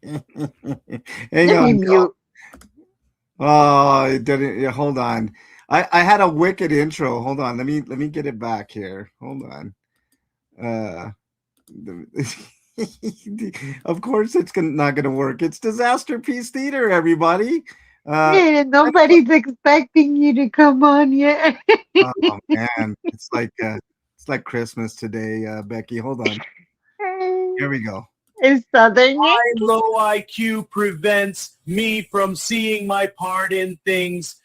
Hang Let me on, y'all. mute. Oh, it didn't. Yeah, hold on. I had a wicked intro. Hold on. Let me get it back here. Hold on. Uh, of course, not gonna work. It's Disaster Piece Theater, everybody. Uh, Yeah, nobody's expecting you to come on yet. oh man, it's like Christmas today, Becky. Hold on. Here we go. It's Southern My Yankee. low IQ prevents me from seeing my part in things.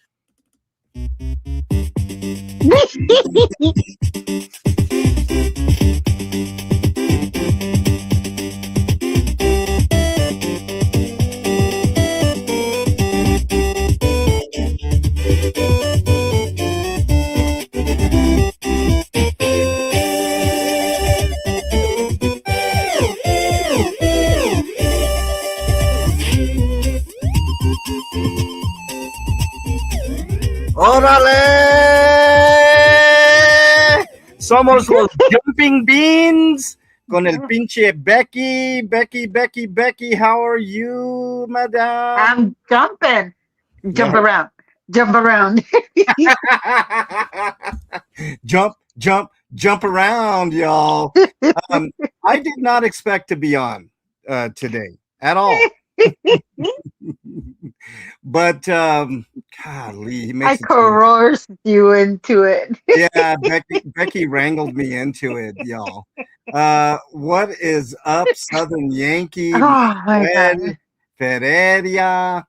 ¡Órale! Somos los Jumping Beans con el pinche Becky. Becky. How are you, madam? I'm jumping. Jump Yeah. around. Jump around. Jump around, y'all. Um, I did not expect to be on today at all. But golly, he I makes it so. coerced you into it. Yeah, Becky wrangled me into it, y'all. What is up, Southern Yankee, Oh my Manuel God. Ferreria,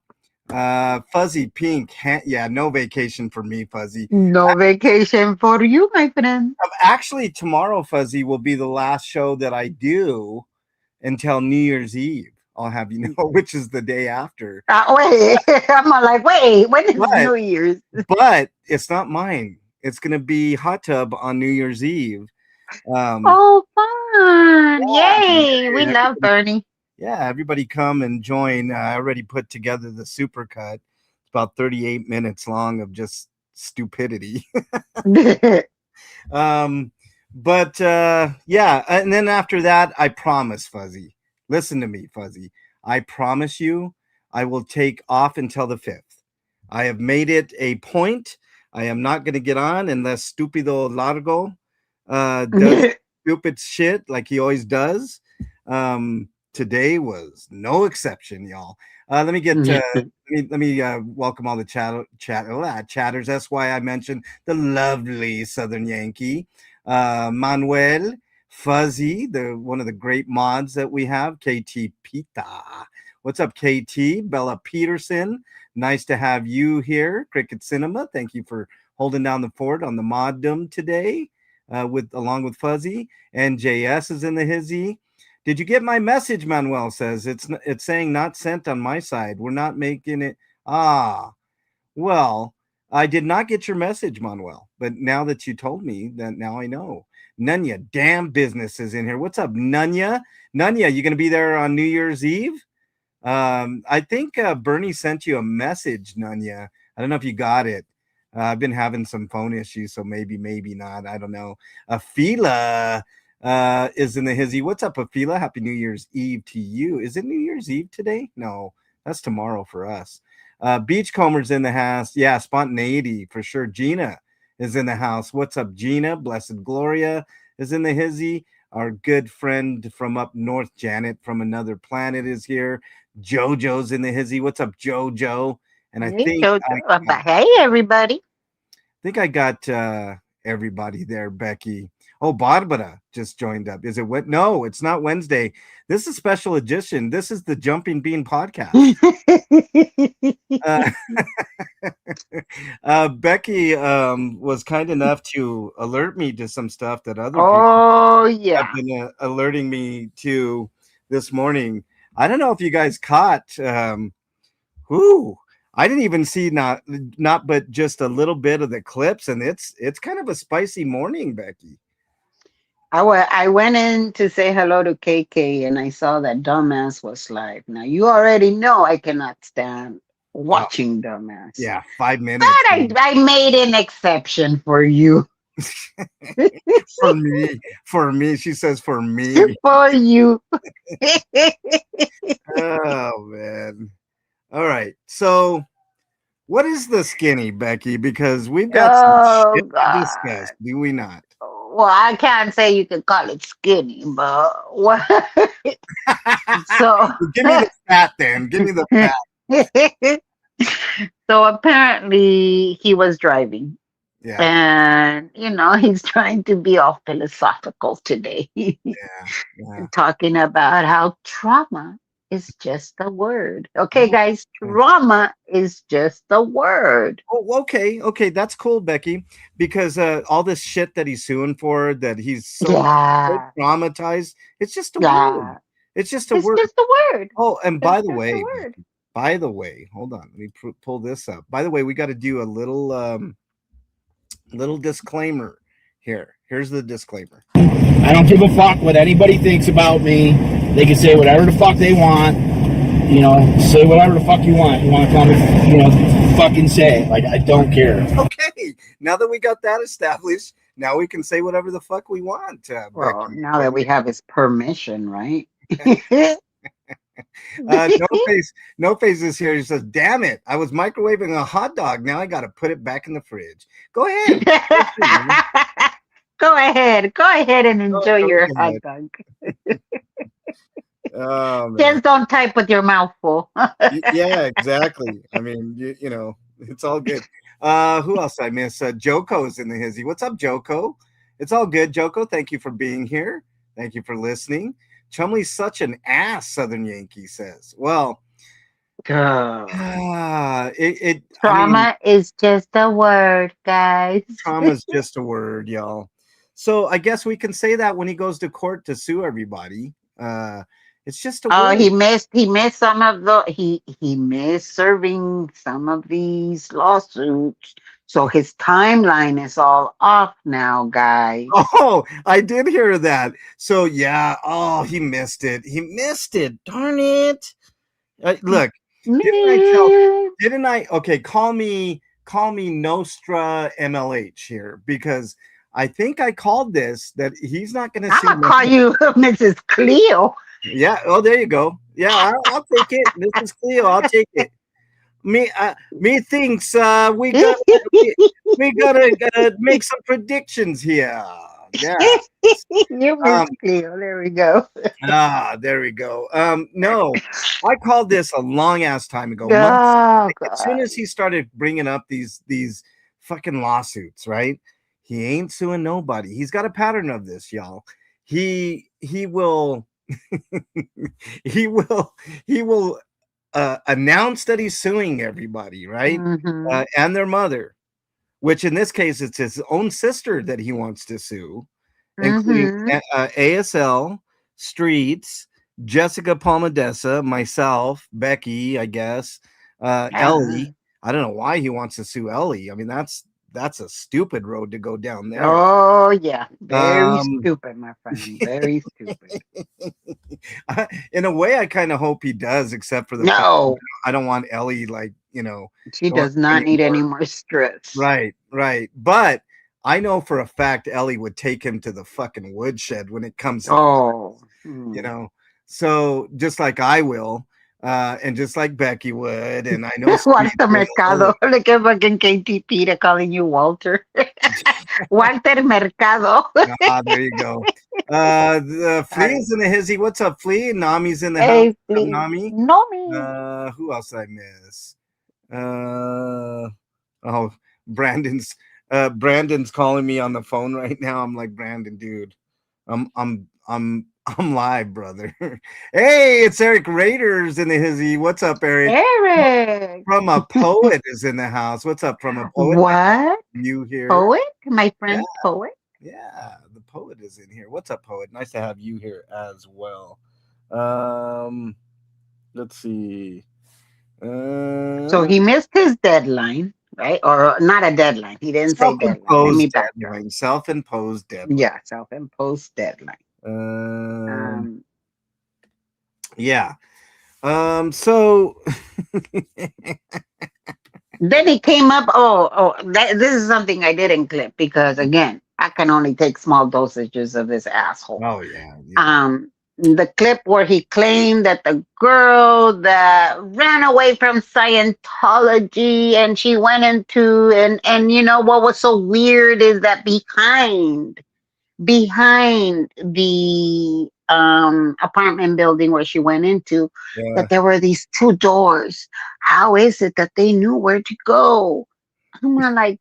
Fuzzy Pink? Yeah, no vacation for me, Fuzzy. No vacation for you, my friend. Actually, tomorrow, Fuzzy, will be the last show that I do until New Year's Eve. I'll have you know, which is the day after. Wait, I'm all like, wait, when is But New Year's? but it's not mine. It's gonna be Hot Tub on New Year's Eve. Um, Oh, fun. yeah, Yay. We yeah, love Bernie. yeah, everybody come and join. I already put together the supercut. It's about 38 minutes long of just stupidity. um, but yeah, and then after that, I promise, Fuzzy. Listen to me, Fuzzy. I promise you, I will take off until the 5th. I have made it a point. I am not going to get on unless Stupido Largo does stupid shit like he always does. Today was no exception, y'all. Let me get let me welcome all the chatters. That's why I mentioned the lovely Southern Yankee, Manuel, Fuzzy, the one of the great mods that we have, KT Pita. What's up, KT? Bella Peterson, nice to have you here. Cricket Cinema, thank you for holding down the fort on the moddom today, with along with Fuzzy. And JS is in the hizzy. Did you get my message? Manuel says it's saying not sent on my side. We're not making it. Ah, well, I did not get your message, Manuel. But now that you told me, that now I know. Nunya, damn business is in here. What's up, Nunya? Nunya, you gonna be there on New Year's Eve? I think Bernie sent you a message, Nunya. I don't know if you got it. I've been having some phone issues, so maybe not. I don't know. Afila is in the hizzy. What's up, Afila? Happy New Year's Eve to you. Is it New Year's Eve today? No, that's tomorrow for us. Beachcomber's in the house. Yeah, spontaneity for sure. Gina is in the house. What's up, Gina? Blessed Gloria is in the hizzy. Our good friend from up north, Janet from another planet, is here. Jojo's in the hizzy. What's up, Jojo? And I Hey, think Jojo. Hey, everybody. I got everybody there, Becky. Oh, Barbara just joined up. Is it what? No, it's not Wednesday. This is a special edition. This is the Jumping Bean podcast. Uh, Becky was kind enough to alert me to some stuff that other people Oh, have yeah. been alerting me to this morning. I don't know if you guys caught. Whoo! I didn't even see not but just a little bit of the clips, and it's kind of a spicy morning, Becky. I went in to say hello to KK and I saw that Dumbass was live. Now, you already know I cannot stand Oh, watching Dumbass. yeah, 5 minutes. But I made an exception for you. For me, she says for me. For you. Oh man. All right. So what is the skinny, Becky? Because we've got some Oh shit to God. discuss, do we not? Well, I can't say you could call it skinny, but what? So, Give me the fat then. Give me the fat. so apparently he was driving, Yeah, and he's trying to be all philosophical today, yeah, yeah. talking about how trauma is just a word. Okay, Oh, guys, yeah. trauma is just a word. Oh, okay, okay, that's cool, Becky. Because all this shit that he's suing for, that he's so Yeah, traumatized, it's just a word. yeah, It's just a it's word. just a word. Oh, and It's by the just a way, word. Becky, by the way, hold on, let me pull this up. By the way, we got to do a little disclaimer here. Here's the disclaimer. I don't give a fuck what anybody thinks about me. They can say whatever the fuck they want. Say whatever the fuck you want. You want to call me, fucking say it. Like, I don't care. Okay, now that we got that established, now we can say whatever the fuck we want, Well, Becky. now that we have his permission, right? No face is here. He says, "Damn it! I was microwaving a hot dog. Now I got to put it back in the fridge." Go ahead. Go ahead and enjoy Go your hot ahead. dog. Oh man. Just don't type with your mouth full. Yeah, exactly. I mean, it's all good. Who else I miss? Joko's in the hizzy. What's up, Joko? It's all good, Joko. Thank you for being here. Thank you for listening. Chumley's such an ass, Southern Yankee says. Well, I mean, Trauma is just a word, guys. trauma's just a word, y'all. So I guess we can say that when he goes to court to sue everybody. It's just a Oh, word. he missed some of he missed serving some of these lawsuits. So his timeline is all off now, guys. Oh, I did hear that. So yeah, oh, he missed it. He missed it. Darn it. Look, didn't I okay, call me Nostra MLH here, because I think I called this that he's not going to I'm see gonna call you Mrs. Cleo. Yeah, oh there you go. Yeah, I'll take it. This is Cleo. I'll take it. Me thinks we gotta make some predictions here. Yeah. You Miss Cleo. There we go. There we go. No, I called this a long ass time ago. Oh, As soon God. as he started bringing up these fucking lawsuits, right? He ain't suing nobody. He's got a pattern of this, y'all. He will he will announce that he's suing everybody, right? Mhm. And their mother, which in this case it's his own sister that he wants to sue, including Mhm. ASL, Streets, Jessica Palmadessa, myself, Becky, I guess, Ellie. I don't know why he wants to sue Ellie. I mean, that's a stupid road to go down there. Oh yeah, very Um, stupid, my friend. Very stupid. in a way, I kind of hope he does, except for the fact No, I don't want Ellie, she going does not need anymore. any more stress. Right. But I know for a fact Ellie would take him to the fucking woodshed when it comes to Oh, So just like I will, and just like Becky would, and I know Walter Mercado. Look at fucking KTP. They're calling you Walter. Walter Mercado. There you go. The Flea's in the hizzy. What's up, Flea? Nami's in the house. Hey, What's up, please. Nami? No me. Who else did I miss? Oh, Brandon's calling me on the phone right now. I'm like, Brandon, dude, I'm live, brother. Hey, it's Eric Raiders in the hizzy. What's up, Eric? Eric. From a Poet is in the house. What's up, From a Poet? What? You here? Poet? My friend Poet? Yeah, the Poet is in here. What's up, Poet? Nice to have you here as well. Let's see. So he missed his deadline, right? Or not a deadline. He didn't say deadline. Let me backtrack. Self-imposed deadline. Yeah, self-imposed deadline. Yeah. So then he came up. This is something I didn't clip because again, I can only take small dosages of this asshole. Oh yeah. the clip where he claimed that the girl that ran away from Scientology and she went into and you know what was so weird is that behind the apartment building where she went into, Yeah. that there were these two doors. How is it that they knew where to go? I'm like,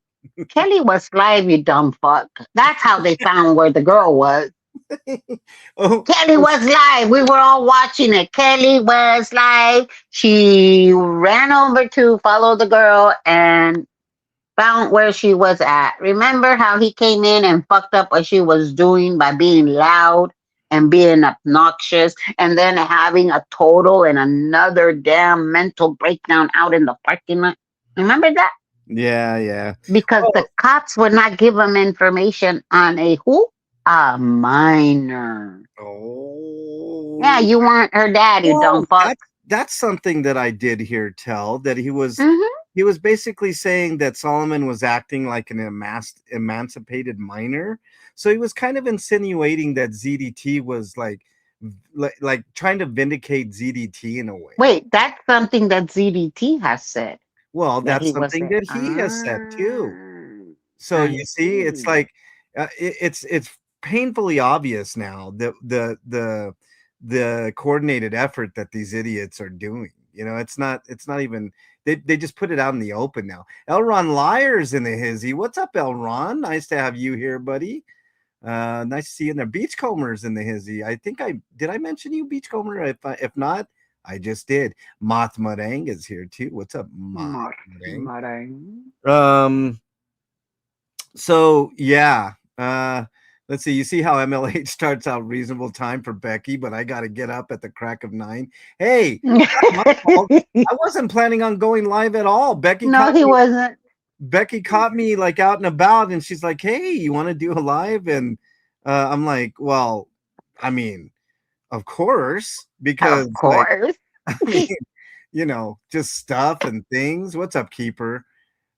Kelly was live, you dumb fuck. That's how they found where the girl was. Oh, Kelly was live. We were all watching it. Kelly was live. She ran over to follow the girl and found where she was at. Remember how he came in and fucked up what she was doing by being loud and being obnoxious and then having a total and another damn mental breakdown out in the parking lot? Remember that? yeah, yeah. Because Oh, the cops would not give him information on a who? A minor. Yeah, oh. you weren't her dad, you dumb Well, fuck. that's something that I did hear tell that Hmm. he was basically saying that Solomon was acting like an emancipated minor. So he was kind of insinuating that ZDT was like trying to vindicate ZDT in a way. Wait, that's something that ZDT has said. Well, That that's he was something there. that he has said too. So I you see, it's see. like it's painfully obvious now that the coordinated effort that these idiots are doing. You know, it's not even they just put it out in the open now. Elron Liars in the hizzy. What's up, Elron? Nice to have you here, buddy. Nice to see you in there. Beachcombers in the hizzy. I think I mention you, Beachcomber. If not, I just did. Moth Mudang is here too. What's up, Moth Mudang? Marang. Um, so yeah, let's see. You see how MLH starts out reasonable time for Becky, but I got to get up at the crack of 9. Hey, not my fault. I wasn't planning on going live at all. No, he wasn't. Becky caught me like out and about, and she's like, "Hey, you want to do a live?" And I'm like, "Well, I mean, of course, because Of like, course. I mean, you know, just stuff and things. What's up, Keeper?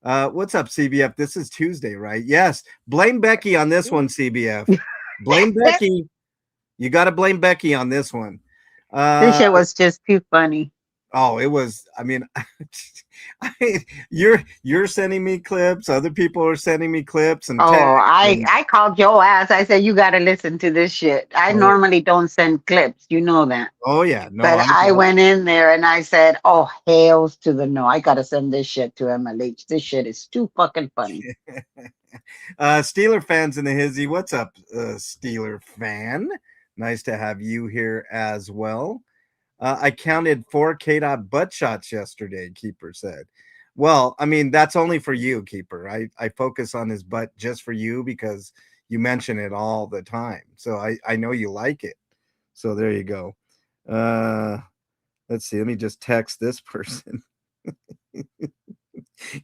What's up, CBF? This is Tuesday, right? Yes. Blame Becky on this one, CBF. Blame Becky. You got to blame Becky on this one. This Uh, shit was just too funny. oh, it was. I mean, you're sending me clips. Other people are sending me clips and Oh, texts. I And, I called your ass. I said you got to listen to this shit. I oh, normally don't send clips, you know that. oh yeah, no, But I I know. went in there and I said, "Oh, hails to the no! I gotta send this shit to MLH. This shit is too fucking funny." Steeler fans in the hizzy. What's up, Steeler fan? Nice to have you here as well. I counted 4 K-Dot butt shots yesterday, Keeper said. Well, I mean, that's only for you, Keeper. I focus on his butt just for you because you mention it all the time. So I know you like it. So there you go. Let's see. Let me just text this person.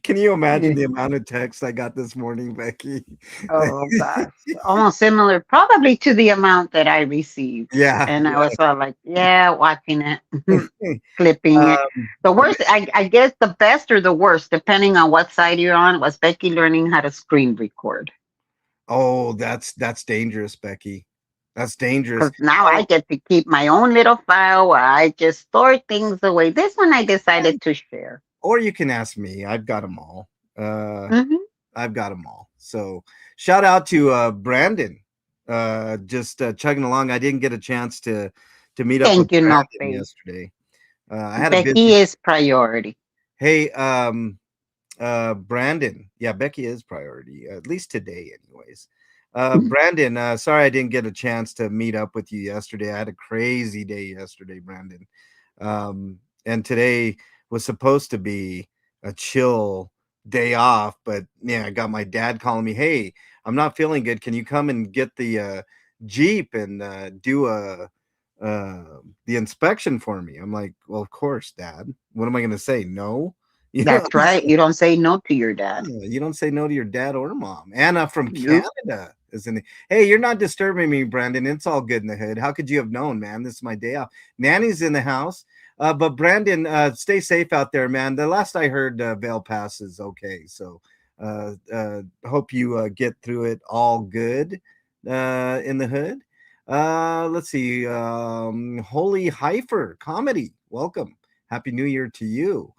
Can you imagine the amount of texts I got this morning, Becky? Oh gosh, almost similar, probably to the amount that I received. Yeah. And I was all like, "Yeah, watching it, flipping it." Um, The worst, I guess, the best or the worst, depending on what side you're on, was Becky learning how to screen record. oh, that's dangerous, Becky. That's dangerous. Because now I Oh, get to keep my own little file where I just store things away. This one I decided to share. or you can ask me. I've got them all. Hmm. I've got them all. So shout out to Brandon. Just chugging along. I didn't get a chance to meet up with Thank you, no Brandon face. yesterday. I had a Becky busy. is priority. Hey, Brandon. Yeah, Becky is priority, at least today, anyways. Brandon, sorry I didn't get a chance to meet up with you yesterday. I had a crazy day yesterday, Brandon. And today was supposed to be a chill day off, but yeah, I got my dad calling me, "Hey, I'm not feeling good. Can you come and get the Jeep and do the inspection for me?" I'm like, "Well, of course, Dad. What am I going to say? No?" You know, That's right. You don't say no to your dad. yeah, you don't say no to your dad or mom. Anna from You Canada is in the. Hey, you're not disturbing me, Brandon. It's all good in the hood. How could you have known, man? This is my day off. Nanny's in the house. But Brandon, stay safe out there, man. The last I heard, Vail Pass is okay. So hope you get through it all good in the hood. Let's see. Holy Heifer Comedy. Welcome. Happy New Year to you.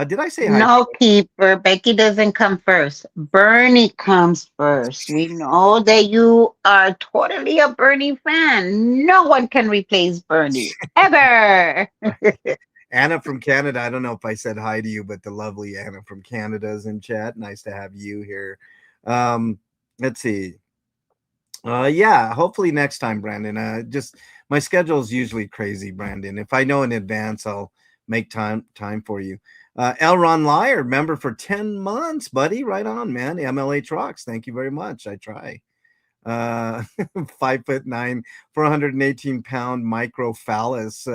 Did I say hi? No, keeper. Becky doesn't come first. Bernie comes first. We know that you are totally a Bernie fan. No one can replace Bernie ever. Anna from Canada. I don't know if I said hi to you, but the lovely Anna from Canada is in chat. Nice to have you here. Let's see. Yeah, hopefully next time, Brandon. Just my schedule is usually crazy, Brandon. If I know in advance, I'll make time for you. Elron Liar, member for 10 months, buddy. Right on, man. MLH rocks. Thank you very much. I try. 5'9", 418-pound micro phallus.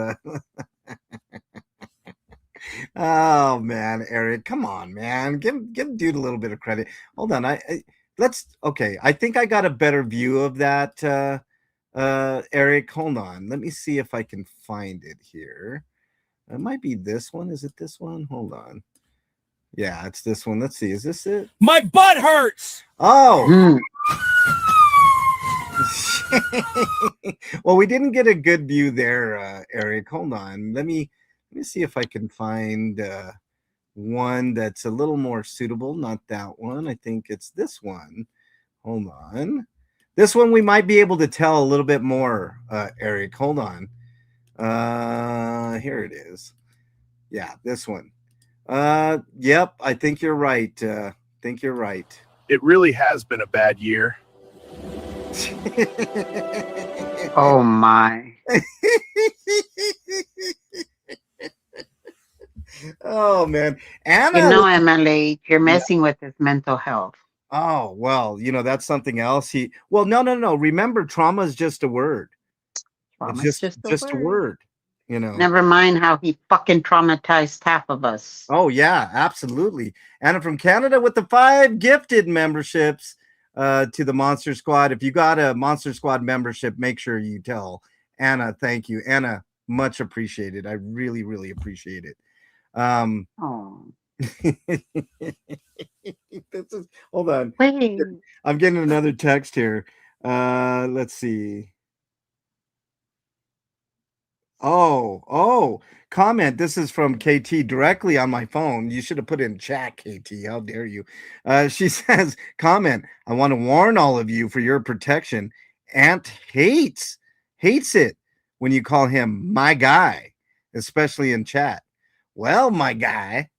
Oh man, Eric, come on, man. Give dude a little bit of credit. Hold on. Okay. I think I got a better view of that. Eric, hold on. Let me see if I can find it here. It might be this one. Is it this one? Hold on. Yeah, it's this one. Let's see. Is this it? My butt hurts. Oh. Hmm. Well, we didn't get a good view there, Eric. Hold on. Let me see if I can find one that's a little more suitable. Not that one. I think it's this one. Hold on. This one we might be able to tell a little bit more, Eric. Hold on. Here it is. Yeah, this one. Yep, I think you're right. Think you're right. It really has been a bad year. Oh my. Oh man, Anna. You know, MLH, you're messing with his mental health. Oh well, that's something else. No. Remember, trauma is just a word. Trauma's It's just a word. Never mind how he fucking traumatized half of us. Oh yeah, absolutely. Anna from Canada with the 5 gifted memberships to the Monster Squad. If you got a Monster Squad membership, make sure you tell Anna. Thank you, Anna. Much appreciated. I really, really appreciate it. Oh. Hold on. Wait. I'm getting another text here. Let's see. Oh, comment. This is from KT directly on my phone. You should have put in chat, KT. How dare you? She says, comment. I want to warn all of you for your protection. Ant hates it when you call him my guy, especially in chat. Well, my guy.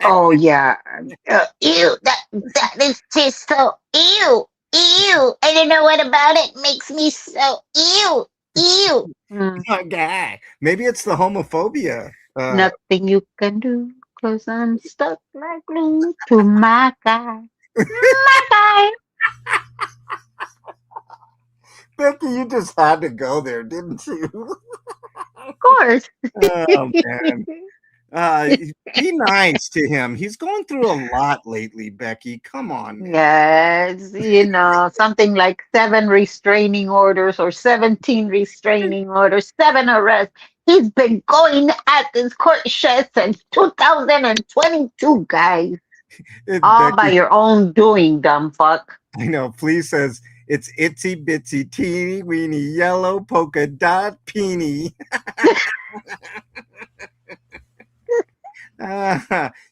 Oh yeah. Ew, that is just so ew. I don't know what about it makes me so ew. My guy. Maybe it's the homophobia. Nothing you can do, 'cause I'm stuck like glue to my guy. My guy. Becky, you just had to go there, didn't you? Of course. Oh man. Be nice to him. He's going through a lot lately, Becky. Come on. Yes, something like 7 restraining orders or 17 restraining orders, 7 arrests. He's been going at this court since 2022, guys. All by Becky, your own doing, dumb fuck. I know. Please says it's itsy bitsy teeny weeny yellow polka dot peony.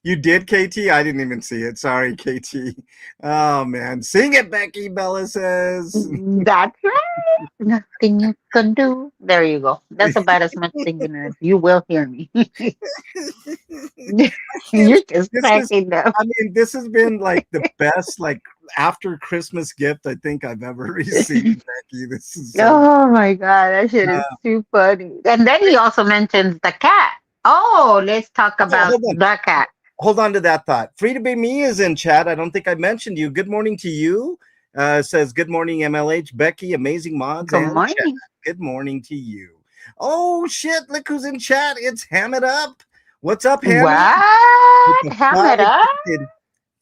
You did, KT? I didn't even see it. Sorry, KT. Oh man, sing it, Becky. Bella says. That's right. Nothing you can do. There you go. That's about as much singing as you will hear me. You're just cracking up. I mean, this has been like the best after Christmas gift I think I've ever received, Becky. This is Oh my god, that shit is too funny. And then he also mentions the cat. Oh, let's talk about the cat. Hold on to that thought. Free to be me is in chat. I don't think I mentioned you. Good morning to you. Says good morning, MLH. Becky, amazing mods. Good morning. Chat. Good morning to you. Oh shit! Look who's in chat. It's Ham It Up. What's up, Ham? What? Ham It Up?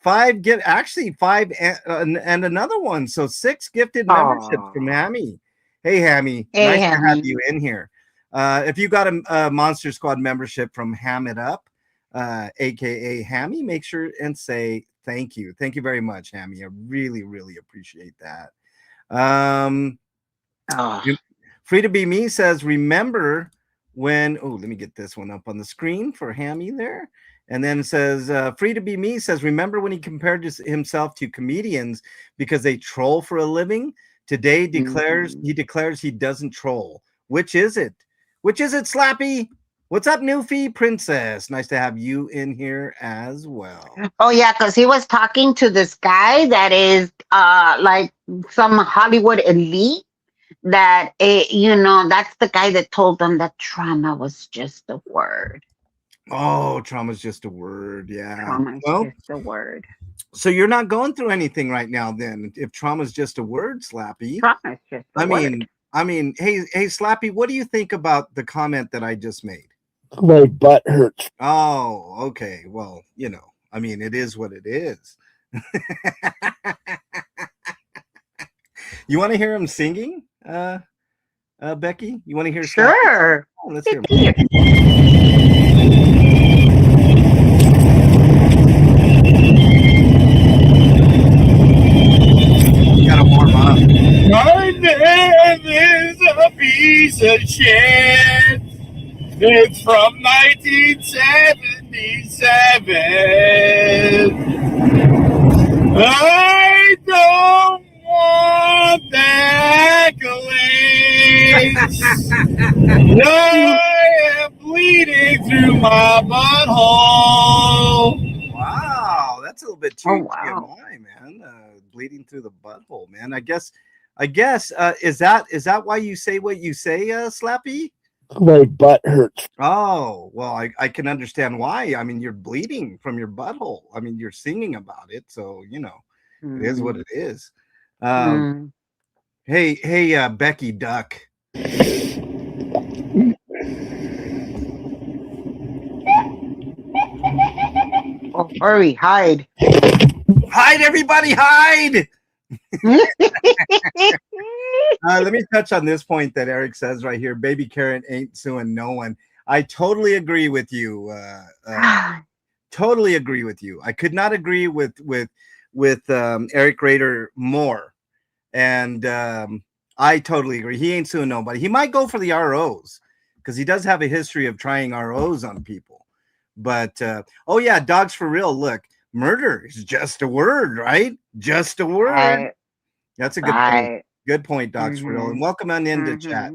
5 and another one. So 6 gifted memberships from Hammy. Hey, Hammy. Hey, nice Hammy. to have you in here. If you got a Monster Squad membership from Ham It Up, aka Hammy, make sure and say thank you. Thank you very much, Hammy. I really, really appreciate that. Oh, Free to Be Me says, remember when, oh, let me get this one up on the screen for Hammy there. And then it says, Free to Be Me says, remember when he compared himself to comedians because they troll for a living? Today he declares he doesn't troll. Which is it? Which is it, Slappy? What's up, Newfie Princess? Nice to have you in here as well. oh yeah, because he was talking to this guy that is like some Hollywood elite. That that's the guy that told them that trauma was just a word. Oh, trauma's just a word. Yeah. Trauma is Well, just a word. so you're not going through anything right now, then? If trauma's just a word, Slappy. Trauma is just a word. I mean, hey, Slappy, what do you think about the comment that I just made? My butt hurts. Oh, okay. Well, I mean, it is what it is. You want to hear him singing, Becky? You want to hear? Sure. Oh, let's hear him. You gotta warm up. My name is a piece of shit. It's from 1977. I don't want accolades. I am bleeding through my butthole. Wow, that's a little bit too TMI, man. Bleeding through the butthole, man. I guess. Is that why you say what you say, Slappy? My butt hurts. Oh, well, I can understand why. I mean, you're bleeding from your butthole. I mean, you're singing about it, so it is what it is. Hey, Becky Duck. Oh, hurry, hide. Hide, everybody, hide! Let me touch on this point that Eric says right here. Baby Karen ain't suing no one. I totally agree with you. Totally agree with you. I could not agree with Eric Rader more. And I totally agree. He ain't suing nobody. He might go for the ROs because he does have a history of trying ROs on people. But oh yeah, Dogs for Real. Look, murder is just a word, right? Just a word. Right. That's a good point. Good point, Dogs for Real. And welcome on into chat.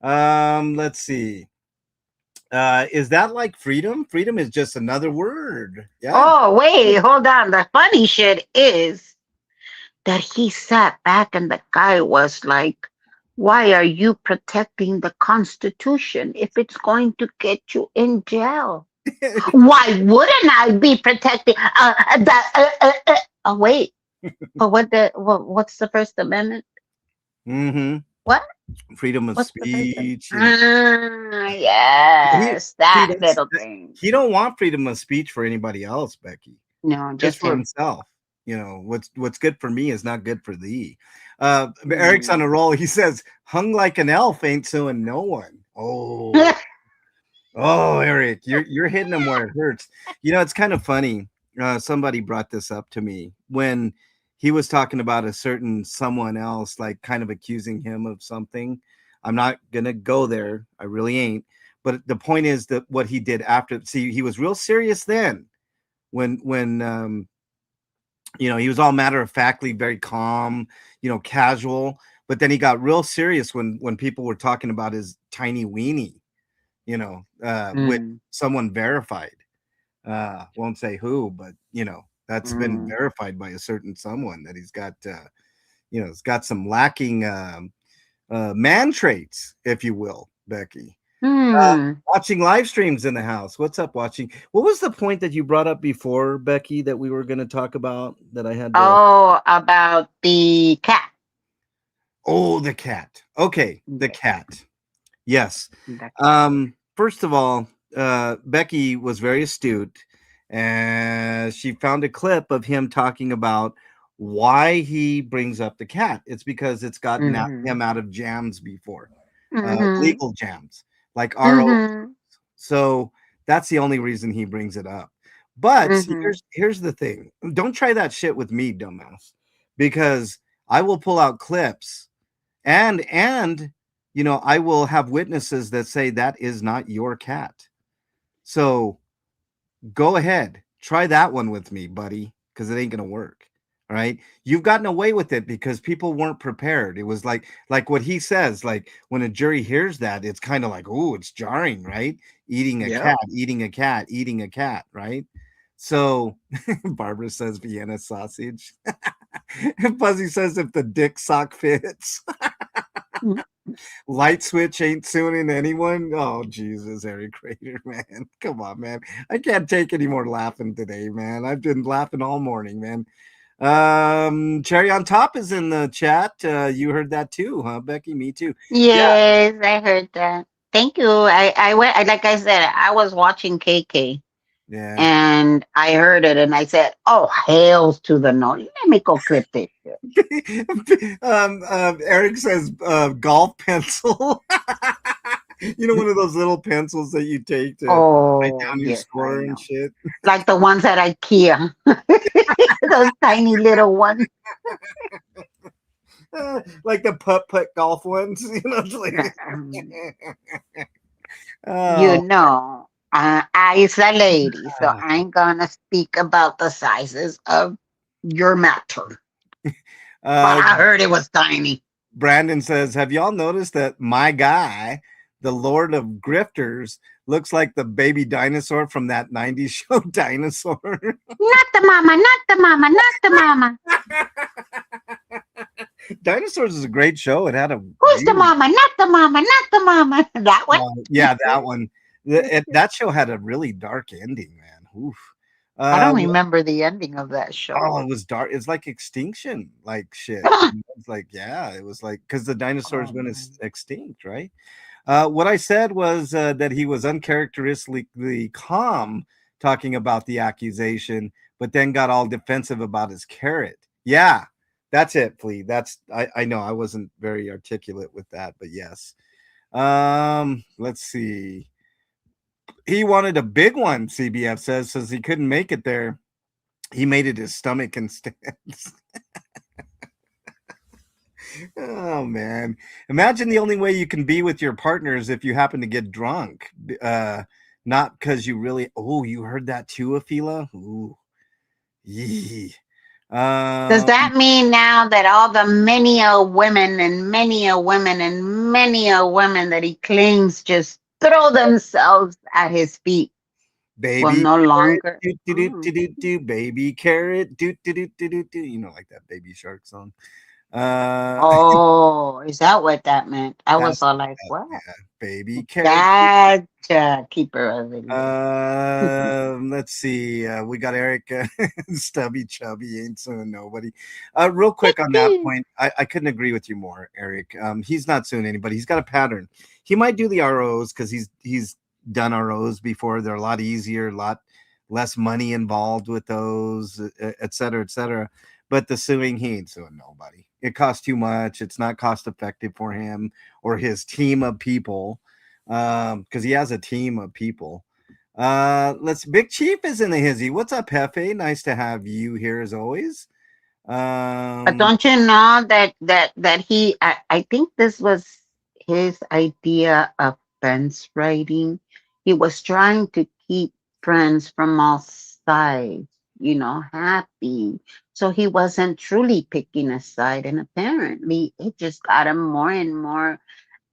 Let's see. Is that like freedom? Freedom is just another word. Yeah. Oh, wait, hold on. The funny shit is that he sat back and the guy was like, why are you protecting the Constitution if it's going to get you in jail? Why wouldn't I be protecting oh wait. But what's the First Amendment? What? Freedom of speech. Yes, that little thing. He don't want freedom of speech for anybody else, Becky. No, just for himself. What's good for me is not good for thee. Eric's on a roll. He says, hung like an elf, ain't suing no one. Oh. Oh, Eric, you're hitting him where it hurts. It's kind of funny. Somebody brought this up to me when he was talking about a certain someone else, like kind of accusing him of something. I'm not gonna go there. I really ain't. But the point is that what he did after. See, he was real serious then. When he was all matter of factly, very calm, casual. But then he got real serious when people were talking about his tiny weenie. With someone verified. Won't say who, but that's been verified by a certain someone that he's got he's got some lacking man traits, if you will, Becky. Watching live streams in the house. What's up, watching? What was the point that you brought up before, Becky, that we were going to talk about that I had about the cat. Oh, the cat. Okay, the cat. Yes. First of all, Becky was very astute, and she found a clip of him talking about why he brings up the cat. It's because it's gotten him out of jams before, legal jams, like RO. So that's the only reason he brings it up. But here's the thing. Don't try that shit with me, dumbass, because I will pull out clips, and I will have witnesses that say that is not your cat. So go ahead, try that one with me, buddy, because it ain't gonna work. All right, you've gotten away with it because people weren't prepared. It was like what he says, like when a jury hears that, it's kind of like, oh, it's jarring, right? Eating a cat, eating a cat, eating a cat, right? So Barbara says Vienna sausage. Fuzzy says if the dick sock fits. Light switch ain't suing anyone. Oh Jesus, Eric Crater, man. Come on, man. I can't take any more laughing today, man. I've been laughing all morning, man. Cherry on top is in the chat. You heard that too, huh, Becky? Me too. Yes, I heard that. Thank you. I went, like I said, I was watching KK Yeah. and I heard it and I said, oh, hails to the no. Let me go clip this shit. Eric says golf pencil. You know, one of those little pencils that you take to write down your Yes, score I know. and shit. Like the ones at IKEA. Those tiny little ones. Like the putt golf ones, you know. It's like, You know, I's a lady, so I ain't gonna speak about the sizes of your matter. But I heard it was tiny. Brandon says, have y'all noticed that my guy, the Lord of Grifters, looks like the baby dinosaur from that 90s show Dinosaur? Not the mama, not the mama, not the mama. Dinosaurs is a great show. It had a Who's the mama? Not the mama, not the mama. That one? yeah, that one. That show had a really dark ending, man. Oof. I don't remember the ending of that show. Oh, it was dark. It's like extinction, like shit. It's like, yeah, it was like because the dinosaurs went extinct, right? What I said was that he was uncharacteristically calm talking about the accusation, but then got all defensive about his carrot. Yeah, that's it, Flea. I know I wasn't very articulate with that, but yes. Let's see. He wanted a big one, CBF says he couldn't make it there. He made it his stomach instead. Oh man, imagine the only way you can be with your partner is if you happen to get drunk, not because you really. Oh, you heard that too, Afila? Ooh, yee. Does that mean now that all the many a women and many a women and many a women that he claims just throw themselves at his feet baby will no longer? Baby carrot, you know, like that Baby Shark song. Oh, is that what that meant? I was all like, what? Yeah, baby carrot. Gotcha. Keeper of the let's see. We got Eric Stubby Chubby ain't suing nobody. Real quick on that point, I couldn't agree with you more, Eric. He's not suing anybody. He's got a pattern. He might do the ROs because he's done ROs before. They're a lot easier, a lot less money involved with those, et cetera, et cetera. But the suing, he ain't suing nobody. It costs too much. It's not cost effective for him or his team of people, because he has a team of people. Big Chief is in the hizzy. What's up, Hefe? Nice to have you here as always. But don't you know that he? I think this was his idea of fence riding. He was trying to keep friends from all sides, happy. So he wasn't truly picking a side, and apparently it just got him more and more,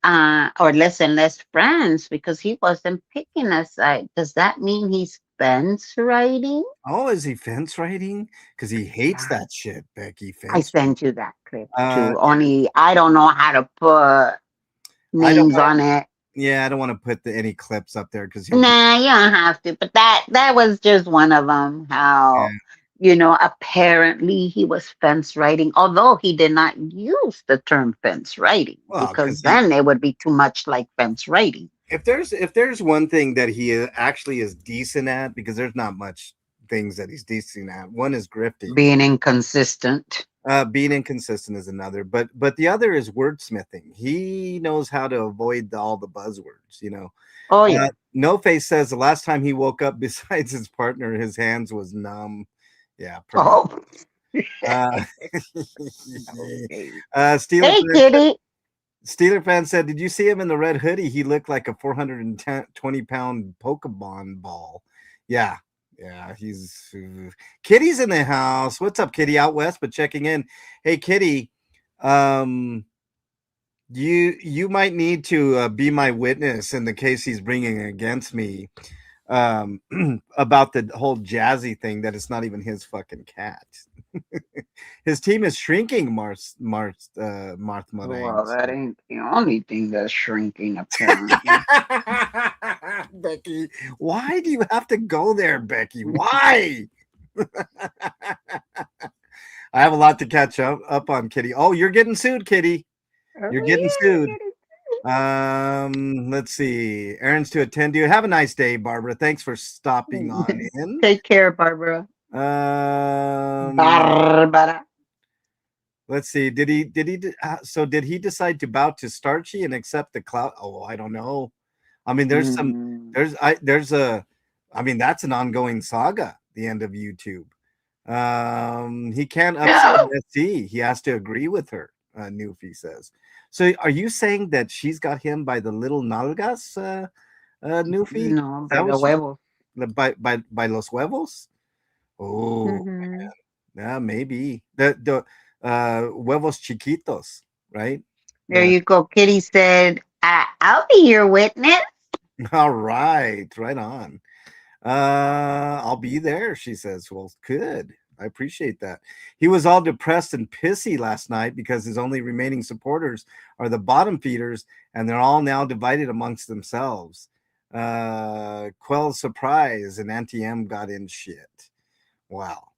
or less and less friends because he wasn't picking a side. Does that mean he's fence riding? Oh, is he fence riding? Because he hates that shit, Becky. I sent you that clip too. Only I don't know how to put names on it. Yeah, I don't want to put any clips up there because nah, you don't have to. But that was just one of them. How apparently he was fence riding, although he did not use the term fence riding because then it would be too much like fence riding. If there's one thing that he actually is decent at, because there's not much things that he's decent at. One is grifting, being inconsistent. Being inconsistent is another, but the other is wordsmithing. He knows how to avoid all the buzzwords, Oh yeah. No Face says the last time he woke up besides his partner, his hands was numb. Yeah. Uh, Hey, kitty. Steeler fan said, "Did you see him in the red hoodie? He looked like a 420-pound Pokemon ball." Yeah, yeah. He's Kitty's in the house. What's up, Kitty? Out west, but checking in. Hey, Kitty. Um, you might need to be my witness in the case he's bringing against me. About the whole Jazzy thing that it's not even his fucking cat. His team is shrinking, Marth Well, Marang. that ain't the only thing that's shrinking, apparently. Becky, why do you have to go there, Becky? Why? I have a lot to catch up on, Kitty. Oh, you're getting sued, Kitty. You're getting sued. Let's see. Errands to attend to. Have a nice day, Barbara. Thanks for stopping on in. Take care, Barbara. Barbara. Let's see. Did he decide to bow to Starchy and accept the clout? Oh, I don't know. I mean, that's an ongoing saga, the end of YouTube. He can't upset SC. He has to agree with her, Newfie says. So are you saying that she's got him by the little nalgas, Newfie? No, by the huevos. By los huevos? Oh, man. Yeah, maybe. The huevos chiquitos, right? There you go. Kitty said, I'll be your witness. All right, right on. I'll be there, she says. Well, good. I appreciate that. He was all depressed and pissy last night because his only remaining supporters are the bottom feeders, and they're all now divided amongst themselves. Quell's surprise, and Anti-M got in shit. Wow.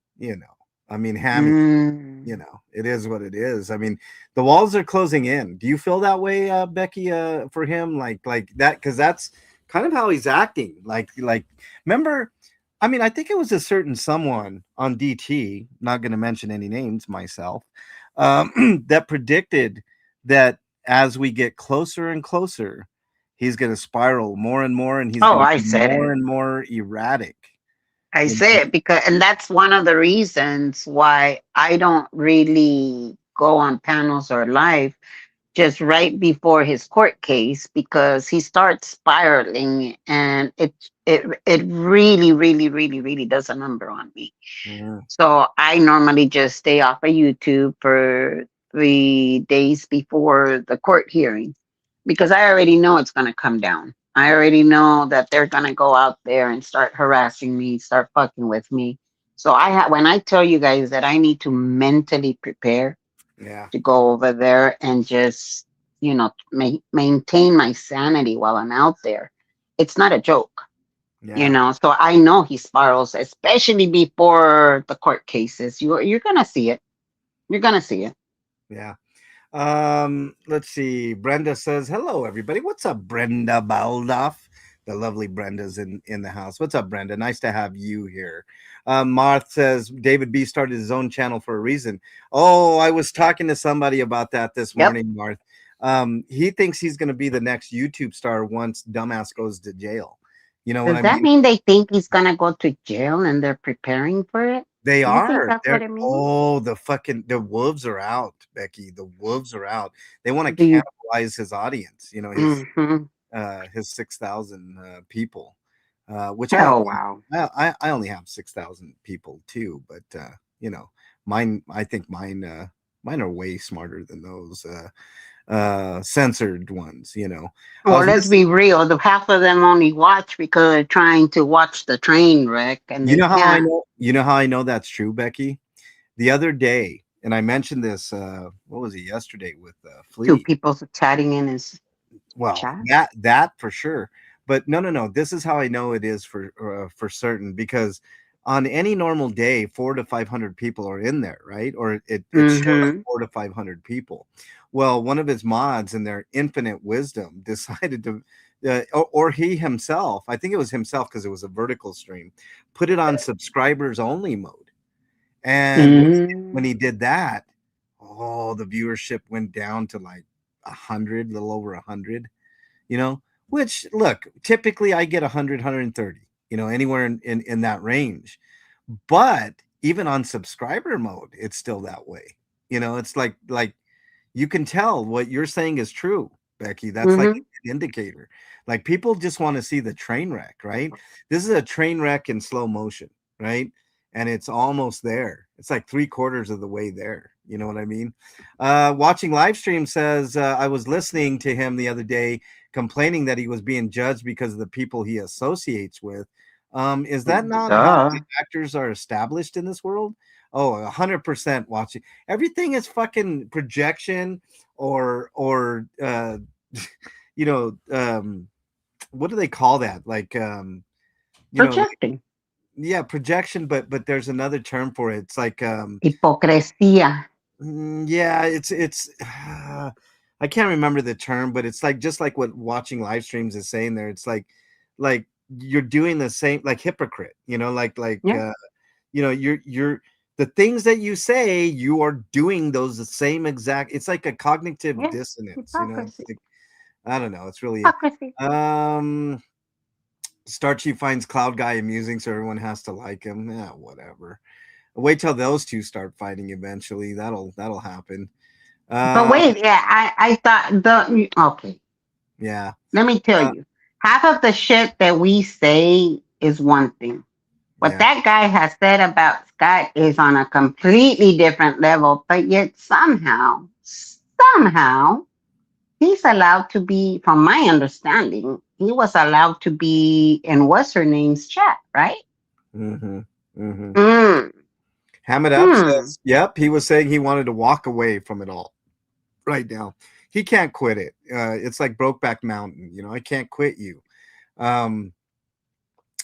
I mean, Hammy, it is what it is. I mean, the walls are closing in. Do you feel that way, Becky, for him? Like that? Because that's kind of how he's acting. Like, remember, I mean, I think it was a certain someone on DT, not going to mention any names myself, that predicted that as we get closer and closer, he's going to spiral more and more, and he's going to be more and more erratic. I say it because, and that's one of the reasons why I don't really go on panels or live just right before his court case, because he starts spiraling, and it really, really, really, really does a number on me. Yeah. So I normally just stay off of YouTube for 3 days before the court hearing, because I already know it's going to come down. I already know that they're going to go out there and start harassing me, start fucking with me. So when I tell you guys that I need to mentally prepare to go over there and just, maintain my sanity while I'm out there, it's not a joke. So I know he spirals, especially before the court cases. You're going to see it. You're going to see it. Yeah. Let's see. Brenda says, hello, everybody. What's up, Brenda Baldoff? The lovely Brenda's in the house. What's up, Brenda? Nice to have you here. Marth says, David B started his own channel for a reason. Oh, I was talking to somebody about that this morning, Marth. He thinks he's going to be the next YouTube star once Dumbass goes to jail. You know what I mean? Does that mean they think he's going to go to jail and they're preparing for it? They are. That's what it means? Oh, the wolves are out, Becky. The wolves are out. They want to cannibalize his audience. His 6,000 people. Which I only have 6,000 people too, but mine. I think mine are way smarter than those censored ones. Well, let's be real. The half of them only watch because they're trying to watch the train wreck, and how I know. You know how I know that's true, Becky? The other day, and I mentioned this. What was it yesterday with Flea? 2 people chatting in his chat. that for sure. But no. This is how I know it is for certain, because on any normal day, 400 to 500 people are in there, right? Or it's showed up 400 to 500 people. Well, one of his mods, in their infinite wisdom, decided to, or he himself, I think it was himself because it was a vertical stream, put it on subscribers only mode. And when he did that, the viewership went down to like 100, a little over 100, which, look, typically I get 100, 130, anywhere in that range. But even on subscriber mode, it's still that way. You know, it's like you can tell what you're saying is true, Becky. That's like Mm-hmm. an indicator. Like people just want to see the train wreck, right? This is a train wreck in slow motion, right? And it's almost there. It's like 3/4 of the way there. You know what I mean? Watching live stream says I was listening to him the other day complaining that he was being judged because of the people he associates with. Is that not how Duh. actors are established in this world? Oh, 100% watching. Everything is fucking projection or you know, what do they call that? Like you know, Projecting. yeah, projection, but there's another term for it. It's like Hipocresía. yeah, it's I can't remember the term, but it's like just like what watching live streams is saying there. It's like you're doing the same, like hypocrite, you know, Yeah. you know, you're the things that you say, you are doing those the same exact. It's like a cognitive Yeah. dissonance, you know. It's Hypocrisy. like, I don't know. It's really Hypocrisy. Starchy finds Cloud Guy amusing, so everyone has to like him. Yeah, whatever. Wait till those two start fighting eventually. That'll happen. But wait, yeah, I thought okay. Yeah. Let me tell you, half of the shit that we say is one thing. What Yeah. that guy has said about Scott is on a completely different level, but yet somehow, he's allowed to be, from my understanding, he was allowed to be in what's her name's chat, right? Mm-hmm. Mm-hmm. Mm. Ham it up says, yep, he was saying he wanted to walk away from it all right now. He can't quit it. It's like Brokeback Mountain, you know, I can't quit you.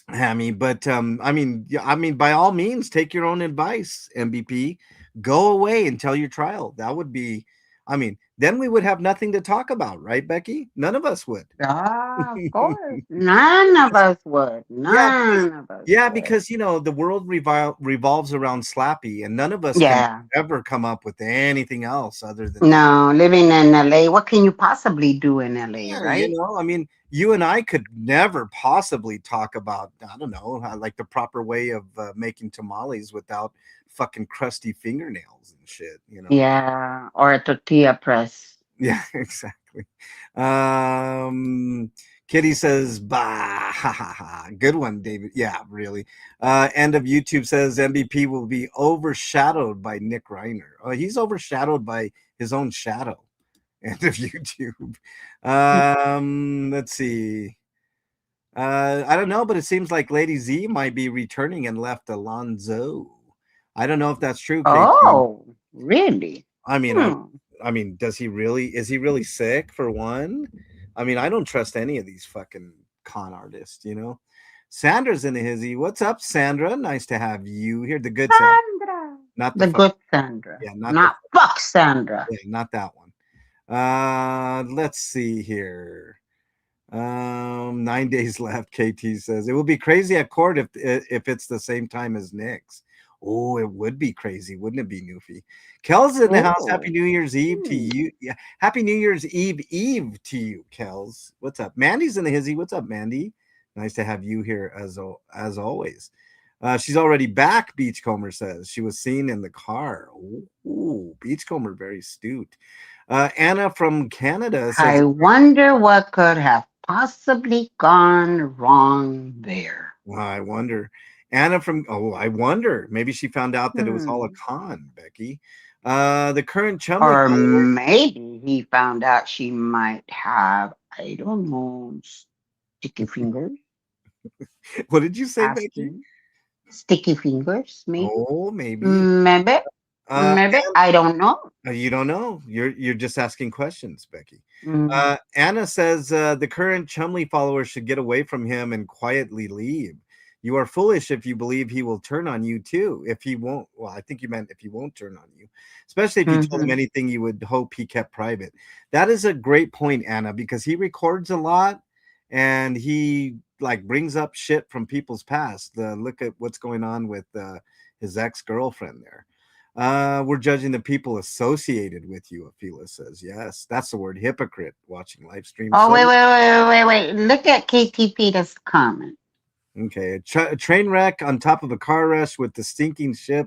Hammy, but I mean, by all means, take your own advice, MVP. Go away and tell your trial. That would be, I mean, then we would have nothing to talk about, right, Becky? None of us would. Of course. None of us would. None of us Yeah, would. because you know the world revolves around Slappy, and none of us Yeah. can ever come up with anything else other than that. No, living in LA, what can you possibly do in LA, Yeah, right? you know, I mean, you and I could never possibly talk about, I don't know, like the proper way of making tamales without fucking crusty fingernails and shit, you know. Yeah, or a tortilla press. Yeah, exactly. Kitty says, bah, ha, ha, ha. Good one, David. Yeah, really. End of YouTube says MVP will be overshadowed by Nick Reiner. Oh, he's overshadowed by his own shadow. End of YouTube. Let's see. I don't know, but it seems like Lady Z might be returning and left Alonzo. I don't know if that's true. KT. Oh, really? I mean, I mean, is he really sick for one? I mean, I don't trust any of these fucking con artists, you know. Sandra's in the hizzy. What's up, Sandra? Nice to have you here. The good Sandra. Not the good Sandra. Yeah, not fuck Sandra. Yeah, not that one. Let's see here. 9 days left. KT says it will be crazy at court if it's the same time as Nick's. Oh, it would be crazy, wouldn't it be, Newfie? Kel's in the house. Happy New Year's Eve to you. Yeah, Happy New Year's Eve to you, Kels. What's up? Mandy's in the hizzy. What's up, Mandy? Nice to have you here as always. She's already back, Beachcomber says. She was seen in the car. Ooh, Beachcomber, very astute. Anna from Canada says, I wonder what could have possibly gone wrong there. Well, I wonder. Anna from, I wonder. Maybe she found out that it was all a con, Becky. The current chum. Or maybe he found out she might have, I don't know, sticky fingers. What did you say, Becky? Sticky fingers, maybe. Oh, maybe. Maybe. Maybe. I don't know. You don't know. You're just asking questions, Becky. Anna says the current Chumley followers should get away from him and quietly leave. You are foolish if you believe he will turn on you too. If he won't, well, I think you meant if he won't turn on you, especially if you told him anything you would hope he kept private. That is a great point, Anna, because he records a lot and he like brings up shit from people's past. Look at what's going on with his ex-girlfriend there. We're judging the people associated with you, Aphila says. Yes, that's the word, hypocrite, watching live stream. Oh, wait. Look at KT Peter's comment. Okay, a train wreck on top of a car rush with the stinking ship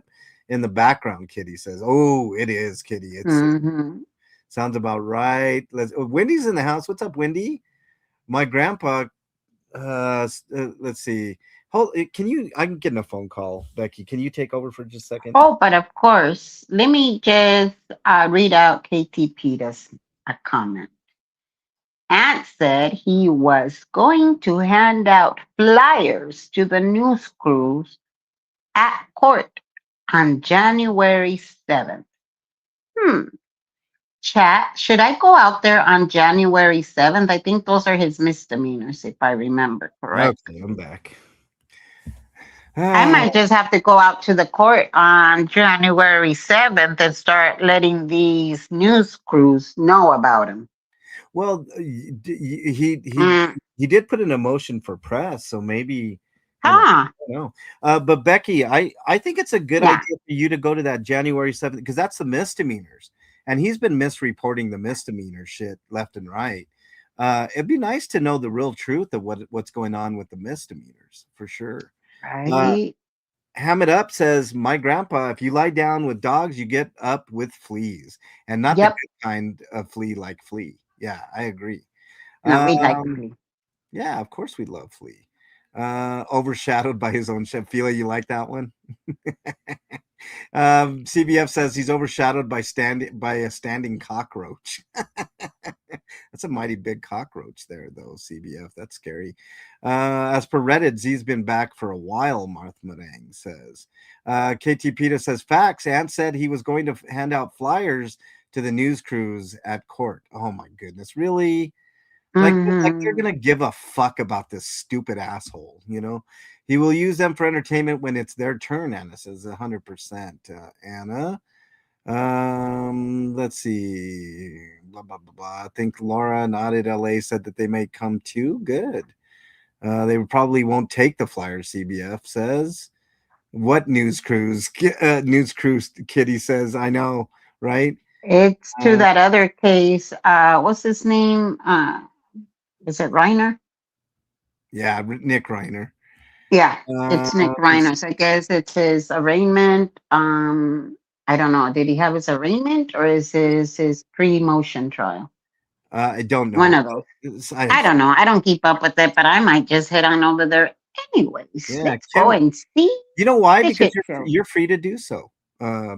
in the background. Kitty says, "Oh, it is, Kitty. It's Mm-hmm. sounds about right." Wendy's in the house. What's up, Wendy? My grandpa. Let's see. Hold. Can you? I'm getting a phone call, Becky. Can you take over for just a second? Oh, but of course, let me just read out KT Peters' comment. Ant said he was going to hand out flyers to the news crews at court on January 7th. Chat, should I go out there on January 7th? I think those are his misdemeanors, if I remember correct. Okay, I'm back. I might just have to go out to the court on January 7th and start letting these news crews know about him. Well, he Mm. he did put in a motion for press, so maybe Huh. no. But Becky, I think it's a good Yeah. idea for you to go to that January 7th because that's the misdemeanors, and he's been misreporting the misdemeanor shit left and right. It'd be nice to know the real truth of what's going on with the misdemeanors for sure. Right. Ham It Up says, "My grandpa, if you lie down with dogs, you get up with fleas, and not the Yep. good kind of flea like flea." Yeah, I agree. No, we like Um, Flea. yeah, of course we love Flea. Overshadowed by his own chef. Fila, you like that one? CBF says he's overshadowed by a standing cockroach. That's a mighty big cockroach there, though, CBF. That's scary. As per Reddit, Z's been back for a while, Marth Marang says. KT Peta says, facts. Ant said he was going to hand out flyers to the news crews at court. Oh, my goodness. Really? Like they're Mhm. gonna give a fuck about this stupid asshole, you know. He will use them for entertainment when it's their turn. Anna says 100%. Anna, let's see. Blah blah blah blah. I think Laura nodded. LA said that they may come too. Good. They probably won't take the flyers. CBF says. What news cruise? News cruise. Kitty says. I know, right? It's to Uh, that other case. What's his name? Is it Reiner? yeah, Nick Reiner. Yeah, Uh, it's Nick Reiner. So I guess it's his arraignment. I don't know. Did he have his arraignment or is his pre-motion trial? I don't One know. of those. I don't know. I don't keep up with it, but I might just head on over there anyways. Yeah, Let's go and see you know why? the Because shit show. you're free to do so,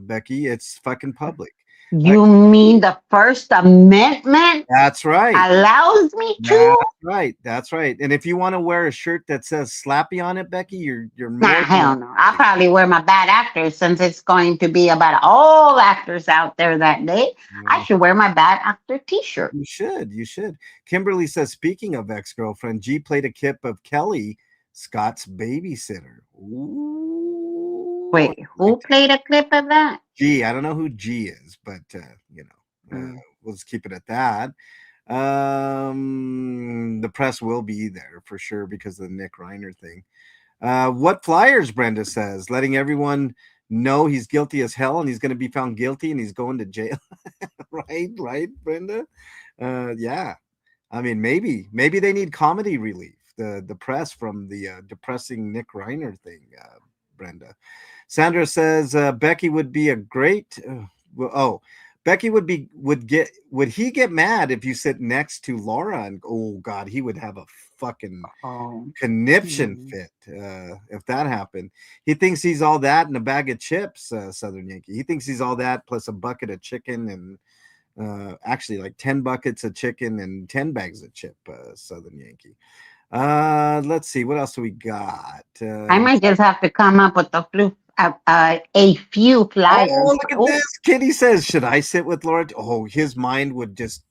Becky. It's fucking public. You mean the First Amendment That's right. allows me to? That's right. That's right. And if you want to wear a shirt that says Slappy on it, Becky, you're Nah, more than hell no. I'll probably wear my bad actor since it's going to be about all actors out there that day. I should wear my bad actor t-shirt. You should. You should. Kimberly says, speaking of ex-girlfriend, G played a clip of Kelly, Scott's babysitter. Ooh. Wait, who played a clip of that? G. I don't know who G is, but we'll just keep it at that. The press will be there for sure because of the Nick Reiner thing. What flyers? Brenda says, letting everyone know he's guilty as hell and he's going to be found guilty and he's going to jail. right, Brenda. Yeah. I mean, maybe they need comedy relief. The press from the depressing Nick Reiner thing. Brenda. Sandra says Becky would be a great. Becky would he get mad if you sit next to Laura and oh god, he would have a fucking conniption fit if that happened. He thinks he's all that and a bag of chips, Southern Yankee. He thinks he's all that plus a bucket of chicken and actually like 10 buckets of chicken and 10 bags of chip, Southern Yankee. Let's see what else do we got. I might just have to come up with a few flyers. Oh, look at this. Kitty says, should I sit with Laura? Oh, his mind would just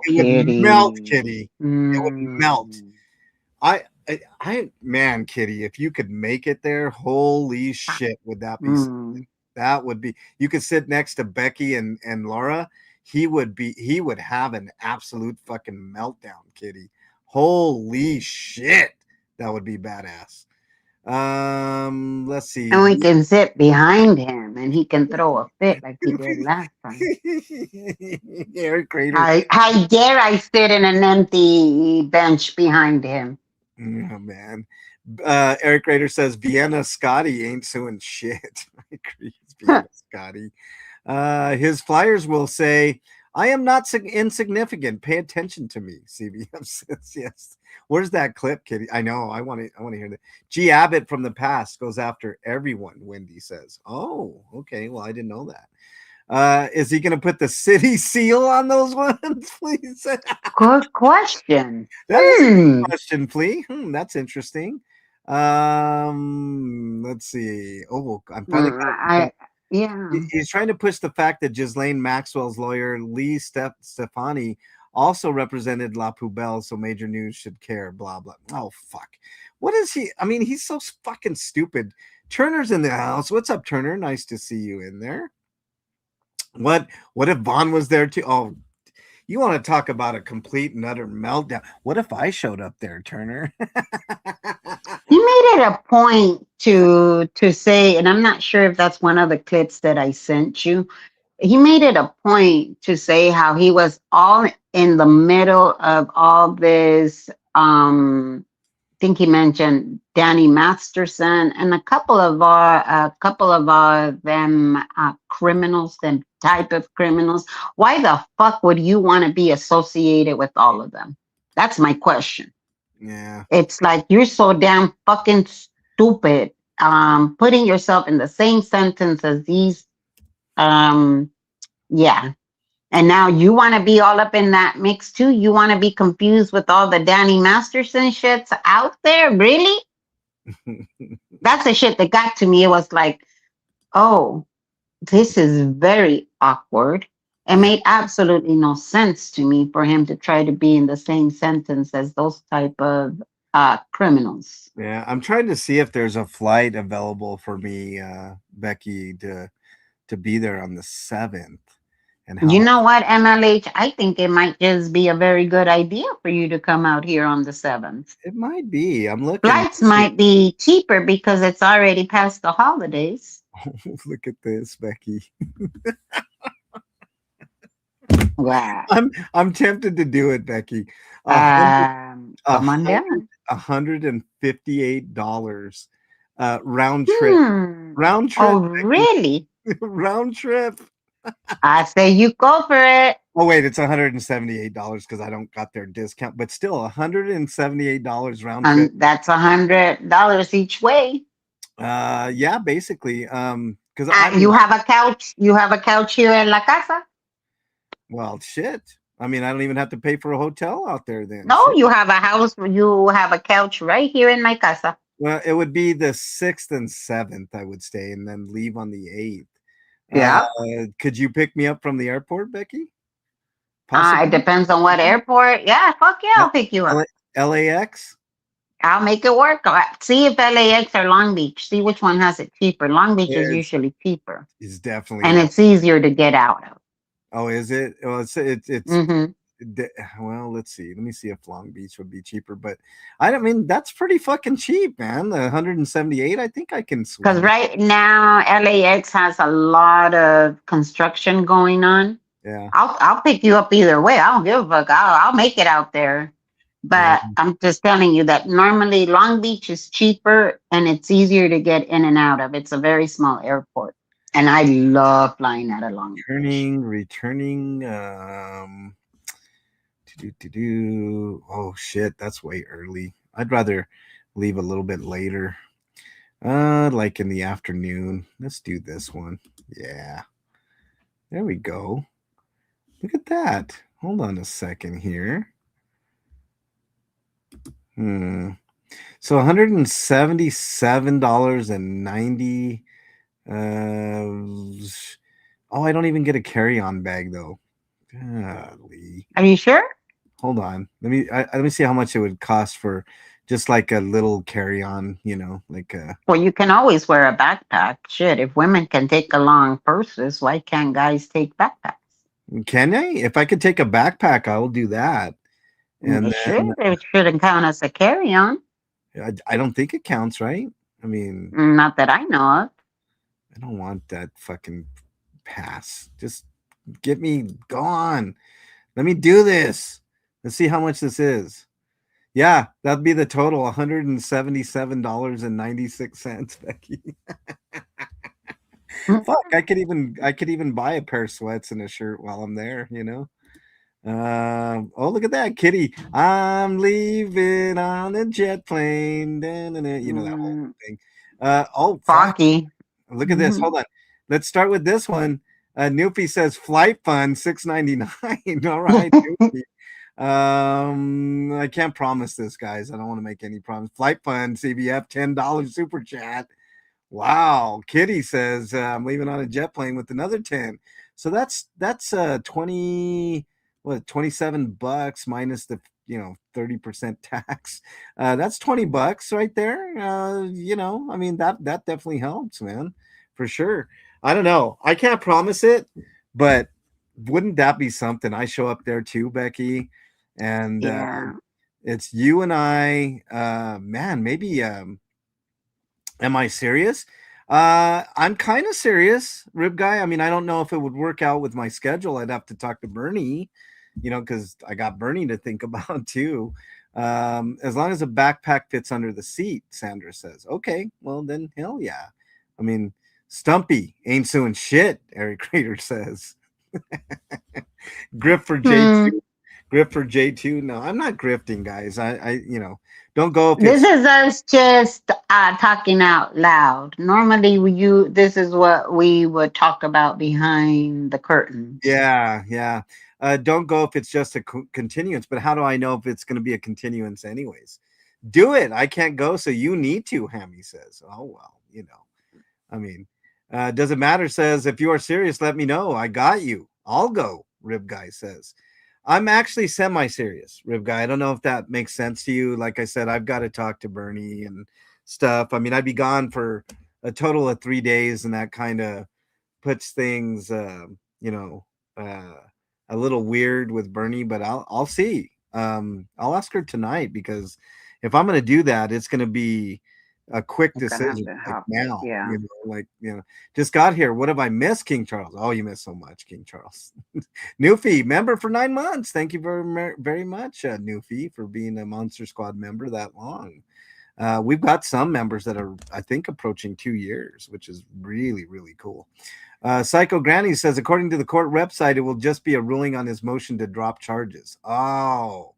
Kitty. melt, Kitty. It would melt. I man, Kitty, if you could make it there, holy shit, would that be something? That would be. You could sit next to Becky and Laura. He would have an absolute fucking meltdown, Kitty. Holy shit, that would be badass. Let's see. And we can sit behind him and he can throw a fit like he did last time. Eric Crater. How dare I sit in an empty bench behind him? Oh, man. Eric Rader says Vienna Scotty ain't suing shit. I agree. It's Vienna Scotty. His flyers will say, I am not insignificant. Pay attention to me. CBM says yes. Where's that clip, Kitty? I know. I want to hear that. G. Abbott from the past goes after everyone, Wendy says. Oh, okay. Well, I didn't know that. Is he going to put the city seal on those ones, please? Good question. That is a good question, Flea. That's interesting. Let's see. Oh, I'm probably yeah. He's trying to push the fact that Ghislaine Maxwell's lawyer Lee Stefani also represented La Poubelle, so Major News should care. Blah blah. Oh fuck. What is he? I mean, he's so fucking stupid. Turner's in the house. What's up, Turner? Nice to see you in there. What if Vaughn was there too? Oh, you want to talk about a complete and utter meltdown? What if I showed up there, Turner? He made it a point to say, and I'm not sure if that's one of the clips that I sent you. He made it a point to say how he was all in the middle of all this. I think he mentioned Danny Masterson and a couple of them criminals, them type of criminals. Why the fuck would you want to be associated with all of them? That's my question. Yeah. It's like you're so damn fucking stupid. Putting yourself in the same sentence as these. Yeah. And now you want to be all up in that mix too? You want to be confused with all the Danny Masterson shits out there? Really? That's the shit that got to me. It was like, oh, this is very awkward. It made absolutely no sense to me for him to try to be in the same sentence as those type of criminals. Yeah, I'm trying to see if there's a flight available for me, Becky, to be there on the 7th. And you know what, MLH? I think it might just be a very good idea for you to come out here on the 7th. It might be. I'm looking. Flights might be cheaper because it's already past the holidays. Look at this, Becky. Wow. I'm tempted to do it, Becky. Come on down. $158 round trip. Round trip. Oh, Becky. really? Round trip. I say you go for it. Oh wait, it's $178 because I don't got their discount, but still $178 round trip. That's $100 each way. Yeah, basically. Because you have a couch. You have a couch here in La Casa. Well, shit. I mean, I don't even have to pay for a hotel out there then. No, shit. you have a house. You have a couch right here in my casa. Well, it would be the 6th and 7th I would stay and then leave on the 8th. Yeah. Could you pick me up from the airport, Becky? It depends on what airport. Yeah, fuck yeah, I'll pick you up. LAX? I'll make it work. See if LAX or Long Beach. See which one has it cheaper. Long Beach is usually cheaper. It's definitely. And it's easier to get out of. Oh, is it? Well, it's Mm-hmm. Well, let's see. Let me see if Long Beach would be cheaper, but I mean that's pretty fucking cheap, man. The 178, I think I can. Because right now LAX has a lot of construction going on. Yeah, I'll pick you up either way. I don't give a fuck. I'll make it out there. But I'm just telling you that normally Long Beach is cheaper and it's easier to get in and out of. It's a very small airport, and I love flying out of Long Beach. Returning. Oh shit, that's way early. I'd rather leave a little bit later, like in the afternoon. Let's do this one. Yeah, there we go. Look at that. Hold on a second here. So $177.90. Oh, I don't even get a carry-on bag though. Golly. Are you sure? Hold on. Let me see how much it would cost for just like a little carry-on, like a. Well, you can always wear a backpack. Shit, if women can take along purses, why can't guys take backpacks? Can I? If I could take a backpack, I will do that. And it shouldn't count as a carry-on. I don't think it counts, right? I mean, not that I know of. I don't want that fucking pass. Just get me gone. Let me do this. Let's see how much this is. Yeah, that'd be the total, $177.96, Becky. Fuck, I could even buy a pair of sweats and a shirt while I'm there, you know. Oh, look at that, Kitty. I'm leaving on a jet plane. Da-na-na, you know that whole thing. Oh, fuck. Foggy. Look at this. Hold on. Let's start with this one. Newfie says flight fund $6.99. All right, Newfie. I can't promise this, guys. I don't want to make any promise. Flight fund CBF $10 super chat. Wow. Kitty says I'm leaving on a jet plane with another 10. So that's 27 bucks minus the 30% tax. That's $20 right there. I mean that definitely helps, man, for sure. I don't know. I can't promise it, but wouldn't that be something? I show up there too, Becky, and Yeah. it's you and I. Man, maybe. Am I serious? I'm kind of serious, Rib Guy. I mean, I don't know if it would work out with my schedule. I'd have to talk to Bernie, because I got Bernie to think about too. As long as a backpack fits under the seat, Sandra says. Okay, well then, hell yeah. I mean, Stumpy ain't suing shit. Eric Crater says. Grip for J2. Grip for J2. No, I'm not grifting, guys. I don't go if This it's is us just talking out loud. Normally, this is what we would talk about behind the curtain. yeah. Don't go if it's just a continuance, but how do I know if it's going to be a continuance anyways? Do it. I can't go, so you need to, Hammy says. Oh, well, I mean, does it matter? Says, if you are serious, let me know. I got you. I'll go, Rib Guy says. I'm actually semi-serious, Rib Guy. I don't know if that makes sense to you. Like I said, I've got to talk to Bernie and stuff. I mean, I'd be gone for a total of 3 days, and that kind of puts things, a little weird with Bernie, but I'll see. I'll ask her tonight, because if I'm going to do that, it's going to be a quick You're gonna have decision to like help. now. Yeah. Just got here. What have I missed, King Charles? Oh, you missed so much, King Charles. Newfie, member for 9 months. Thank you very much, Newfie, for being a Monster Squad member that long. We've got some members that are, I think, approaching 2 years, which is really, really cool. Psycho Granny says, according to the court website, it will just be a ruling on his motion to drop charges. Oh,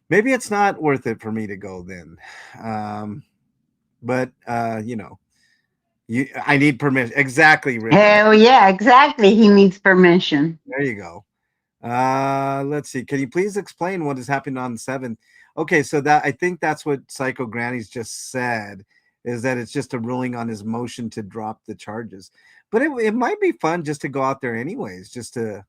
maybe it's not worth it for me to go then. But I need permission. Exactly, Rick. Hell yeah, exactly. He needs permission. There you go. Let's see. Can you please explain what is happening on the 7th? Okay, so that I think that's what Psycho Granny's just said, is that it's just a ruling on his motion to drop the charges. But it might be fun just to go out there anyways, just to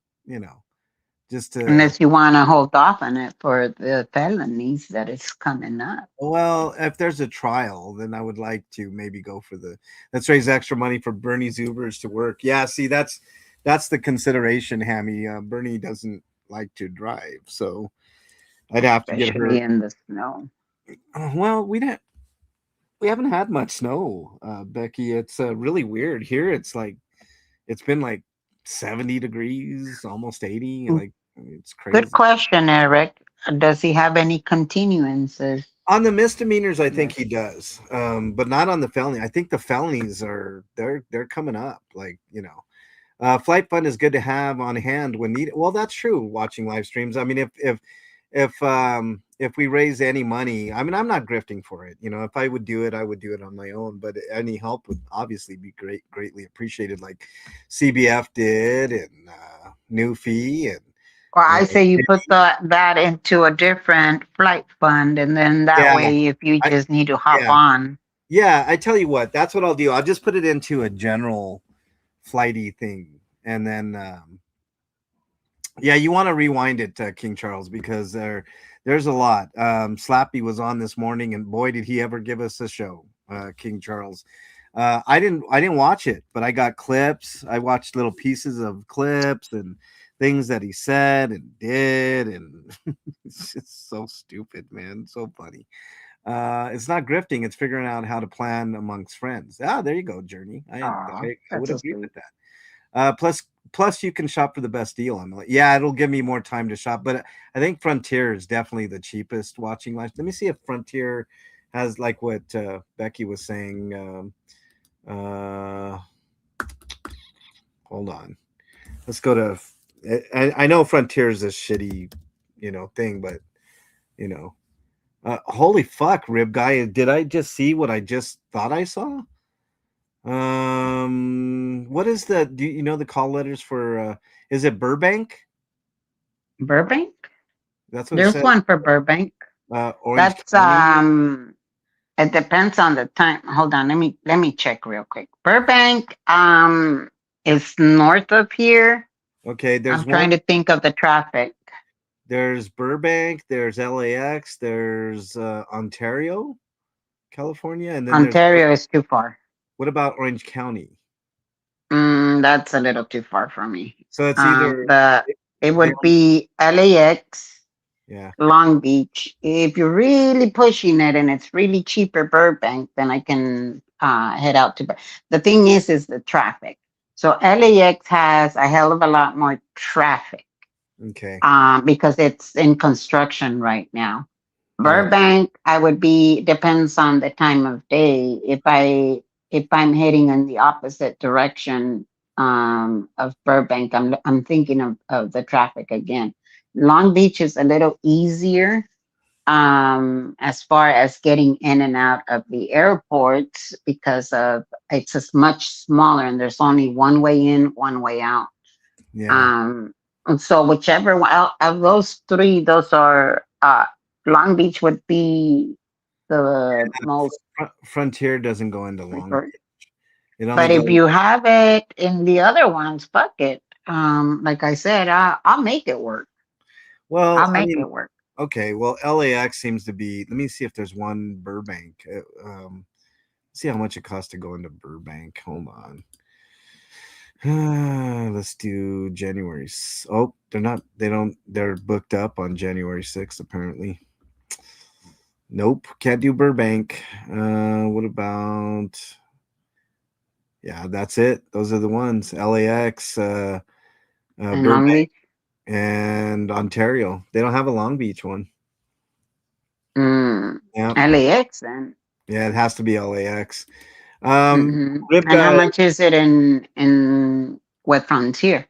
Unless you want to hold off on it for the felonies that is coming up. Well, if there's a trial, then I would like to maybe go for let's raise extra money for Bernie's Ubers to work. Yeah, see, that's the consideration, Hammy. Bernie doesn't like to drive, so I'd have to get her in the snow. Well, we haven't had much snow, Becky. It's really weird here. It's been like 70 degrees, almost 80. Like, it's crazy. Good question, Eric. Does he have any continuances? On the misdemeanors, I think he does, but not on the felony. I think the felonies they're coming up. Like, flight fund is good to have on hand when needed. Well, that's true. Watching live streams. I mean, if we raise any money, I mean, I'm not grifting for it. If I would do it, I would do it on my own. But any help would obviously be greatly appreciated, like CBF did, and Newfie, and. Well, I say you put that into a different flight fund, and then that way, if you just need to hop on. Yeah, I tell you what, that's what I'll do. I'll just put it into a general flighty thing, and then, you want to rewind it, King Charles, because there's a lot. Slappy was on this morning, and boy, did he ever give us a show, King Charles. I didn't watch it, but I got clips. I watched little pieces of clips and things that he said and did, and it's just so stupid, man. So funny. It's not grifting, it's figuring out how to plan amongst friends. There you go, Journey. I would agree with that. Plus you can shop for the best deal. I'm like, yeah, it'll give me more time to shop, but I think Frontier is definitely the cheapest watching life. Let me see if Frontier has like what Becky was saying. Hold on, let's go to. I know Frontier is a shitty, thing, but holy fuck, Rib Guy, did I just see what I just thought I saw? What is the? Do you know the call letters for? Is it Burbank? Burbank? That's what it There's says. one for Burbank. Orange That's County. it depends on the time. Hold on, let me check real quick. Burbank is north of here. Okay, there's I'm trying to think of the traffic. There's Burbank, there's LAX, there's Ontario, California, and then Ontario is too far. what about Orange County? That's a little too far for me. So it's either It would be LAX, yeah. Long Beach. If you're really pushing it and it's really cheaper Burbank, then I can head out to. The thing is the traffic. So LAX has a hell of a lot more traffic. Okay. Because it's in construction right now. Yeah. Burbank, I would be depends on the time of day. If I'm heading in the opposite direction of Burbank, I'm thinking of the traffic again. Long Beach is a little easier as far as getting in and out of the airports because of it's just much smaller and there's only one way in, one way out. Yeah. And so whichever one of those three, those are Long Beach would be the most. Frontier doesn't go into Long Beach. But if you have it in the other ones, fuck it. Like I said, I'll make it work. Well, I'll make it work. Okay, well, LAX seems to be. Let me see if there's one Burbank. See how much it costs to go into Burbank. Hold on. Let's do January. Oh, they're not. They don't. They're booked up on January 6th, apparently. Nope, can't do Burbank. What about? Yeah, that's it. Those are the ones. LAX, Burbank, and Ontario. They don't have a Long Beach one. Yeah. LAX then. Yeah, it has to be LAX. And how much is it in with Frontier?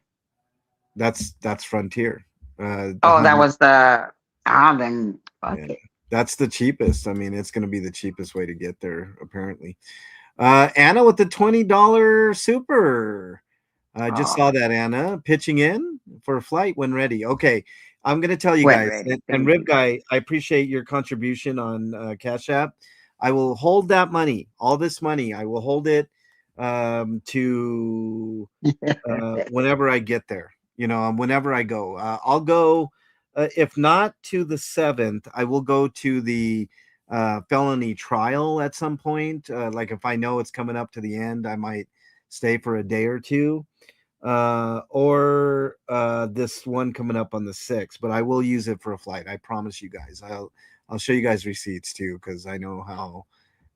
That's Frontier. That was the then fuck it. That's the cheapest. I mean, it's going to be the cheapest way to get there, apparently. Anna with the $20 super. I just saw that, Anna, pitching in for a flight when ready. Okay, I'm going to tell you guys. And Rib Guy, I appreciate your contribution on Cash App. I will hold that money, all this money. I will hold it to whenever I get there. Whenever I go, I'll go. If not to the 7th, I will go to the felony trial at some point. Like if I know it's coming up to the end, I might stay for a day or two, or this one coming up on the 6th. But I will use it for a flight. I promise you guys. I'll show you guys receipts too, because I know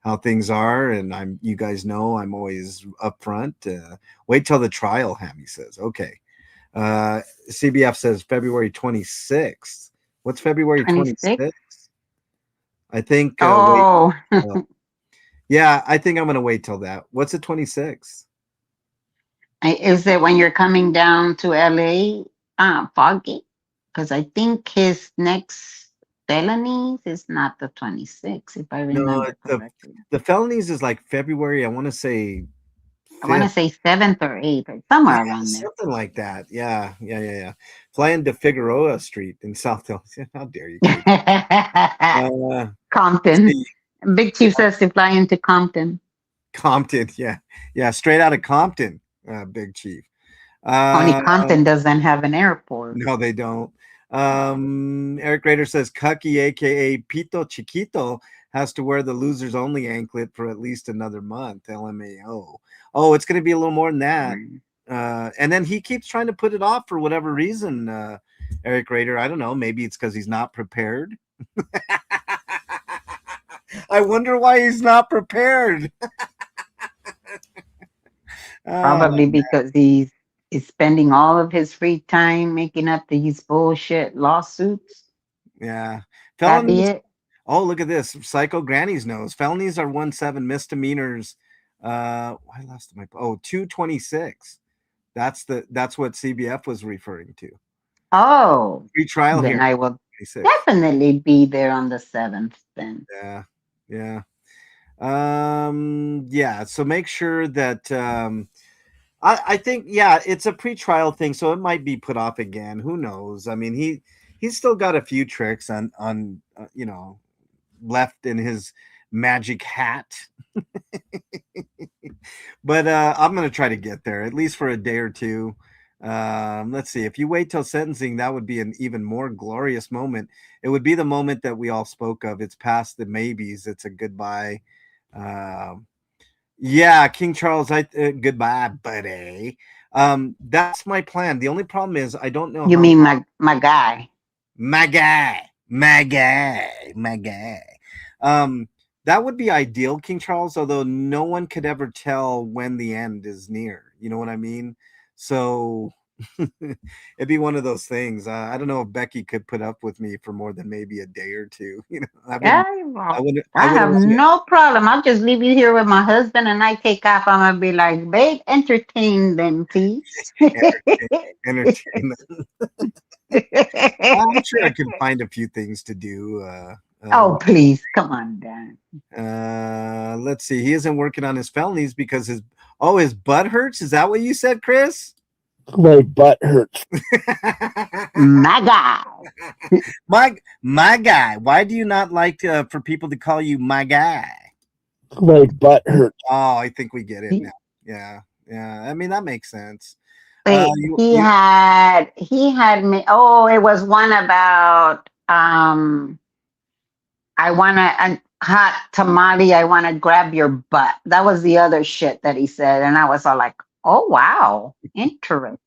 how things are, and you guys know I'm always upfront. Wait till the trial, Hammy says. Okay. CBF says February 26th. What's February 26th? I think. Yeah, I think I'm going to wait till that. What's the 26th? Is it when you're coming down to LA? Foggy? Because I think his next felonies is not the 26th, if I remember correctly. The felonies is like February, I want to say 7th or 8th, or somewhere around there. Something like that. Yeah. Flying to Figueroa Street in South Dallas. How dare you? Compton. Big Chief says to fly into Compton. Compton, yeah, straight out of Compton, Big Chief. Only Compton doesn't have an airport. No, they don't. Eric Rader says Cucky, aka Pito Chiquito, has to wear the losers only anklet for at least another month. LMAO. Oh, it's going to be a little more than that. And then he keeps trying to put it off for whatever reason. Eric Rader, I don't know. Maybe it's because he's not prepared. I wonder why he's not prepared. Probably because he's is spending all of his free time making up these bullshit lawsuits. Yeah. That be Felonies. it. Oh, look at this. Psycho Granny's knows. Felonies are 1-7, misdemeanors. I lost my 226. That's what CBF was referring to. Oh, Free trial then here. I will 26. definitely be there on the 7th then. Yeah. Yeah. Yeah. So make sure that I think it's a pre-trial thing, so it might be put off again. Who knows? I mean, he's still got a few tricks on left in his magic hat. But I'm gonna try to get there at least for a day or two. Let's see. If you wait till sentencing, that would be an even more glorious moment. It would be the moment that we all spoke of. It's past the maybes. It's a goodbye. Yeah, King Charles. Goodbye, buddy. That's my plan. The only problem is I don't know. You mean my guy? My guy. That would be ideal, King Charles, although no one could ever tell when the end is near. You know what I mean? So it'd be one of those things. I don't know if Becky could put up with me for more than maybe a day or two. Yeah, I have no problem. I'll just leave you here with my husband and I take off. I'm gonna be like, babe, entertain them, please. entertain them. I'm sure I can find a few things to do. Oh, please, come on, Dan. Let's see. He isn't working on his felonies because his butt hurts. Is that what you said, Chris? My butt hurts. My guy. my guy. Why do you not like for people to call you my guy? My butt hurts. Oh, I think we get it now. Yeah. I mean, that makes sense. Wait, he had me. Oh, it was one about I want a hot tamale. I want to grab your butt. That was the other shit that he said, and I was all like, "Oh wow, interesting."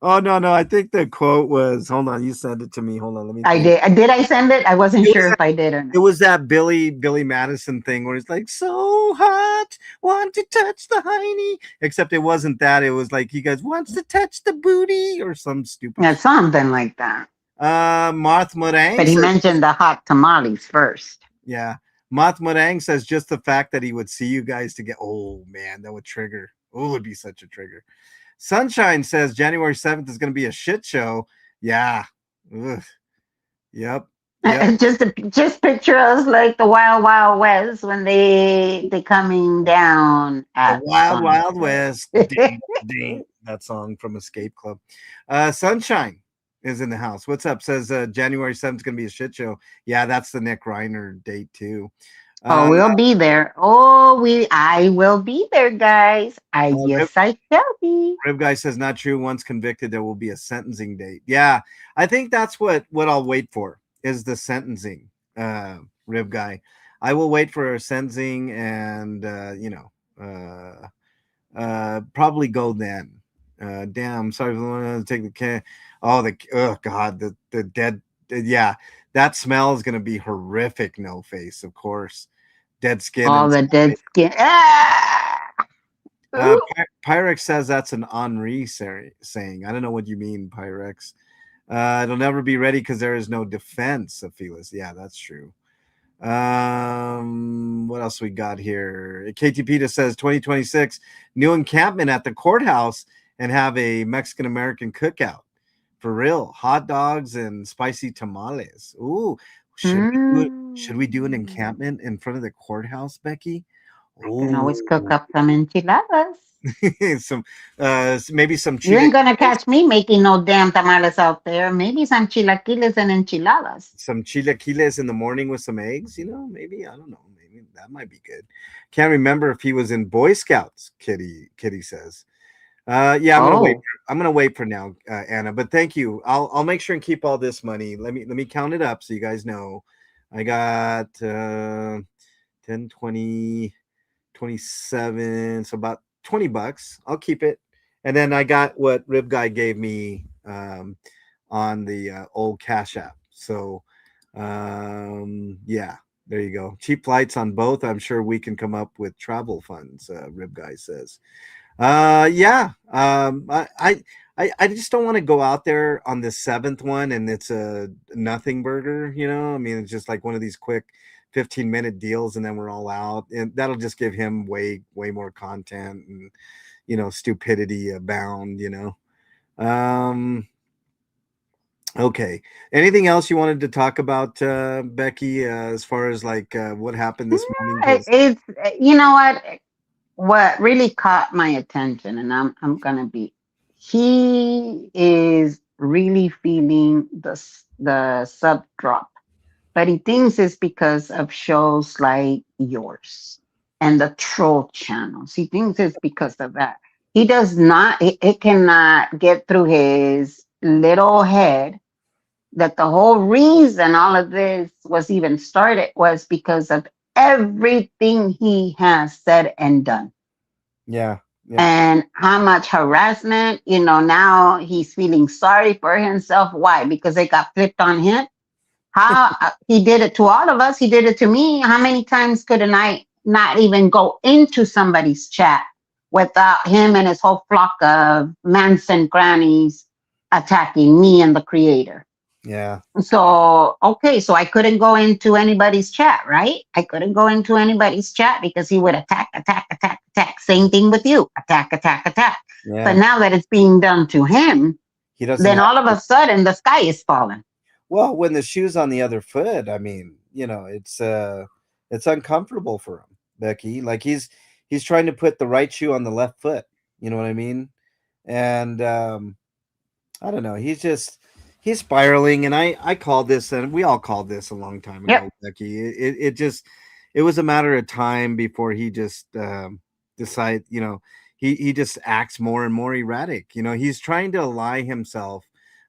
Oh no, I think the quote was. Hold on, you sent it to me. Hold on, let me. I did. Did I send it? I wasn't sure if I did or not. It was that Billy Madison thing where it's like so hot, want to touch the hiney. Except it wasn't that. It was like he guys wants to touch the booty or some stupid. Yeah, something like that. Marth Morang. But he mentioned the hot tamales first. Yeah. Marth Morang says just the fact that he would see you guys to get. Oh man, that would trigger. Oh, it would be such a trigger. Sunshine says January 7th is going to be a shit show. Yeah. Ugh. Yep. Just picture us like the Wild Wild West when they coming down at the Wild West. Ding, ding. That song from Escape Club. Sunshine is in the house. What's up? Says January 7th is going to be a shit show. Yeah, that's the Nick Reiner date too. We'll be there. I will be there, guys. I shall be. Rib Guy says not true. Once convicted, there will be a sentencing date. Yeah, I think that's what I'll wait for is the sentencing. Rib Guy, I will wait for a sentencing and probably go then. Damn, sorry to take the can. Oh god, the dead. Yeah, that smell is gonna be horrific. No face, of course. Dead skin. All the dead skin. Pyrex says that's an Henri saying. I don't know what you mean, Pyrex. It'll never be ready because there is no defense of Felix. Yeah, that's true. What else we got here? KTP just says 2026 new encampment at the courthouse and have a Mexican American cookout. For real, hot dogs and spicy tamales. Ooh, should we do an encampment in front of the courthouse, Becky? I can always cook up some enchiladas. Maybe some. You ain't gonna catch me making no damn tamales out there. Maybe some chilaquiles and enchiladas. Some chilaquiles in the morning with some eggs. Maybe I don't know. Maybe that might be good. Can't remember if he was in Boy Scouts. Kitty says. Yeah, I'm gonna wait for now, Anna. But thank you. I'll make sure and keep all this money. Let me count it up so you guys know. I got 10, 20, 27, so about $20. I'll keep it. And then I got what Rib Guy gave me on the old Cash App. So yeah, there you go. Cheap flights on both. I'm sure we can come up with travel funds, Rib Guy says. Yeah. I just don't want to go out there on the seventh one and it's a nothing burger, you know. I mean, it's just like one of these quick 15-minute deals and then we're all out. And that'll just give him way more content and stupidity abound, Okay. Anything else you wanted to talk about, Becky, as far as like what happened this morning? 'Cause- It's you know what really caught my attention, and I'm gonna be. He is really feeling the sub drop, but he thinks it's because of shows like yours and the troll channels. He thinks it's because of that. He does not. It cannot get through his little head that the whole reason all of this was even started was because of everything he has said and done yeah. and how much harassment, now he's feeling sorry for himself. Why? Because they got flipped on him. How he did it to all of us. He did it to me. How many times could I not even go into somebody's chat without him and his whole flock of Manson grannies attacking me and the creator? Yeah. So, okay, so I couldn't go into anybody's chat, right? I couldn't go into anybody's chat because he would attack, attack, attack, attack. Same thing with you. Attack, attack, attack. Yeah. But now that it's being done to him, He doesn't then have all of a sudden the sky is falling. Well, when the shoe's on the other foot, I mean, it's uncomfortable for him, Becky. Like he's trying to put the right shoe on the left foot. You know what I mean? And I don't know. He's spiraling, and I called this, and we all called this a long time ago, Yep. Becky. It was a matter of time before he just decide. He just acts more and more erratic. He's trying to ally himself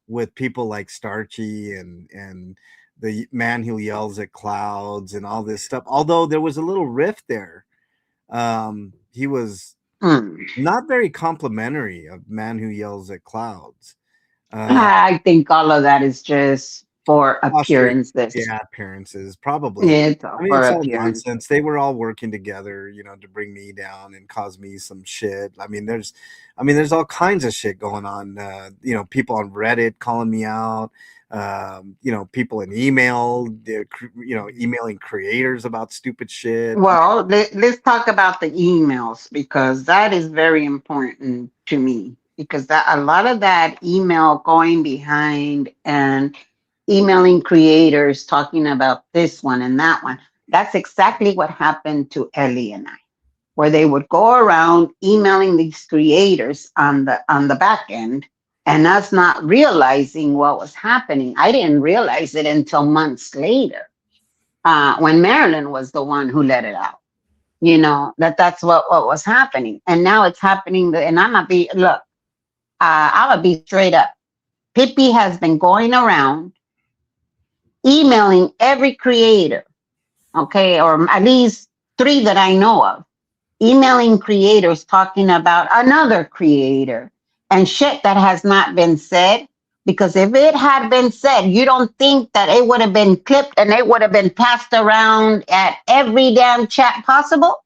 with people like Starchy and the man who yells at clouds and all this stuff. Although there was a little rift there, he was not very complimentary of man who yells at clouds. I think all of that is just for appearances. Yeah, appearances probably. It's I mean, for it's all appearance. nonsense. They were all working together, to bring me down and cause me some shit. I mean, there's all kinds of shit going on. People on Reddit calling me out. People in email, emailing creators about stupid shit. Well, let's talk about the emails because that is very important to me because that a lot of that email going behind and emailing creators talking about this one and that one. That's exactly what happened to Ellie and I, where they would go around emailing these creators on the back end and us not realizing what was happening. I didn't realize it until months later when Marilyn was the one who let it out. That's what was happening. And now it's happening. And I'm going to be, look, I'm going to be straight up. Pippi has been going around emailing every creator, okay, or at least 3 that I know of, emailing creators talking about another creator and shit that has not been said. Because if it had been said, you don't think that it would have been clipped and it would have been passed around at every damn chat possible?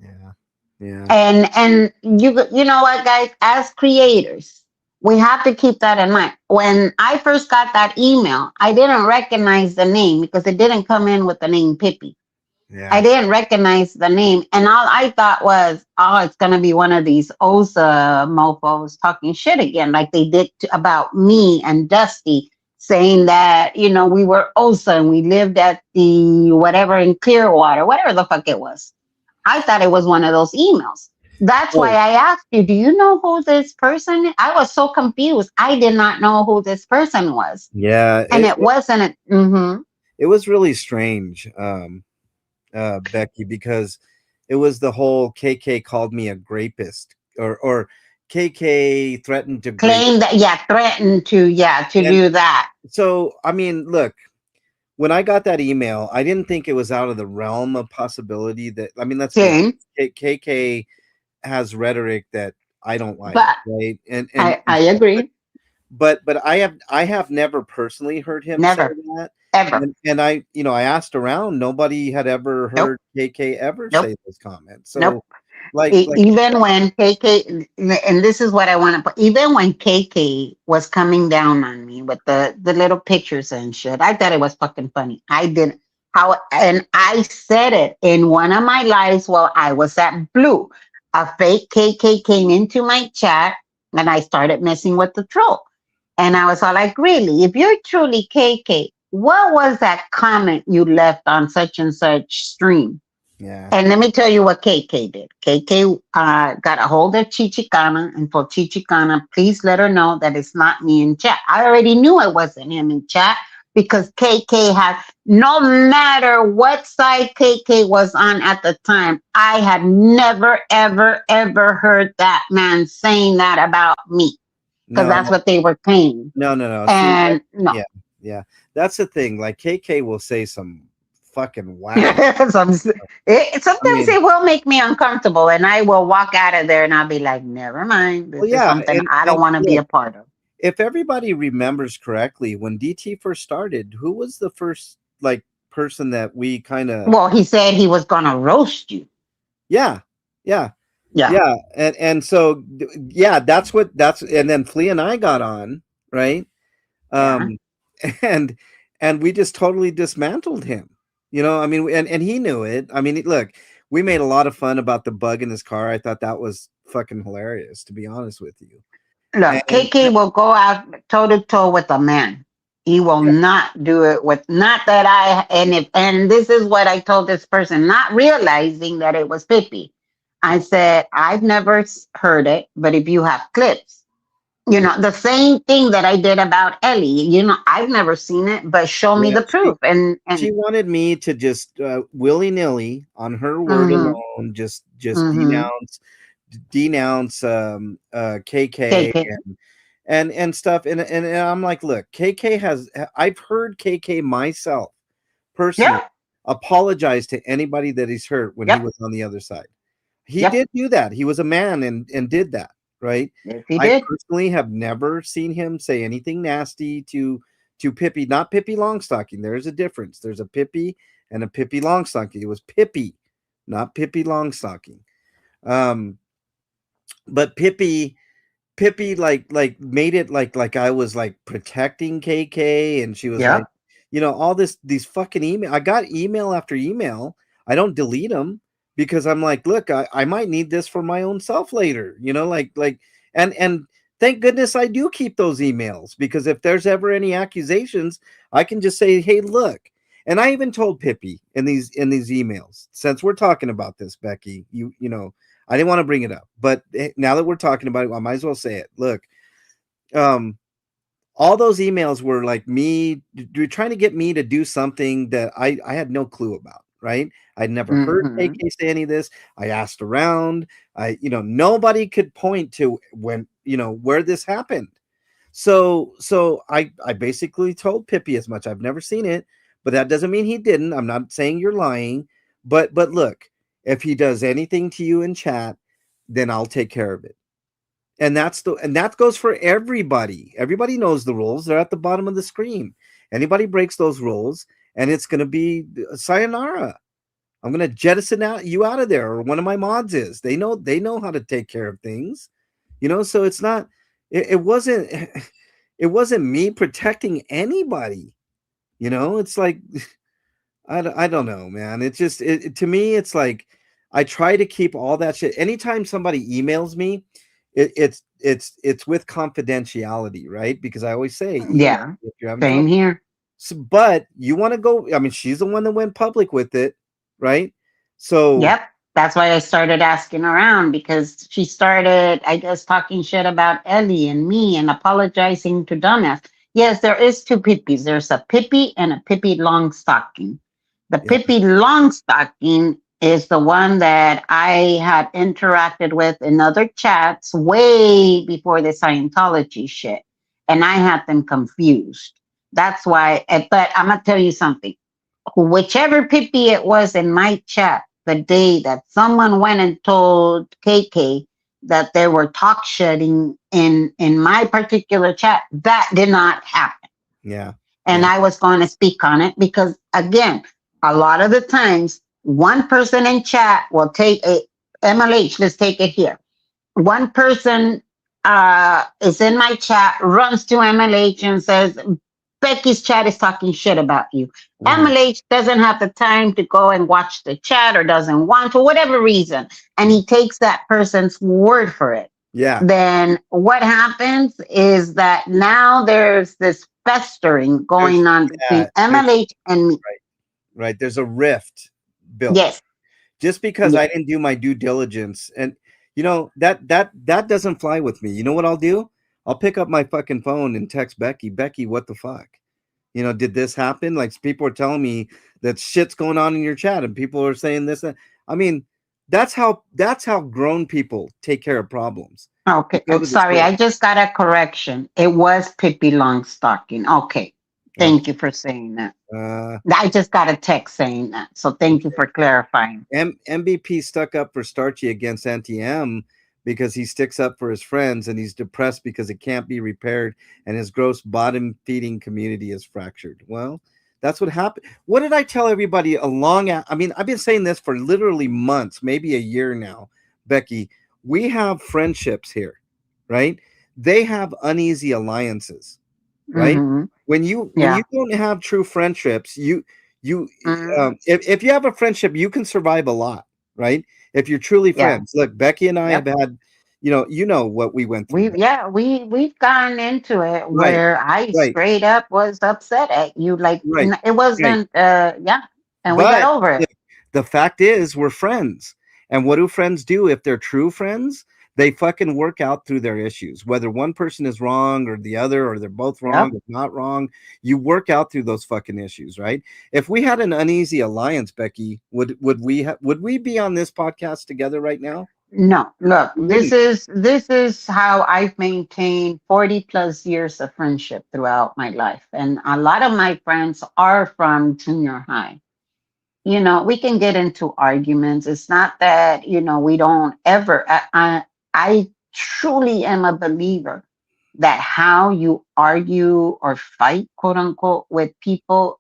Yeah. Yeah. And you know what, guys, as creators, we have to keep that in mind. When I first got that email, I didn't recognize the name because it didn't come in with the name Pippi. Yeah. I didn't recognize the name. And all I thought was, oh, it's going to be one of these Osa mofos talking shit again, like they did about me and Dusty, saying that, we were Osa and we lived at the whatever in Clearwater, whatever the fuck it was. I thought it was one of those emails. That's why I asked you, do you know who this person is? I was so confused. I did not know who this person was. Yeah. And it wasn't. It was really strange. Becky, because it was the whole KK called me a grapist or KK threatened to claim that, threatened to do that. So, I mean, look, when I got that email, I didn't think it was out of the realm of possibility that, I mean, that's KK has rhetoric that I don't like, right? And I agree. But I have never personally heard him say that. Ever. And I, I asked around, nobody had ever heard KK ever say those comments. So, Even when KK, and this is what I want to put, even when KK was coming down on me with the little pictures and shit, I thought it was fucking funny. I didn't. And I said it in one of my lives while I was at Blue. A fake KK came into my chat and I started messing with the troll. And I was all like, really, if you're truly KK, what was that comment you left on such and such stream? Yeah. And let me tell you what KK did. KK got a hold of Chichicana and told Chichicana, please let her know that it's not me in chat. I already knew it wasn't him in chat because KK had, no matter what side KK was on at the time, I had never, ever, ever heard that man saying that about me because No, that's what they were claiming. no. And no. Yeah. That's the thing. Like KK will say some fucking wow. Sometimes it will make me uncomfortable, and I will walk out of there and I'll be like, never mind. This is something I don't want to be a part of. If everybody remembers correctly, when DT first started, who was the first like person that we kind of? Well, he said he was gonna roast you. Yeah. And so that's and then Flea and I got on, right? And we just totally dismantled him. You know, I mean, and he knew it. I mean, look, we made a lot of fun about the bug in his car. I thought that was fucking hilarious, to be honest with you. Look, KK will go out toe to toe with a man. He will not do it with, not that and this is what I told this person, not realizing that it was Pippi. I said, I've never heard it, but if you have clips, you know, the same thing that I did about Ellie, you know, I've never seen it, but show me the proof. And she wanted me to just willy-nilly on her word alone, just denounce KK. And stuff. And I'm like, look, I've heard KK myself personally apologize to anybody that he's hurt when he was on the other side. He did do that. He was a man and did that. Right. Yes, I personally have never seen him say anything nasty to Pippi, not Pippi Longstocking. There's a difference. There's a Pippi and a Pippi Longstocking. It was Pippi, not Pippi Longstocking. But Pippi like made it like I was like protecting KK, and she was like, you know, all these fucking email. I got email after email. I don't delete them, because I'm like, look, I might need this for my own self later, you know, and thank goodness I do keep those emails, because if there's ever any accusations, I can just say, hey, look. And I even told Pippi in these emails, since we're talking about this, Becky, you know, I didn't want to bring it up, but now that we're talking about it, I might as well say it. Look, all those emails were like me trying to get me to do something that I had no clue about. Right. I'd never heard KK say any of this. I asked around. Nobody could point to where this happened. So I basically told Pippi as much. I've never seen it, but that doesn't mean he didn't. I'm not saying you're lying, but look, if he does anything to you in chat, then I'll take care of it. And that goes for everybody. Everybody knows the rules. They're at the bottom of the screen. Anybody breaks those rules, and it's going to be sayonara. I'm going to jettison you out of there, or one of my mods is. They know how to take care of things, so it's not, it wasn't me protecting anybody. It's like, I don't know, man. It's just, to me, it's like, I try to keep all that shit. Anytime somebody emails me, it's with confidentiality, right? Because I always say, if you're same here. So, but you want to go, I mean, she's the one that went public with it, right? So that's why I started asking around, because she started, I guess, talking shit about Ellie and me and apologizing to Dumbass. Yes, there is two Pippis. There's a Pippi and a Pippi Longstocking. The Pippi Longstocking is the one that I had interacted with in other chats way before the Scientology shit, and I had them confused. That's why, but I'm going to tell you something. Whichever Pippi it was in my chat, the day that someone went and told KK that they were talk shitting in my particular chat, that did not happen. Yeah. And I was going to speak on it because, again, a lot of the times, one person in chat will take MLH, let's take it here. One person is in my chat, runs to MLH and says, Becky's chat is talking shit about you. Mhm. MLH doesn't have the time to go and watch the chat or doesn't want for whatever reason. And he takes that person's word for it. Yeah. Then what happens is that now there's this festering going on between MLH and me. Right. There's a rift built. Yes. Just because Yeah. I didn't do my due diligence, and that doesn't fly with me. You know what I'll do? I'll pick up my fucking phone and text Becky. Becky, what the fuck? Did this happen? Like, people are telling me that shit's going on in your chat, and people are saying this. I mean, that's how grown people take care of problems. Okay. Go to the Sorry, source. I just got a correction. It was Pippi Longstocking. Okay. Thank you for saying that. I just got a text saying that. So thank you for clarifying. MVP stuck up for Starchy against Anti-M because he sticks up for his friends, and he's depressed because it can't be repaired, and his gross bottom-feeding community is fractured. Well, that's what happened. What did I tell everybody I mean, I've been saying this for literally months, maybe a year now, Becky. We have friendships here, right? They have uneasy alliances, right? Mm-hmm. When you don't have true friendships, if you have a friendship, you can survive a lot, right? If you're truly friends. Look, Becky and I have had, you know what we went through. We've gone into it where I straight up was upset at you. Like, it wasn't, and we got over it. The fact is, we're friends. And what do friends do if they're true friends? They fucking work out through their issues, whether one person is wrong or the other, or they're both wrong or not wrong. You work out through those fucking issues, right? If we had an uneasy alliance, Becky, would we be on this podcast together right now? No, look, this is how I've maintained 40 plus years of friendship throughout my life. And a lot of my friends are from junior high. We can get into arguments. It's not that, we don't ever. I truly am a believer that how you argue or fight, quote unquote, with people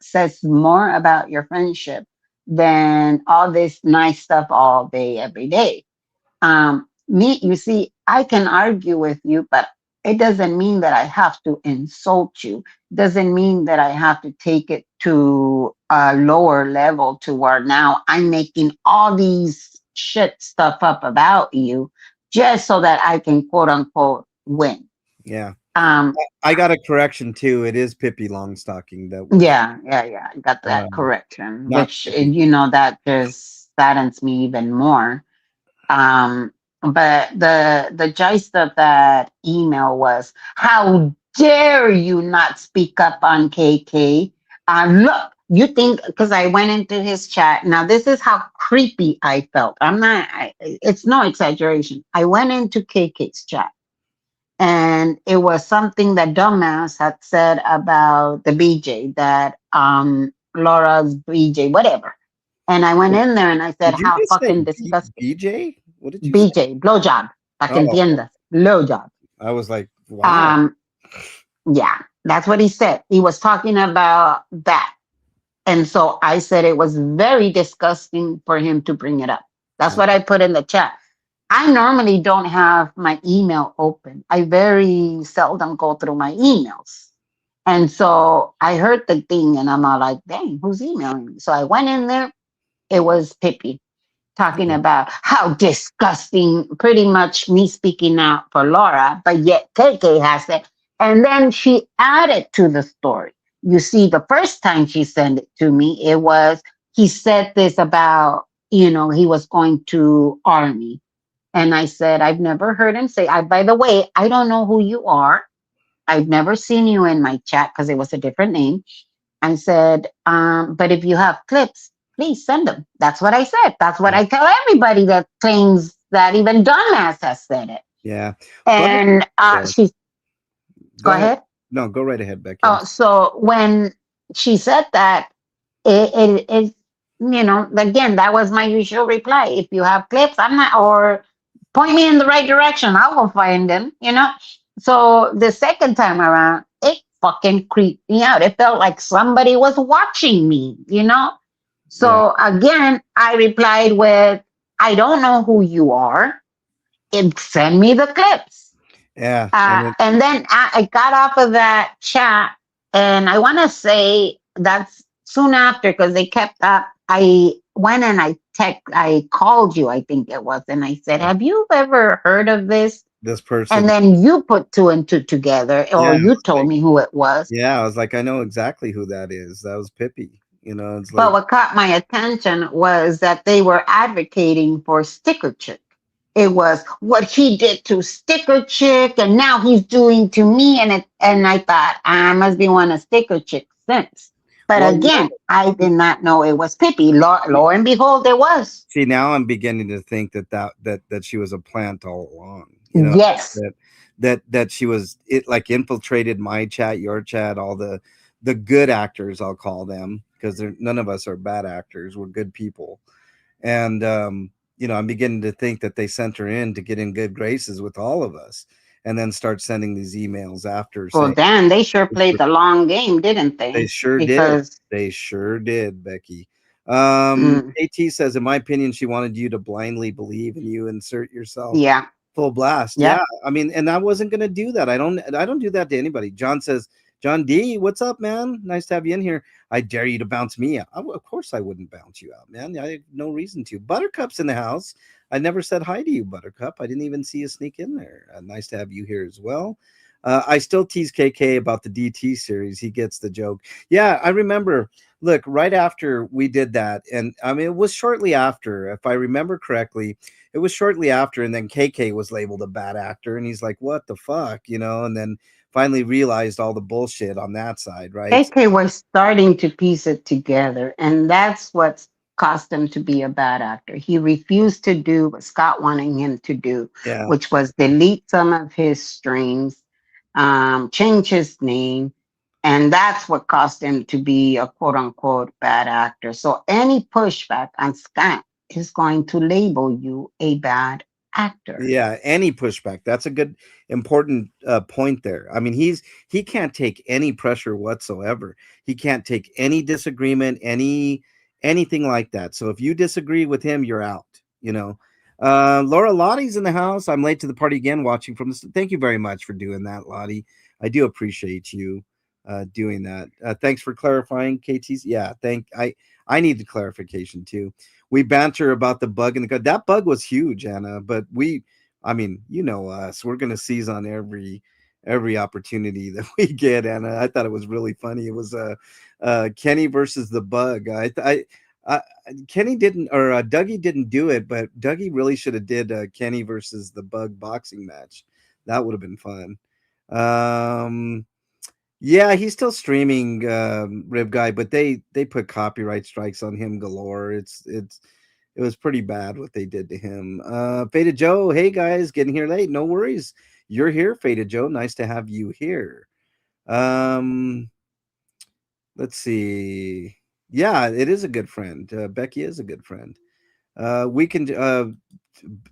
says more about your friendship than all this nice stuff all day, every day. You see, I can argue with you, but it doesn't mean that I have to insult you. Doesn't mean that I have to take it to a lower level to where now I'm making all these shit stuff up about you just so that I can, quote unquote, win. Yeah. I got a correction too. It is Pippi Longstocking that. Yeah. I got that correction, which that just saddens me even more. But the gist of that email was, how dare you not speak up on KK? Look, you think, because I went into his chat. Now, this is how creepy I felt. It's no exaggeration. I went into KK's chat, and it was something that Dumbass had said about the BJ, that Laura's BJ, whatever. And I went in there and I said, how fucking disgusting. BJ? What did you BJ, say? blowjob. Pa que entiendas. Blowjob. I was like, wow. Yeah, that's what he said. He was talking about that. And so I said it was very disgusting for him to bring it up. That's what I put in the chat. I normally don't have my email open. I very seldom go through my emails. And so I heard the thing and I'm all like, dang, who's emailing me? So I went in there. It was Pippi talking about how disgusting, pretty much me speaking out for Laura, but yet KK has it. And then she added to the story. You see, the first time she sent it to me, he said this about, he was going to Army. And I said, I've never heard him say, by the way, I don't know who you are. I've never seen you in my chat because it was a different name. I said, but if you have clips, please send them. That's what I said. That's what I tell everybody that claims that even Dumbass has said it. Yeah. And she's... Go ahead. No, go right ahead, Becky. Oh, so when she said that, it again, that was my usual reply. If you have clips, or point me in the right direction, I will find them, So the second time around, it fucking creeped me out. It felt like somebody was watching me, So again, I replied with, I don't know who you are. And send me the clips. Yeah. And then I got off of that chat, and I want to say that's soon after because they kept up. I went and I called you, I think it was, and I said, "Have you ever heard of this?" This And person. then you put two and two together, Yeah. or you told me who it was. Yeah. I was like, I know exactly who that is. That was Pippi. You know, it's But like, what caught my attention was that they were advocating for Sticker Chick. It was what he did to Sticker Chick, and now he's doing to me. And I thought I must be one of Sticker Chick's simps. But well, again, I did not know it was Pippi. Lo and behold, it was. see, now I'm beginning to think that she was a plant all along. You know, Yes. that she was it like infiltrated my chat, your chat, all the good actors, I'll call them, because none of us are bad actors. We're good people. And you know, I'm beginning to think that they sent her in to get in good graces with all of us, and then start sending these emails after Well, saying Dan, they sure played the long game, didn't they they? sure did. Because, They sure did, Becky. mm, AT says, in my opinion, she wanted you to blindly believe and you insert yourself yeah, full blast. yep. Yeah. I mean, and I wasn't gonna do that. I don't do that to anybody. John says, John D, what's up, man? Nice to have you in here. I dare you to bounce me out. Of course I wouldn't bounce you out, man. I have no reason to. Buttercup's in the house. I never said hi to you, Buttercup. I didn't even see you sneak in there. Nice to have you here as well. I still tease KK about the DT series. He gets the joke. Yeah, I remember. Look, right after we did that, and I mean, it was shortly after, if I remember correctly, it was shortly after, and then KK was labeled a bad actor, and he's like, "What the fuck," you know? And then finally realized all the bullshit on that side, right? KK was starting to piece it together, and that's what's caused him to be a bad actor. He refused to do what Scott wanted him to do, Yeah, which was delete some of his streams, change his name, and that's what caused him to be a quote unquote bad actor. So any pushback on Scott is going to label you a bad actor. yeah. Any pushback. That's a good, important point there. I mean, he can't take any pressure whatsoever. He can't take any disagreement, anything like that. So if you disagree with him, you're out. You know. Laura Lottie's in the house. I'm late to the party again. Watching from this. Thank you very much for doing that, Lottie. I do appreciate you doing that. Thanks for clarifying, KT's. Yeah, I need the clarification too. We banter about the bug in the code. That bug was huge, Anna. But I mean, you know us. We're gonna seize on every opportunity that we get, Anna. I thought it was really funny. It was Kenny versus the bug. Kenny didn't, or Dougie didn't do it, but Dougie really should have did Kenny versus the bug boxing match. That would have been fun. Yeah, he's still streaming, Rib Guy, but they put copyright strikes on him galore. It was pretty bad what they did to him. Faded Joe, hey guys, getting here late. No worries. You're here, Faded Joe. Nice to have you here. Let's see. Yeah, it is a good friend. Becky is a good friend. We can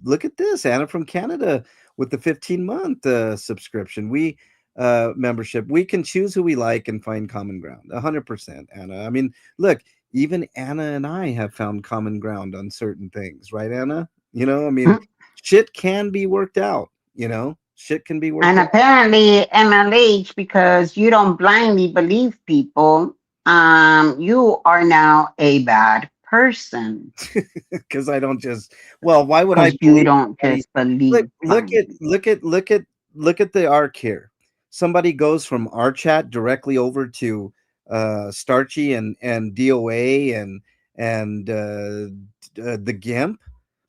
look at this, Anna from Canada with the 15-month subscription. We membership. We can choose who we like and find common ground. 100%, Anna. I mean, look, even Anna and I have found common ground on certain things, right, Anna? You know, I mean, shit can be worked out. You know, shit can be worked And out. apparently, MLH, because you don't blindly believe people, you are now a bad person Because I don't just. Well, why would I because you believe don't somebody? just believe blindly. Look at the arc here. Somebody goes from our chat directly over to Starchy and DOA and the Gimp,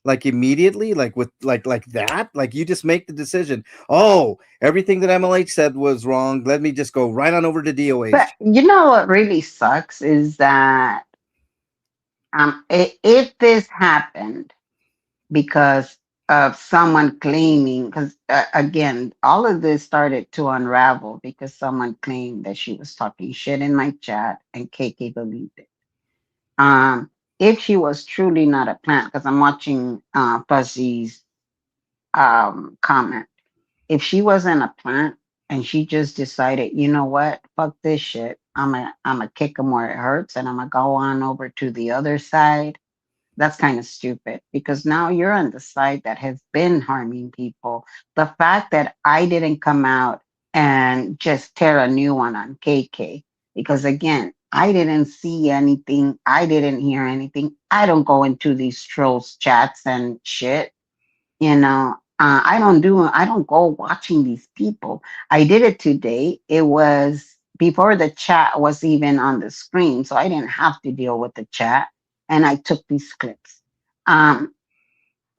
like immediately, like with like that. Like you just make the decision. Oh, everything that MLH said was wrong. Let me just go right on over to DOA's. But you know what really sucks is that if this happened because of someone claiming, because again, all of this started to unravel because someone claimed that she was talking shit in my chat and KK believed it. If she was truly not a plant, because I'm watching Fuzzy's comment, if she wasn't a plant and she just decided, you know what, fuck this shit, I'm gonna kick him where it hurts, and I'm gonna go on over to the other side. That's kind of stupid because now you're on the side that has been harming people. The fact that I didn't come out and just tear a new one on KK, because again, I didn't see anything, I didn't hear anything. I don't go into these trolls chats and shit. You know, I don't go watching these people. I did it today. It was before the chat was even on the screen, so I didn't have to deal with the chat. And I took these clips. Um,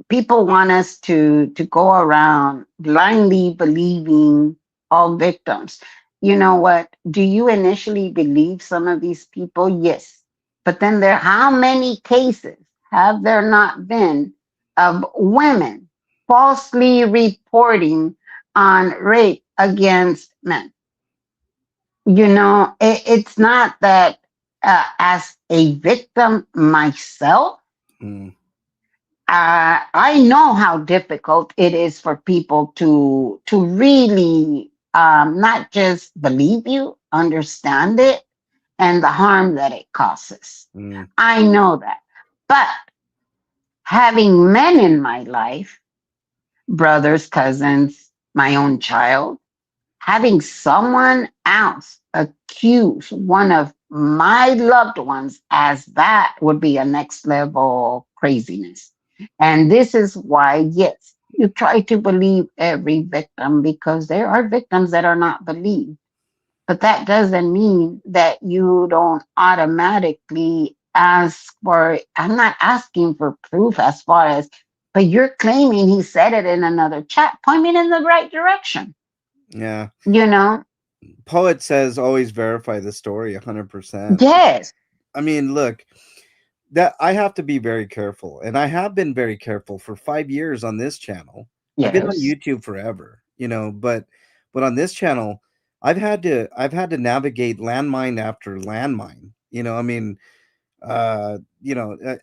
People want us to go around blindly believing all victims. You know what? Do you initially believe some of these people? Yes. But then there, how many cases have there not been of women falsely reporting on rape against men? You know, it's not that as a victim myself, Mm, I know how difficult it is for people to really not just believe you, understand it, and the harm that it causes. mm, I know that, but having men in my life, brothers, cousins, my own child, having someone else accuse one of my loved ones as that would be a next level craziness. And this is why, yes, you try to believe every victim because there are victims that are not believed. But that doesn't mean that you don't automatically ask for, I'm not asking for proof as far as, but you're claiming he said it in another chat. Point me in the right direction, yeah. you know? Poet says always verify the story 100%. Yes, I mean, look, that I have to be very careful, and I have been very careful for 5 years on this channel. I've been on yes. YouTube forever, but on this channel, I've had to navigate landmine after landmine. I mean,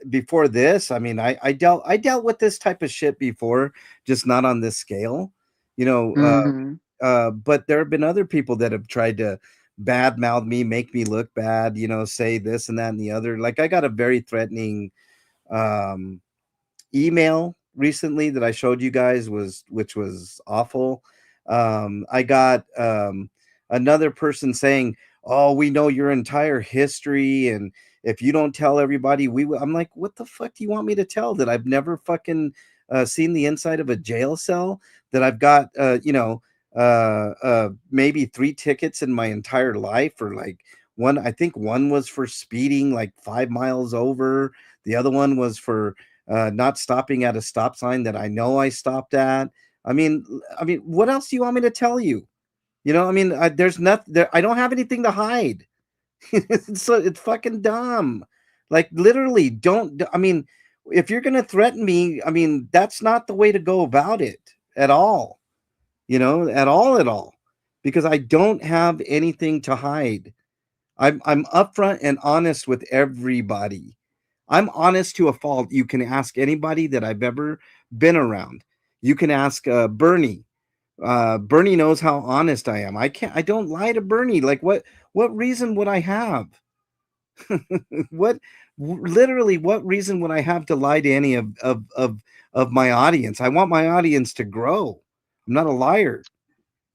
before this, I mean, I dealt with this type of shit before, just not on this scale. You know, Hmm. but there have been other people that have tried to badmouth me, make me look bad, say this and that and the other. Like I got a very threatening um, email recently that I showed you guys, which was awful. I got another person saying, "Oh, we know your entire history, and if you don't tell everybody, we will." I'm like, "What the fuck do you want me to tell? That I've never fucking seen the inside of a jail cell? That I've got, maybe 3 tickets in my entire life, or like one. I think one was for speeding like 5 miles over. The other one was for not stopping at a stop sign that I know I stopped at. I mean, what else do you want me to tell you? There's nothing there. I don't have anything to hide. It's fucking dumb. Like literally, don't. I mean, if you're gonna threaten me, I mean, that's not the way to go about it at all. At all, because I don't have anything to hide. I'm upfront and honest with everybody. I'm honest to a fault. You can ask anybody that I've ever been around. You can ask Bernie. Bernie knows how honest I am. I don't lie to Bernie. Like what reason would I have? what Literally, what reason would I have to lie to any of my audience? I want my audience to grow. I'm not a liar.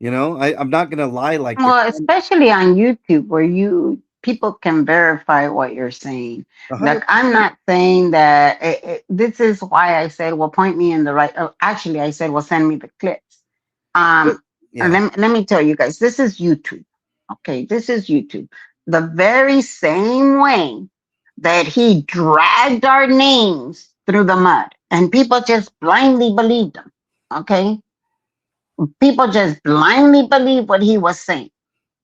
I'm not gonna lie like the Well, especially on YouTube where you people can verify what you're saying. Like 100. I'm not saying that this is why I said, well, point me in the right. Actually, I said, well, send me the clips. And Yeah. let me tell you guys, this is YouTube. Okay, this is YouTube. The very same way that he dragged our names through the mud and people just blindly believed him. Okay, people just blindly believe what he was saying.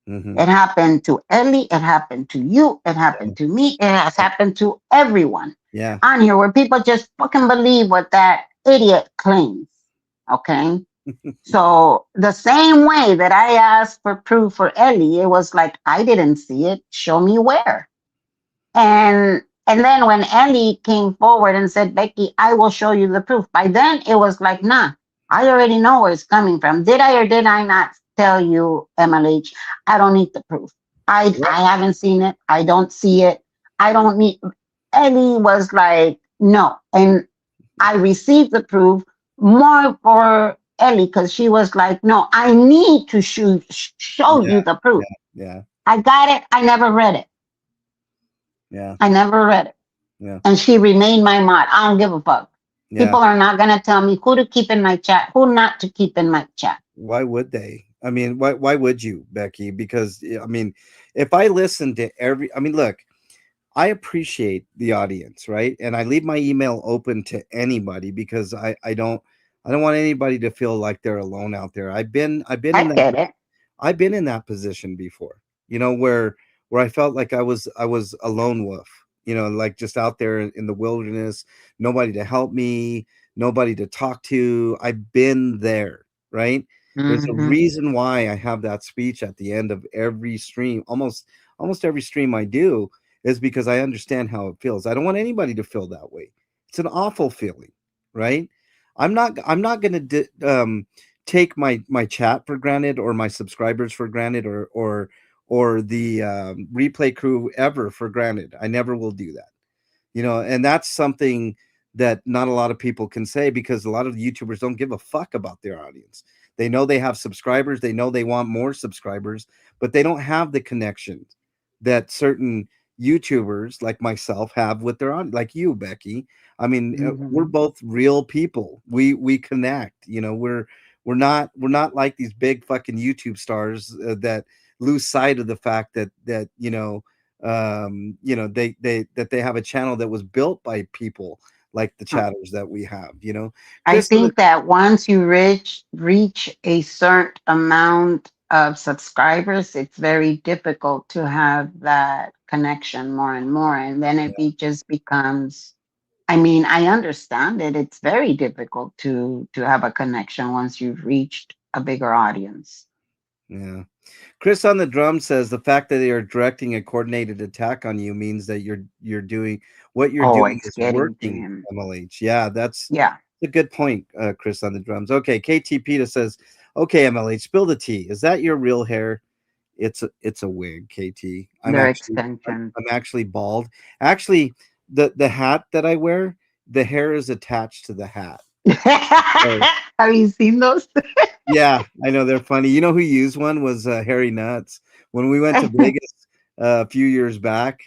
Hmm. It happened to Ellie. It happened to you. It happened to me. It has happened to everyone Yeah. on here where people just fucking believe what that idiot claims. Okay. So the same way that I asked for proof for Ellie, it was like, I didn't see it. Show me where. And then when Ellie came forward and said, Becky, I will show you the proof. By then it was like, nah, I already know where it's coming from. Did I or did I not tell you, MLH? I don't need the proof. I haven't seen it. I don't see it. I don't need. Ellie was like, No, and I received the proof more for Ellie because she was like, "No, I need to show Yeah, you the proof." yeah, I got it. I never read it. yeah, I never read it, yeah, and she remained my mod. I don't give a fuck. yeah. People are not gonna tell me who to keep in my chat, who not to keep in my chat. Why would they? I mean, why would you, Becky? Because I mean, if I listen to every, I mean, look, I appreciate the audience, right? And I leave my email open to anybody because I don't want anybody to feel like they're alone out there. I get it. I've been in that position before, you know, where I felt like I was a lone wolf, you know, like just out there in the wilderness, nobody to help me, nobody to talk to. I've been there, right? There's a Hmm. reason why I have that speech at the end of every stream, almost every stream I do, is because I understand how it feels. I don't want anybody to feel that way. It's an awful feeling, right? I'm not going to take my chat for granted or my subscribers for granted or the replay crew ever for granted. I never will do that. You know, and that's something that not a lot of people can say because a lot of the YouTubers don't give a fuck about their audience. They know they have subscribers, they know they want more subscribers, but they don't have the connections that certain YouTubers like myself have with their audience, like you, Becky. I mean, we're Hmm. both real people. We connect. You know, we're not like these big fucking YouTube stars that lose sight of the fact that you know they that they have a channel that was built by people like the chatters that we have, you know. I Chris, think that once you reach a certain amount of subscribers, it's very difficult to have that connection more and more, and then just becomes. I mean, I understand it. It's very difficult to have a connection once you've reached a bigger audience. yeah, Chris on the drum says the fact that they are directing a coordinated attack on you means that you're doing what you're Oh, doing it's is getting to working, him. MLH. Yeah, that's Yeah. a good point, Chris on the drums. Okay, KT Peta says, okay, MLH, spill the tea. Is that your real hair? It's a wig, KT. Their extension. I'm actually bald. Actually, the hat that I wear, the hair is attached to the hat. So Have you seen those? yeah, I know they're funny. You know who used one was Harry Nuts when we went to Vegas a few years back.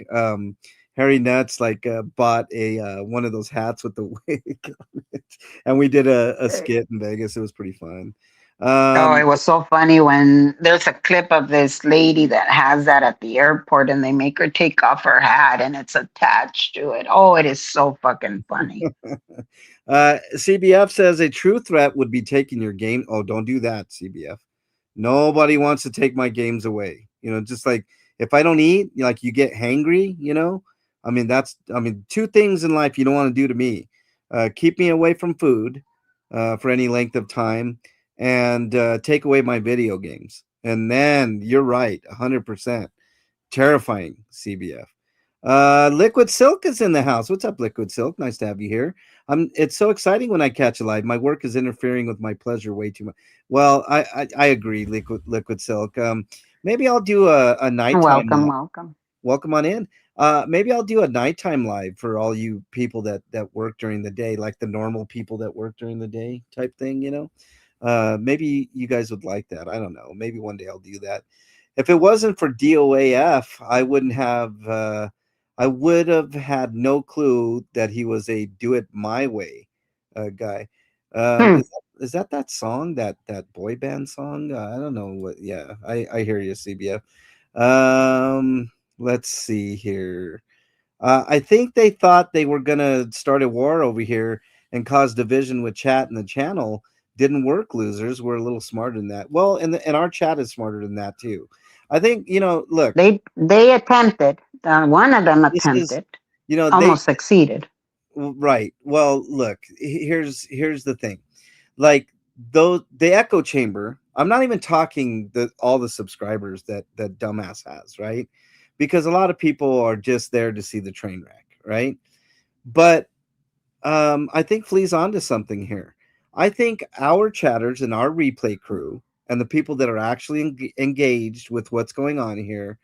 Harry Nuts like bought a one of those hats with the wig on it, and we did a skit in Vegas. It was pretty fun. Oh, Um, it was so funny when there's a clip of this lady that has that at the airport and they make her take off her hat and it's attached to it. Oh, it is so fucking funny. CBF says a true threat would be taking your game. Oh, don't do that, CBF. Nobody wants to take my games away. You know, just like if I don't eat, like you get hangry, you know. I mean, two things in life you don't want to do to me. Keep me away from food for any length of time and take away my video games. And then you're right, 100%. Terrifying, CBF. Liquid Silk is in the house. What's up, Liquid Silk? Nice to have you here. It's so exciting when I catch a live. My work is interfering with my pleasure way too much. Well, I agree, Liquid Silk. Maybe I'll do a nighttime. Welcome, welcome. Welcome on in. Maybe I'll do a nighttime live for all you people that work during the day, like the normal people that work during the day type thing. You know, maybe you guys would like that. I don't know. Maybe one day I'll do that. If it wasn't for DOAF, I wouldn't have. I would have had no clue that he was a do it my way guy. Hmm. Is that song that boy band song? I don't know what. Yeah, I hear you, CBF. Let's see here. I think they thought they were gonna start a war over here and cause division with chat and the channel. Didn't work, losers. We're a little smarter than that. Well, and our chat is smarter than that too. I think you know. Look, They attempted. One of them this is attempted, you know they almost succeeded. right. Well, look, here's the thing. Like those the echo chamber. I'm not even talking all the subscribers that dumbass has, right? Because a lot of people are just there to see the train wreck, right? But I think Flea's onto something here. I think our chatters and our replay crew and the people that are actually engaged with what's going on here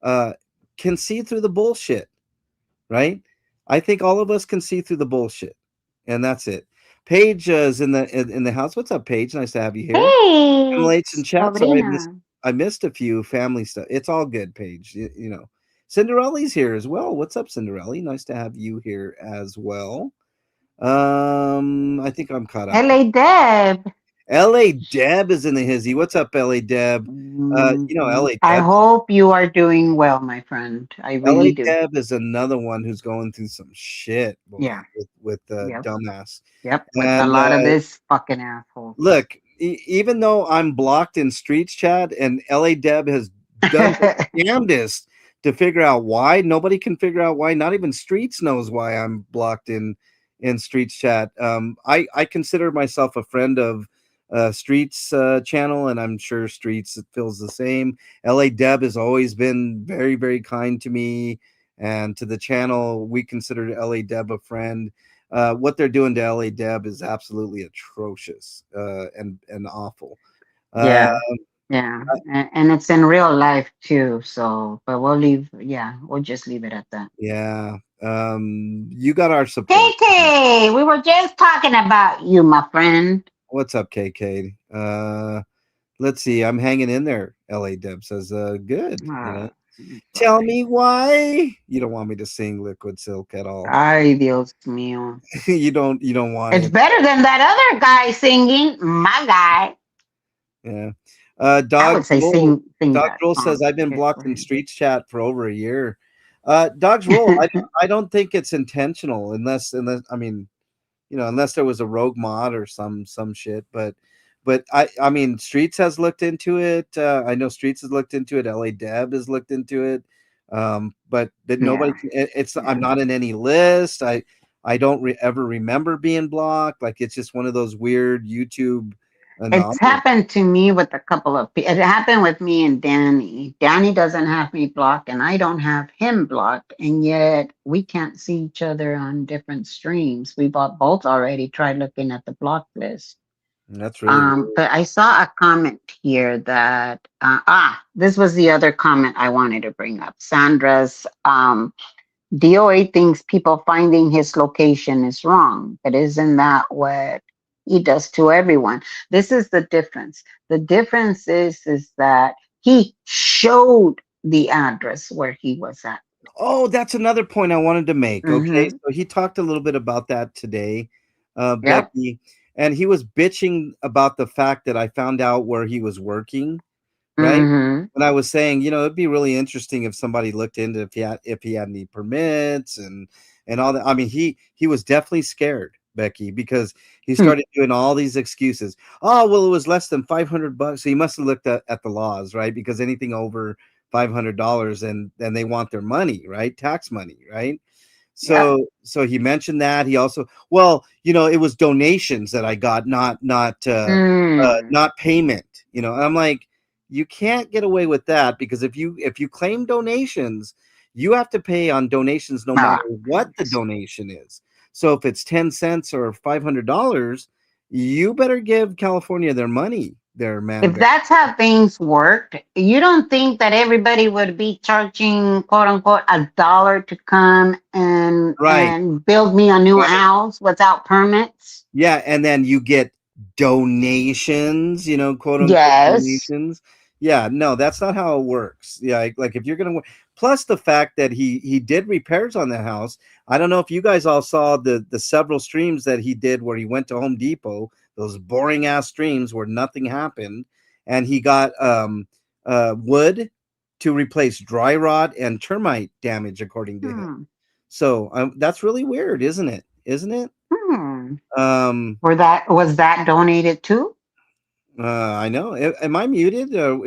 uh, can see through the bullshit, right? I think all of us can see through the bullshit, and that's it. Paige is in the house. What's up, Paige? Nice to have you here. I'm Hey, late in chat, so Sabrina. I missed a few family stuff. It's all good, Paige. You know, Cinderella's here as well. What's up, Cinderella? Nice to have you here as well. I think I'm caught up. LA Deb. LA Deb is in the hizzy. What's up, LA Deb? You know, LA I Deb. hope you are doing well, my friend. I really LA do. Deb is another one who's going through some shit, boy, Yeah. with Yep. dumbass. Yep. With a And lot of this fucking assholes. look, even though I'm blocked in Streets Chat, and LA Deb has done the damnedest to figure out why, nobody can figure out why. Not even Streets knows why I'm blocked in Streets Chat. I consider myself a friend of Streets channel, and I'm sure Streets feels the same. LA Deb has always been very, very kind to me and to the channel. We consider LA Deb a friend. What they're doing to LA Deb is absolutely atrocious and awful. Yeah. Yeah. And it's in real life too. So, but we'll just leave it at that. Yeah. You got our support. KK, we were just talking about you, my friend. What's up, KK? Let's see. I'm hanging in there. LA Deb says, good. You know? Tell me why you don't want me to sing Liquid Silk at all. Ay, Dios mío. you don't want It's it. better than that other guy singing. My guy. Yeah. I Dog would say Roll, sing Dog that Roll song. says I've been Good blocked for in him. Streets Chat for over a year. Dog's Roll, I don't think it's intentional unless I mean, you know, unless there was a rogue mod or some shit. But I mean, Streets has looked into it. I know Streets has looked into it. LA Deb has looked into it. But nobody. It's I'm not in any list. I don't ever remember being blocked. Like it's just one of those weird YouTube anomalies. It's happened to me with a couple of people. It happened with me and Danny. Danny doesn't have me blocked, and I don't have him blocked, and yet we can't see each other on different streams. We both already tried looking at the block list. That's really weird. But I saw a comment here that this was the other comment I wanted to bring up. Sandra's DOA thinks people finding his location is wrong, but isn't that what he does to everyone? This is the difference. The difference is that he showed the address where he was at. Oh, that's another point I wanted to make. Okay, Mhm. so he talked a little bit about that today, Yep. Becky, and he was bitching about the fact that I found out where he was working, right? Mhm. And I was saying, you know, it'd be really interesting if somebody looked into if he had any permits and all that. I mean, he was definitely scared, Becky, because he started doing all these excuses. Oh, well, it was less than $500. So he must have looked at the laws, right? Because anything over $500 and they want their money, right? Tax money, right? So so he mentioned that. He also, well, you know, it was donations that I got, not payment, you know. And I'm like, you can't get away with that, because if you claim donations, you have to pay on donations no matter what the donation is. So if it's 10 cents or $500, you better give California their money there, man. If that's how things worked, you don't think that everybody would be charging quote unquote $1 to come and build me a new house without permits? Yeah, and then you get donations, you know, quote unquote donations. Yeah, no, that's not how it works. Yeah, like if you're gonna plus the fact that he did repairs on the house. I don't know if you guys all saw the several streams that he did where he went to Home Depot, those boring ass streams where nothing happened, and he got wood to replace dry rot and termite damage, according to him. So that's really weird, isn't it? Isn't it? Was that donated too? I know. Am I muted? No,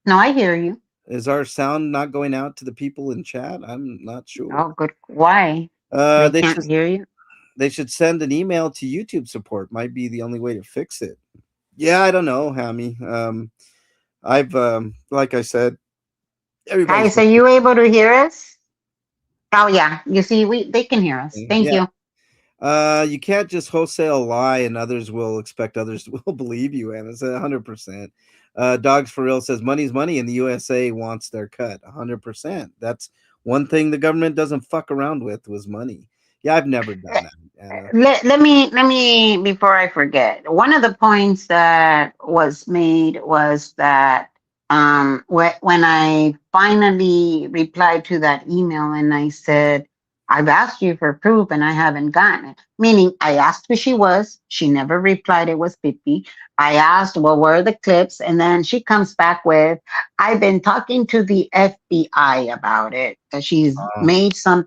I hear you. Is our sound not going out to the people in chat? I'm not sure. Oh, good. Why? They can't hear you. They should send an email to YouTube support. Might be the only way to fix it. Yeah, I don't know, Hammy. I've like I said, Guys, are you able to hear us? Oh yeah, you see, they can hear us. Thank you. You can't just wholesale lie and others will expect others will believe you, and it's 100%. Dogs for Real says money's money and the USA wants their cut. 100%. That's One thing the government doesn't fuck around with was money. Yeah, I've never done that, Anna. Let me before I forget. One of the points that was made was that when I finally replied to that email and I said, I've asked you for proof and I haven't gotten it. Meaning I asked who she was. She never replied it was Pippi. I asked, well, where are the clips? And then she comes back with, I've been talking to the FBI about it. That she's Uh, made some.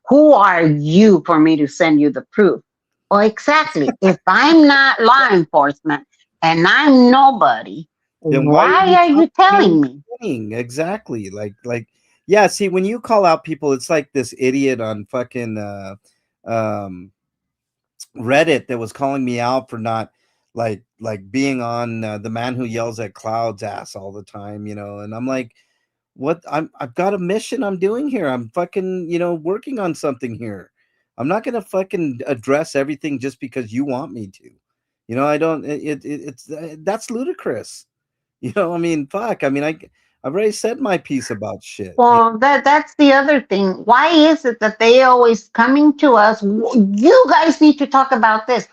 Who are you for me to send you the proof? Well, exactly. If I'm not law enforcement and I'm nobody, then why why are you telling me? saying exactly? Yeah. See, when you call out people, it's like this idiot on fucking um, Reddit that was calling me out for not like being on the man who yells at clouds ass all the time, and I'm like, what? I've got a mission I'm doing here. I'm fucking, working on something here. I'm not gonna fucking address everything just because you want me to. I don't. It's that's ludicrous. I mean, fuck. I mean, I've already said my piece about shit. Well, that's the other thing. Why is it that they always coming to us? You guys need to talk about this.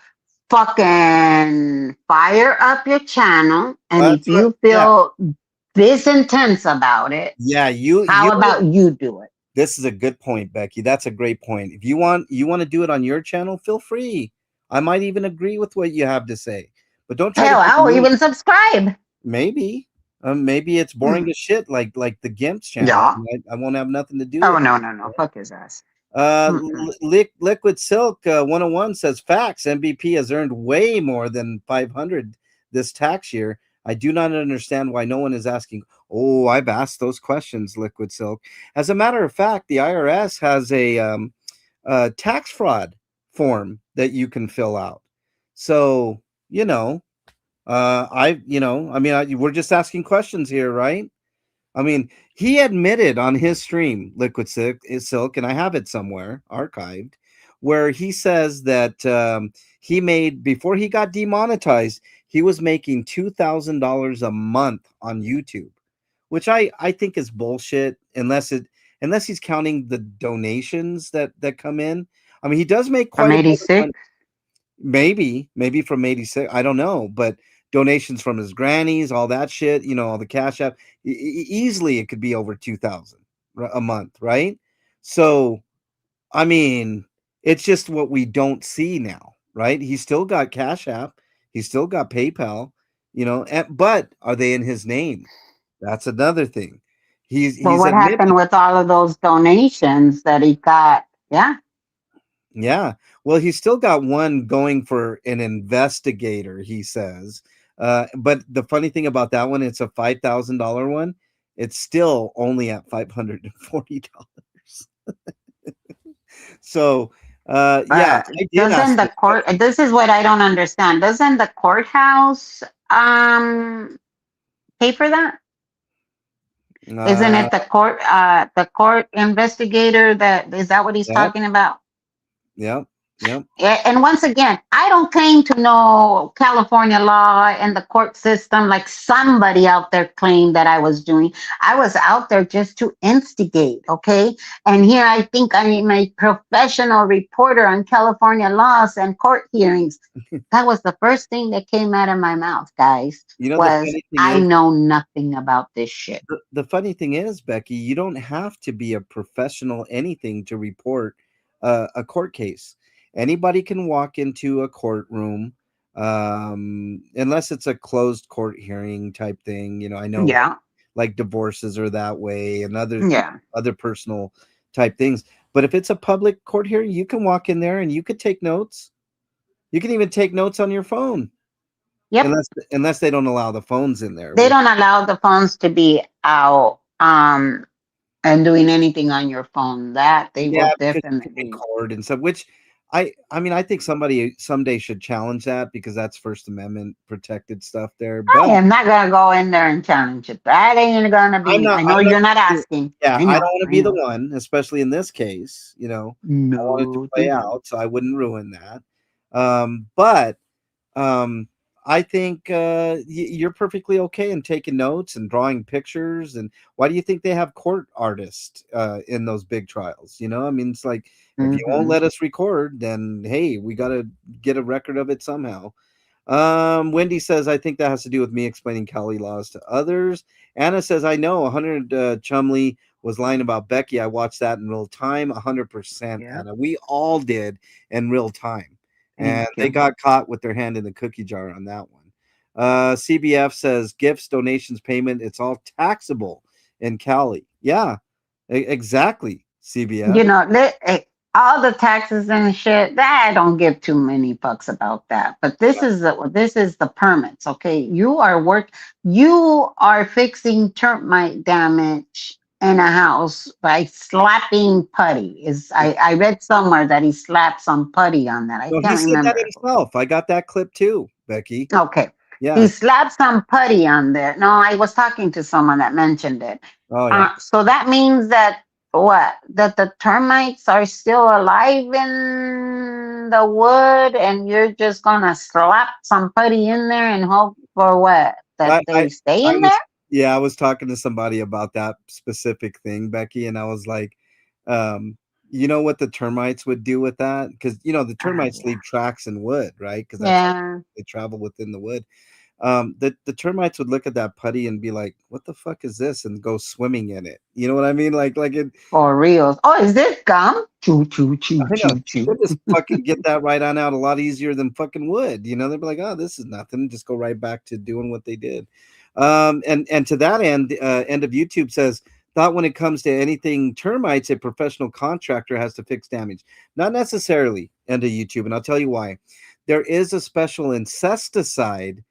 Fucking fire up your channel, and if That's what. you Yeah, feel this intense about it, yeah. You how about you do it? This is a good point, Becky. That's a great point. If you want to do it on your channel, feel free. I might even agree with what you have to say, but don't try to Hell, put I'll me. even subscribe. Maybe, maybe it's boring Hmm. as shit, like the Gimps channel. Yeah. I won't have nothing to do Oh with no, it. no, no. Fuck his ass. Uh, Mm-mm. Liquid Silk 101 says facts. MVP has earned way more than 500 this tax year. I do not understand why no one is asking. Oh, I've asked those questions, Liquid Silk. As a matter of fact, the IRS has a tax fraud form that you can fill out. So, we're just asking questions here, right? I mean, he admitted on his stream, Liquid Silk, and I have it somewhere archived, where he says that he made, before he got demonetized, he was making $2,000 a month on YouTube, which I think is bullshit unless he's counting the donations that come in. I mean, he does make From quite a bit of 86. money. Maybe from 86. I don't know, but donations from his grannies, all that shit, all the cash app, easily it could be over 2,000 a month, right? So, I mean, it's just what we don't see now, right? He's still got cash app, he's still got PayPal, but are they in his name? That's another thing. Well, He's what happened admitted. with all of those donations that he got? Yeah. Yeah. Well, he's still got one going for an investigator, he says. But the funny thing about that one, it's a $5,000 one. It's still only at $540. So, yeah, I did Doesn't ask the this court? question. This is what I don't understand. Doesn't the courthouse pay for that? Isn't Uh, it the court investigator that is that what he's yep, talking about? yep, yep. Yeah, and once again, I don't claim to know California law and the court system like somebody out there claimed that I was doing. I was out there just to instigate, okay? And here I think I am a professional reporter on California laws and court hearings. That was the first thing that came out of my mouth, guys, The was funny thing I is, know nothing about this shit. the funny thing is, Becky, you don't have to be a professional anything to report a court case. Anybody can walk into a courtroom, unless it's a closed court hearing type thing. I know Yeah, like divorces are that way and yeah. other personal type things. But if it's a public court hearing, you can walk in there and you could take notes. You can even take notes on your phone, Yep. unless they don't allow the phones in there. They don't allow the phones to be out and doing anything on your phone. That they Yeah, will because you can definitely. record and stuff, which I mean, I think somebody someday should challenge that because that's First Amendment protected stuff there. I But am not gonna go in there and challenge it. That ain't gonna be. I know I'm not you're not gonna do asking. yeah, I I don't know. want to I be the know. one, especially in this case, I want it to No, play thank you. out, so I wouldn't ruin that. But I think you're perfectly okay in taking notes and drawing pictures. And why do you think they have court artists in those big trials? You know, I mean, it's like if you won't Mhm. let us record, then hey, we got to get a record of it somehow. Wendy says, I think that has to do with me explaining Cali laws to others. Anna says, I know 100 Chumley was lying about Becky. I watched that in real time. 100%, Yeah. Anna. We all did in real time. And Thank they you. got caught with their hand in the cookie jar on that one. CBF says, gifts, donations, payment, it's all taxable in Cali. Yeah, exactly, CBF. You know, all the taxes and shit. That I don't give too many fucks about that. But this is the permits. Okay, you are fixing termite damage in a house by slapping putty. I read somewhere that he slapped some putty on that. I No, he can't said that remember. himself. I got that clip too, Becky. Okay. He Yeah. slapped some putty on there. No, I was talking to someone that mentioned it. Oh, yeah. So that means that what? That the termites are still alive in the wood and you're just gonna slap some putty in there and hope for what? That I, I, they stay I in was, there? yeah, I was talking to somebody about that specific thing, Becky, and I was like, um, you know what the termites would do with that? Because the termites Yeah. leave tracks in wood, right? Because that's how Yeah. they travel within the wood. The termites would look at that putty and be like, "What the fuck is this?" and go swimming in it. You know what I mean? Like it. For real. Oh, is this gum? Choo choo choo I know choo they choo. just fucking get that right on out a lot easier than fucking wood. They'd be like, "Oh, this is nothing." Just go right back to doing what they did. And to that end, end of YouTube says, thought when it comes to anything termites, a professional contractor has to fix damage. Not necessarily, end of YouTube, and I'll tell you why. There is a special insecticide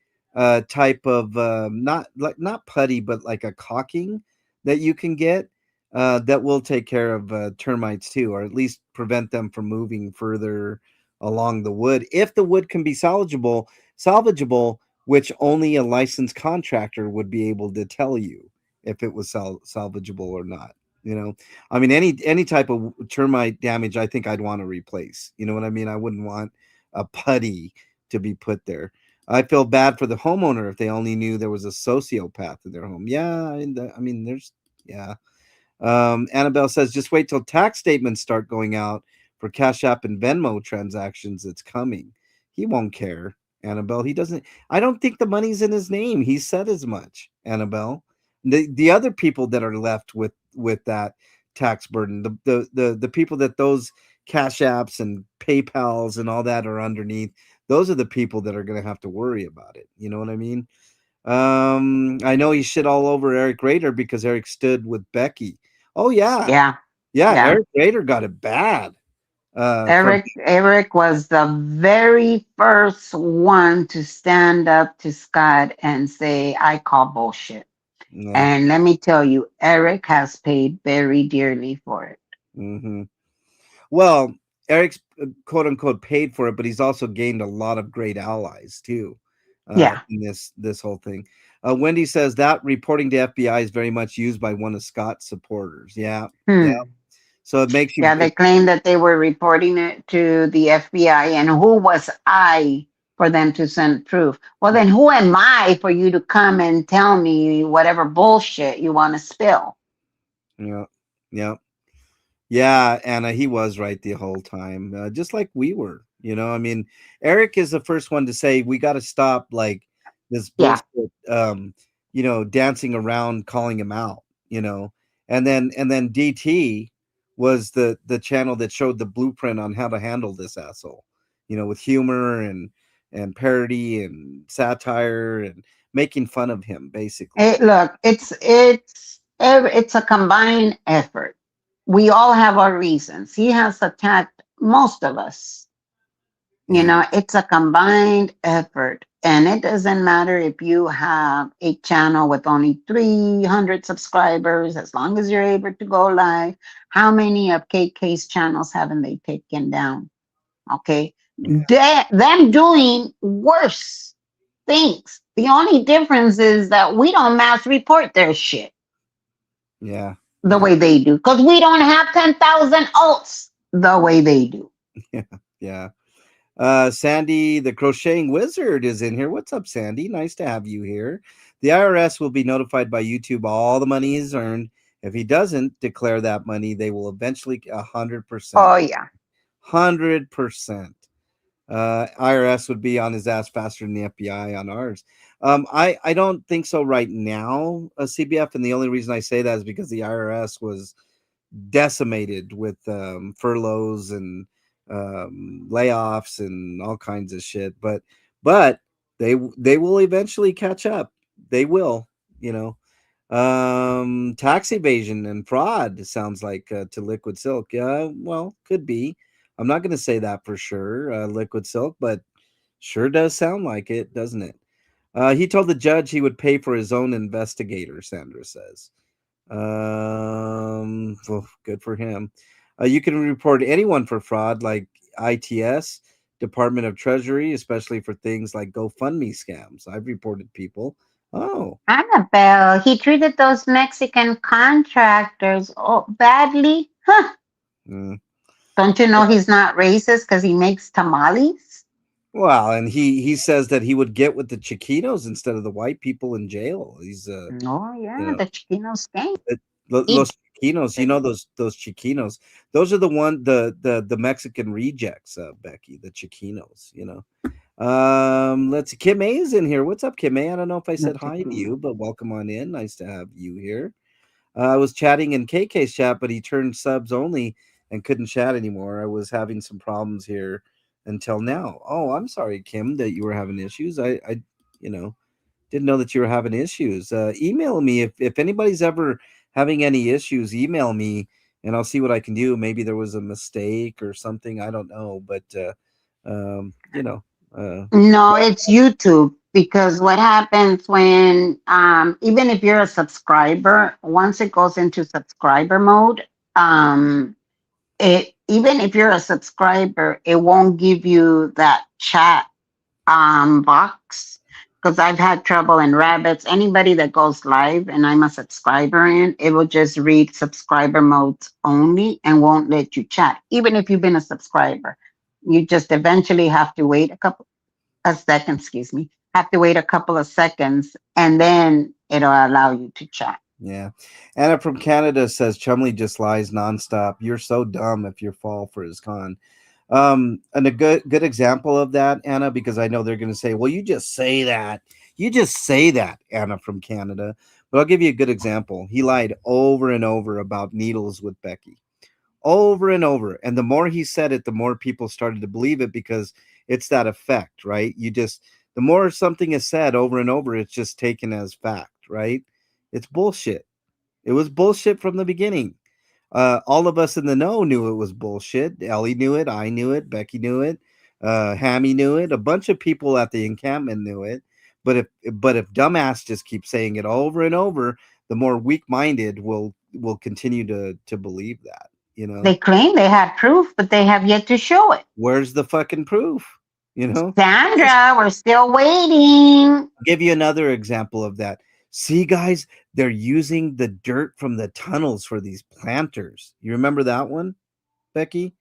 type of not putty, but like a caulking that you can get that will take care of termites too, or at least prevent them from moving further along the wood. If the wood can be salvageable, which only a licensed contractor would be able to tell you if it was salvageable or not. I mean, any type of termite damage, I think I'd want to replace. You know what I mean? I wouldn't want a putty to be put there. I feel bad for the homeowner if they only knew there was a sociopath in their home. Yeah, I mean, yeah. Annabelle says, just wait till tax statements start going out for Cash App and Venmo transactions. It's coming. He won't care, Annabelle. He doesn't. I don't think the money's in his name. He said as much, Annabelle. The other people that are left with that tax burden, the people that those Cash Apps and PayPals and all that are underneath, those are the people that are going to have to worry about it. You know what I mean? I know he shit all over Eric Rader because Eric stood with Becky. Oh yeah, Yeah. yeah. Yeah. Eric Rader got it bad. From Eric was the very first one to stand up to Scott and say, I call bullshit. yeah. And let me tell you, Eric has paid very dearly for it. Hmm. Well, Eric's quote unquote paid for it, but he's also gained a lot of great allies too. Yeah. In this whole thing. Wendy says that reporting to FBI is very much used by one of Scott's supporters. Yeah, yeah. Hmm. So it makes you. Yeah, they claimed that they were reporting it to the FBI. And who was I for them to send proof? Well, then who am I for you to come and tell me whatever bullshit you want to spill? Yeah, yeah. Yeah, Anna, he was right the whole time, just like we were. I mean, Eric is the first one to say we got to stop like this Yeah. bullshit, dancing around, calling him out, and then DT was the channel that showed the blueprint on how to handle this asshole, with humor and parody and satire and making fun of him, basically. Look, it's a combined effort. We all have our reasons. He has attacked most of us. Yeah. It's a combined effort. And it doesn't matter if you have a channel with only 300 subscribers, as long as you're able to go live. How many of KK's channels haven't they taken down? Okay. Them doing worse things. The only difference is that we don't mass report their shit Yeah. the way they do, because we don't have 10,000 alts the way they do. Yeah. Sandy, the crocheting wizard, is in here. What's up, Sandy? Nice to have you here. The IRS will be notified by YouTube all the money he's earned. If he doesn't declare that money, they will eventually 100%. Oh yeah. 100%. IRS would be on his ass faster than the FBI on ours. I don't think so right now, CBF, and the only reason I say that is because the IRS was decimated with furloughs and layoffs and all kinds of shit. But they will eventually catch up. They will, you know. Tax evasion and fraud sounds like to Liquid Silk. Yeah, well, could be. I'm not going to say that for sure, Liquid Silk, but sure does sound like it, doesn't it? He told the judge he would pay for his own investigator, Sandra says. Well, good for him. You can report anyone for fraud like ITS, Department of Treasury, especially for things like GoFundMe scams. I've reported people. Oh, Annabelle, he treated those Mexican contractors badly. Huh. mm. Don't you know he's not racist because he makes tamales? Well, and he says that he would get with the Chiquinos instead of the white people in jail. He's Oh yeah, you know, the Chiquinos gang. Los Chiquinos, you know, those Chiquinos. Those are the Mexican rejects, Becky, the Chiquinos, you know. Let's Kim A is in here. What's up, Kim A? I don't know if I said hi to you, but welcome on in. Nice to have you here. I was chatting in KK's chat, but he turned subs only and couldn't chat anymore. I was having some problems here until now. Oh, I'm sorry, Kim, that you were having issues. I you know, didn't know that you were having issues. Email me if anybody's ever having any issues. Email me and I'll see what I can do. Maybe there was a mistake or something. I don't know, but you know. No, it's YouTube because what happens when even if you're a subscriber, once it goes into subscriber mode, it even if you're a subscriber, it won't give you that chat box because I've had trouble in Rabbits. Anybody that goes live and I'm a subscriber in, it will just read subscriber modes only and won't let you chat. Even if you've been a subscriber, you just eventually have to wait a second, excuse me, have to wait a couple of seconds and then it'll allow you to chat. Yeah. Anna from Canada says Chumley just lies nonstop. You're so dumb if you fall for his con. And a good example of that, Anna, because I know they're going to say, well, you just say that. You just say that, Anna from Canada. But I'll give you a good example. He lied over and over about needles with Becky. Over and over. And the more he said it, the more people started to believe it because it's that effect, right? The more something is said over and over, it's just taken as fact, right? It's bullshit. It was bullshit from the beginning. All of us in the know knew it was bullshit. Ellie knew it. I knew it. Becky knew it. Hammy knew it. A bunch of people at the encampment knew it. But if dumbass just keeps saying it over and over, the more weak-minded will continue to believe that. You know, They claim they have proof, but they have yet to show it. where's the fucking proof? You know, Sandra, we're still waiting. I'll give you another example of that. See, guys, they're using the dirt from the tunnels for these planters. You remember that one, Becky?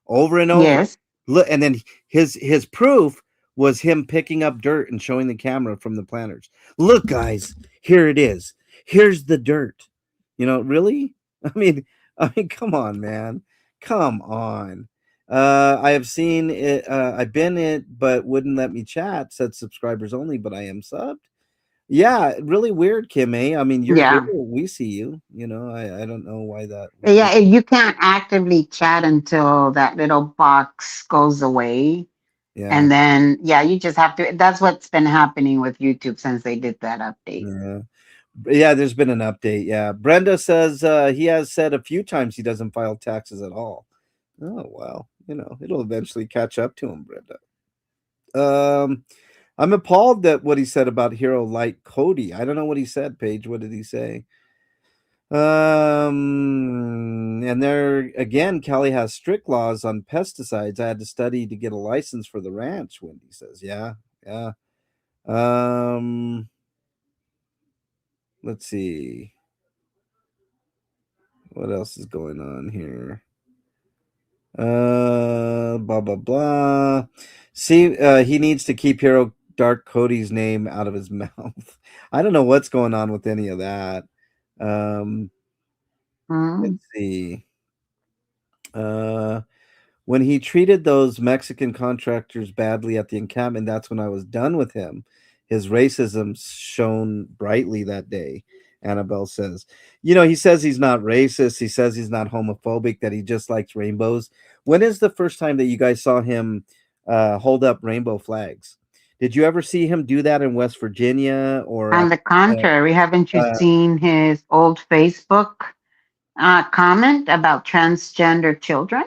Over and over. Yes. Look, and then his proof was him picking up dirt and showing the camera from the planters. Look, guys, here it is. Here's the dirt. You know, really? I mean, come on, man. Come on. I have seen it. I've been it, but wouldn't let me chat. Said subscribers only, but I am subbed. Yeah, really weird, Kim A. I mean, you're Yeah. here. We see you. You know, I don't know why that. Yeah, you can't actively chat until that little box goes away. Yeah. And then, yeah, you just have to. That's what's been happening with YouTube since they did that update. Yeah. Yeah, there's been an update. Yeah. Brenda says he has said a few times he doesn't file taxes at all. Oh, well, you know, it'll eventually catch up to him, Brenda. I'm appalled that what he said about Hero Light Cody. I don't know what he said, Paige. What did he say? And there again, Cali has strict laws on pesticides. I had to study to get a license for the ranch, Wendy says. Yeah. Let's see. What else is going on here? Blah blah blah. See, he needs to keep Hero Dark Cody's name out of his mouth. I don't know what's going on with any of that. Um, let's Mm. see. When he treated those Mexican contractors badly at the encampment, that's when I was done with him. His racism shone brightly that day. Annabelle says, he says he's not racist. He says he's not homophobic, that he just likes rainbows. When is the first time that you guys saw him hold up rainbow flags? Did you ever see him do that in West Virginia or On at the contrary, haven't you uh, seen his old Facebook comment about transgender children?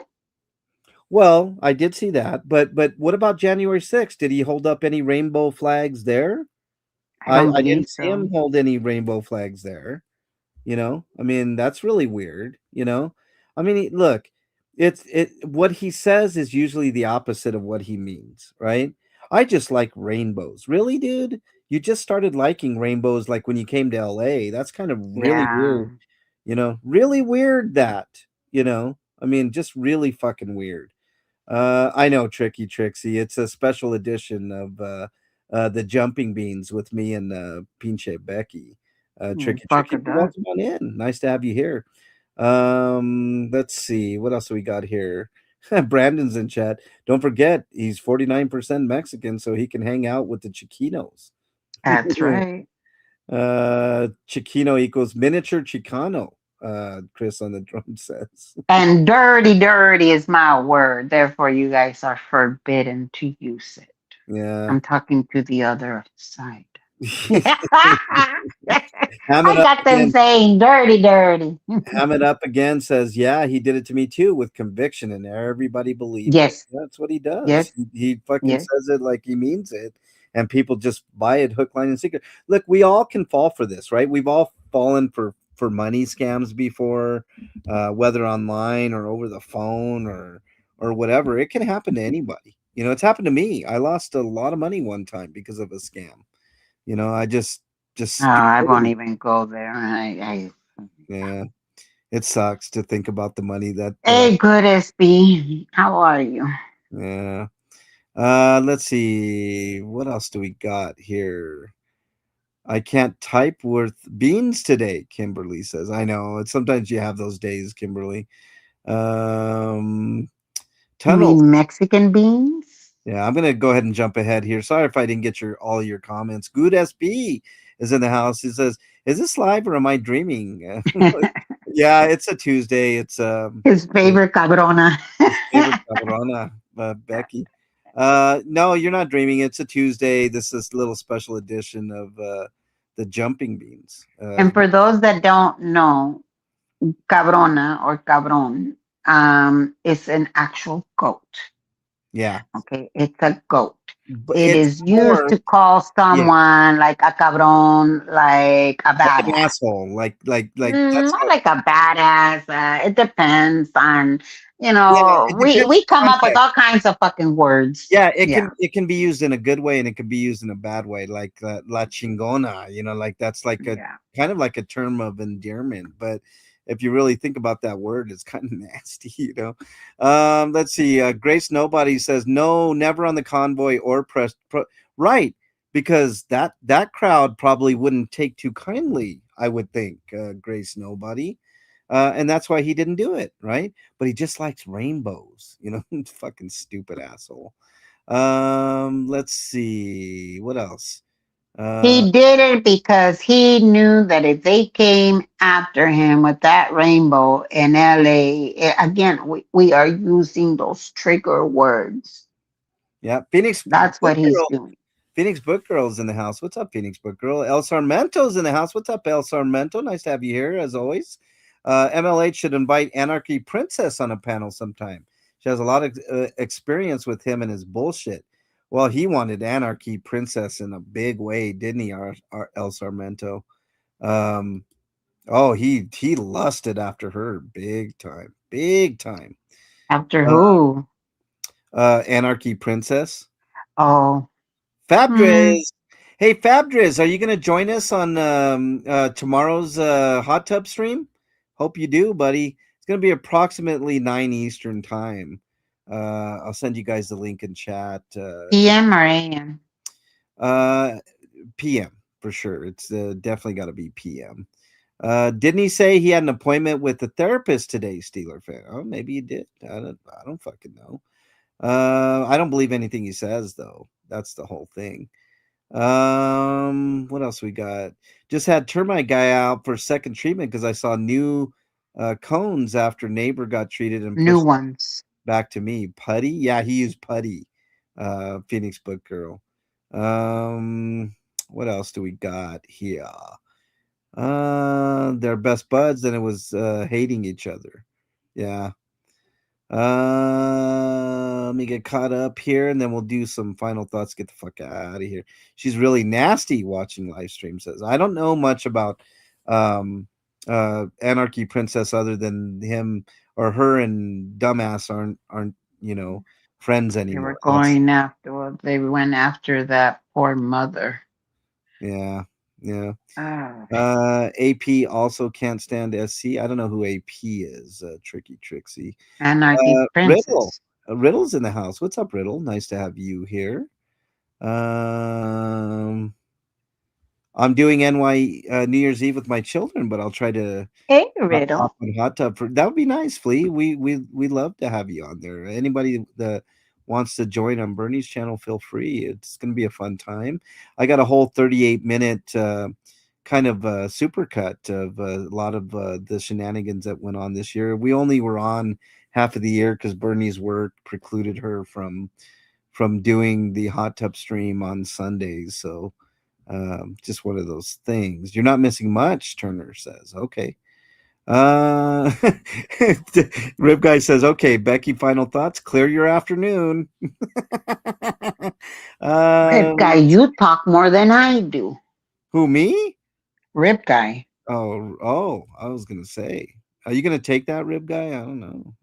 well, I did see that, but what about January 6th? Did he hold up any rainbow flags there? I I don't I believe didn't see so. him hold any rainbow flags there. I mean, that's really weird. I mean, look, it what he says is usually the opposite of what he means, right? I just like rainbows. Really, dude? You just started liking rainbows like when you came to LA. That's kind of really Yeah. weird, really weird that, I mean, just really fucking weird. I know, Tricky Trixie. It's a special edition of the Jumping Beans with me and Pinche Becky. Tricky Fuck Trixie, it does. welcome on in. Nice to have you here. Let's see what else we got here. Brandon's in chat. Don't forget, he's 49% Mexican, so he can hang out with the Chiquinos. That's right. Chiquino equals miniature Chicano. Chris on the drum says. And dirty is my word. Therefore, you guys are forbidden to use it. Yeah. I'm talking to the other side. I Ham it up got them again. saying dirty. Ham it up again says, yeah, he did it to me too with conviction, and everybody believed it. Yes, That's what he does. yes, He fucking yes. says it like he means it, and people just buy it hook, line, and sinker. Look, we all can fall for this, right? We've all fallen for money scams before, whether online or over the phone or whatever. It can happen to anybody. It's happened to me. I lost a lot of money one time because of a scam. I just Oh, I won't stupidity. even go there. Yeah. It sucks to think about the money that Hey, good SB. How are you? yeah. Let's see. What else do we got here? I can't type worth beans today, Kimberly says. I know. Sometimes you have those days, Kimberly. Um You Tunnels. mean Mexican beans? Yeah, I'm gonna go ahead and jump ahead here. Sorry if I didn't get all your comments. Good SB is in the house. He says, "Is this live or am I dreaming?" Yeah, it's a Tuesday. It's His favorite cabrona. favorite cabrona, Becky. No, you're not dreaming. It's a Tuesday. This is a little special edition of the Jumping Beans. And for those that don't know, cabrona or cabron is an actual goat. Yeah, Okay, it's a goat. but It it's is used more to call yeah, someone like a cabron, like a like an badass. asshole. Like that's Not how. like a badass. It depends on, Yeah, it depends we come on up with context. all kinds of fucking words. Yeah, it Yeah, can be used in a good way and it can be used in a bad way, like la chingona. Like that's like a yeah. kind of like a term of endearment, but if you really think about that word, it's kind of nasty. Let's see. Grace Nobody says no, never on the convoy or right, because that crowd probably wouldn't take too kindly. I would think, Grace Nobody. And that's why he didn't do it, right? But he just likes rainbows, fucking stupid asshole. Let's see what else. Uh, He did it because he knew that if they came after him with that rainbow in LA, again, we are using those trigger words. yeah, Phoenix That's Book what he's Girl. doing. Phoenix Book Girl's in the house. What's up, Phoenix Book Girl? El Sarmento's in the house. What's up, El Sarmento? Nice to have you here as always. MLH should invite Anarchy Princess on a panel sometime. She has a lot of experience with him and his bullshit. Well, he wanted Anarchy Princess in a big way, didn't he, El Sarmento? Oh, he lusted after her big time, big time. After who? Anarchy Princess. Oh, Fabdriz. Hey, Fabdriz, are you going to join us on tomorrow's hot tub stream? Hope you do, buddy. It's going to be approximately 9 Eastern time. I'll send you guys the link in chat. PM or AM? PM for sure. It's definitely got to be PM. Didn't he say he had an appointment with the therapist today, Steeler fan? Oh, maybe he did. I don't fucking know. I don't believe anything he says though. That's the whole thing. What else we got? Just had termite guy out for second treatment because I saw new cones after neighbor got treated and New pushed ones. back to me. Putty? Yeah, he used putty. Phoenix Book Girl. What else do we got here? They're best buds, and it was hating each other. Yeah. Let me get caught up here, and then we'll do some final thoughts. Get the fuck out of here. She's really nasty watching live stream. Says I don't know much about Anarchy Princess other than him or her and dumbass aren't friends They anymore. were going after. Well, they went after that poor mother. Yeah. Oh, AP also can't stand SC. I don't know who AP is. Tricky Trixie. Anarchy Riddle. Princess. Riddle's in the house. What's up, Riddle? Nice to have you here. I'm doing NY New Year's Eve with my children, but I'll try to Hey, hop Riddle. on hot tub for that would be nice, Flea. We love to have you on there. Anybody that wants to join on Bernie's channel, feel free. It's gonna be a fun time. I got a whole 38-minute kind of supercut of a lot of the shenanigans that went on this year. We only were on half of the year because Bernie's work precluded her from doing the hot tub stream on Sundays. So just one of those things. You're not missing much, Turner says. Okay. Rib Guy says, okay, Becky, final thoughts. Clear your afternoon. Rip Guy, you talk more than I do. Who, me? Rip Guy. Oh, I was gonna say, are you gonna take that, Rib Guy? I don't know.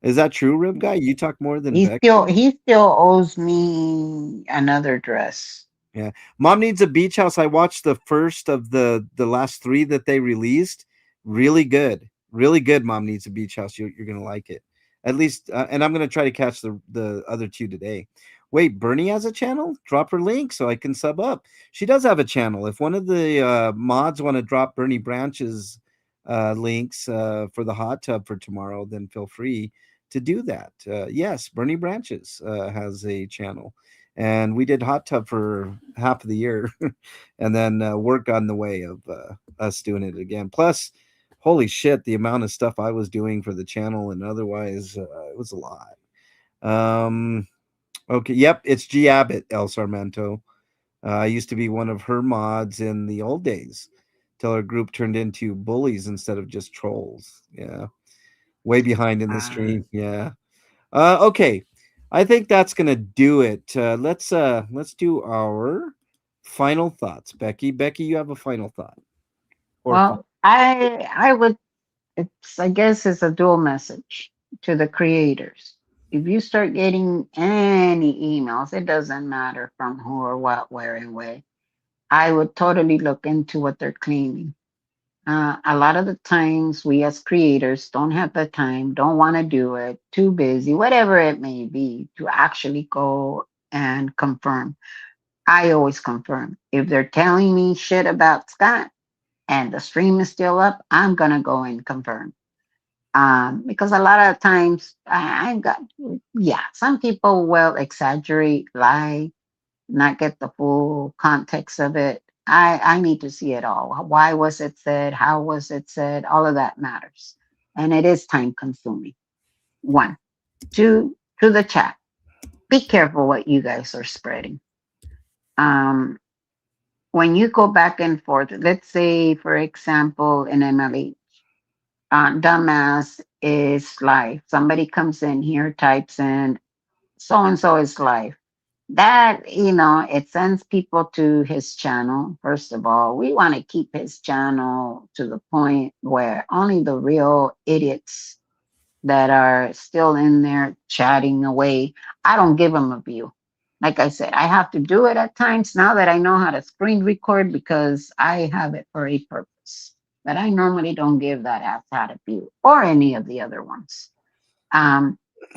Is that true, Rib Guy? You talk more than Becky? He still owes me another dress. Yeah. Mom Needs a Beach House. I watched the first of the last 3 that they released. Really good. Really good. Mom Needs a Beach House. You're going to like it. At least, and I'm going to try to catch the other 2 today. Wait, Bernie has a channel? Drop her link so I can sub up. She does have a channel. If one of the mods want to drop Bernie Branch's links for the hot tub for tomorrow, then feel free to do that. Yes, Bernie Branches has a channel. And we did hot tub for half of the year and then work on the way of us doing it again. Plus, holy shit, the amount of stuff I was doing for the channel and otherwise, it was a lot. Okay, yep, it's G Abbott, El Sarmento. I used to be one of her mods in the old days till our group turned into bullies instead of just trolls. Yeah, way behind in the stream. Yeah. Okay. I think that's gonna do it. Let's do our final thoughts. Becky, you have a final thought. Well, I would. I guess it's a dual message to the creators. If you start getting any emails, it doesn't matter from who or what, where, and way. I would totally look into what they're claiming. A lot of the times, we as creators don't have the time, don't want to do it, too busy, whatever it may be, to actually go and confirm. I always confirm. If they're telling me shit about Scott and the stream is still up, I'm going to go and confirm. Because a lot of times, some people will exaggerate, lie, not get the full context of it. I need to see it all. Why was it said? How was it said? All of that matters. And it is time consuming. 1. 2, to the chat. Be careful what you guys are spreading. When you go back and forth, let's say, for example, in MLH, dumbass is live. Somebody comes in here, types in, so and so is live. That, it sends people to his channel. First of all, we want to keep his channel to the point where only the real idiots that are still in there chatting away, I don't give them a view. Like I said, I have to do it at times now that I know how to screen record because I have it for a purpose. But I normally don't give that ass how to view or any of the other ones.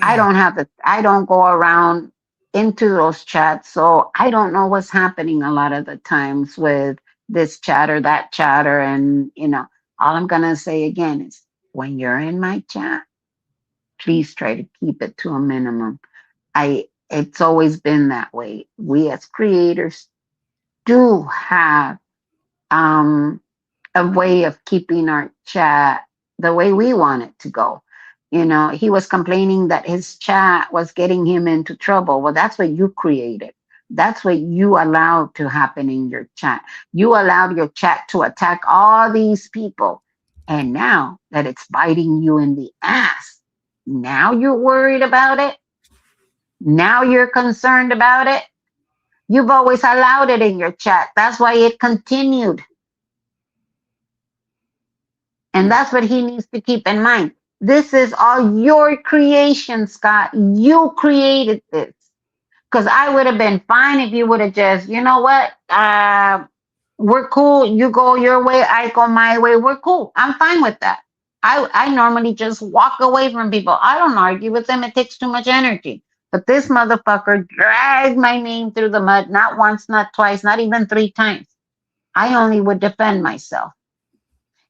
I don't go around into those chats, so I don't know what's happening a lot of the times with this chat or that chatter. And all I'm gonna say again is, when you're in my chat, please try to keep it to a minimum. It's always been that way. We as creators do have a way of keeping our chat the way we want it to go. He was complaining that his chat was getting him into trouble. Well, that's what you created. That's what you allowed to happen in your chat. You allowed your chat to attack all these people. And now that it's biting you in the ass, now you're worried about it. Now you're concerned about it. You've always allowed it in your chat. That's why it continued. And that's what he needs to keep in mind. This is all your creation, Scott. You created this. Because I would have been fine if you would have just, you know what? We're cool. You go your way, I go my way. We're cool. I'm fine with that. I normally just walk away from people. I don't argue with them. It takes too much energy. But this motherfucker dragged my name through the mud, not once, not twice, not even 3 times. I only would defend myself.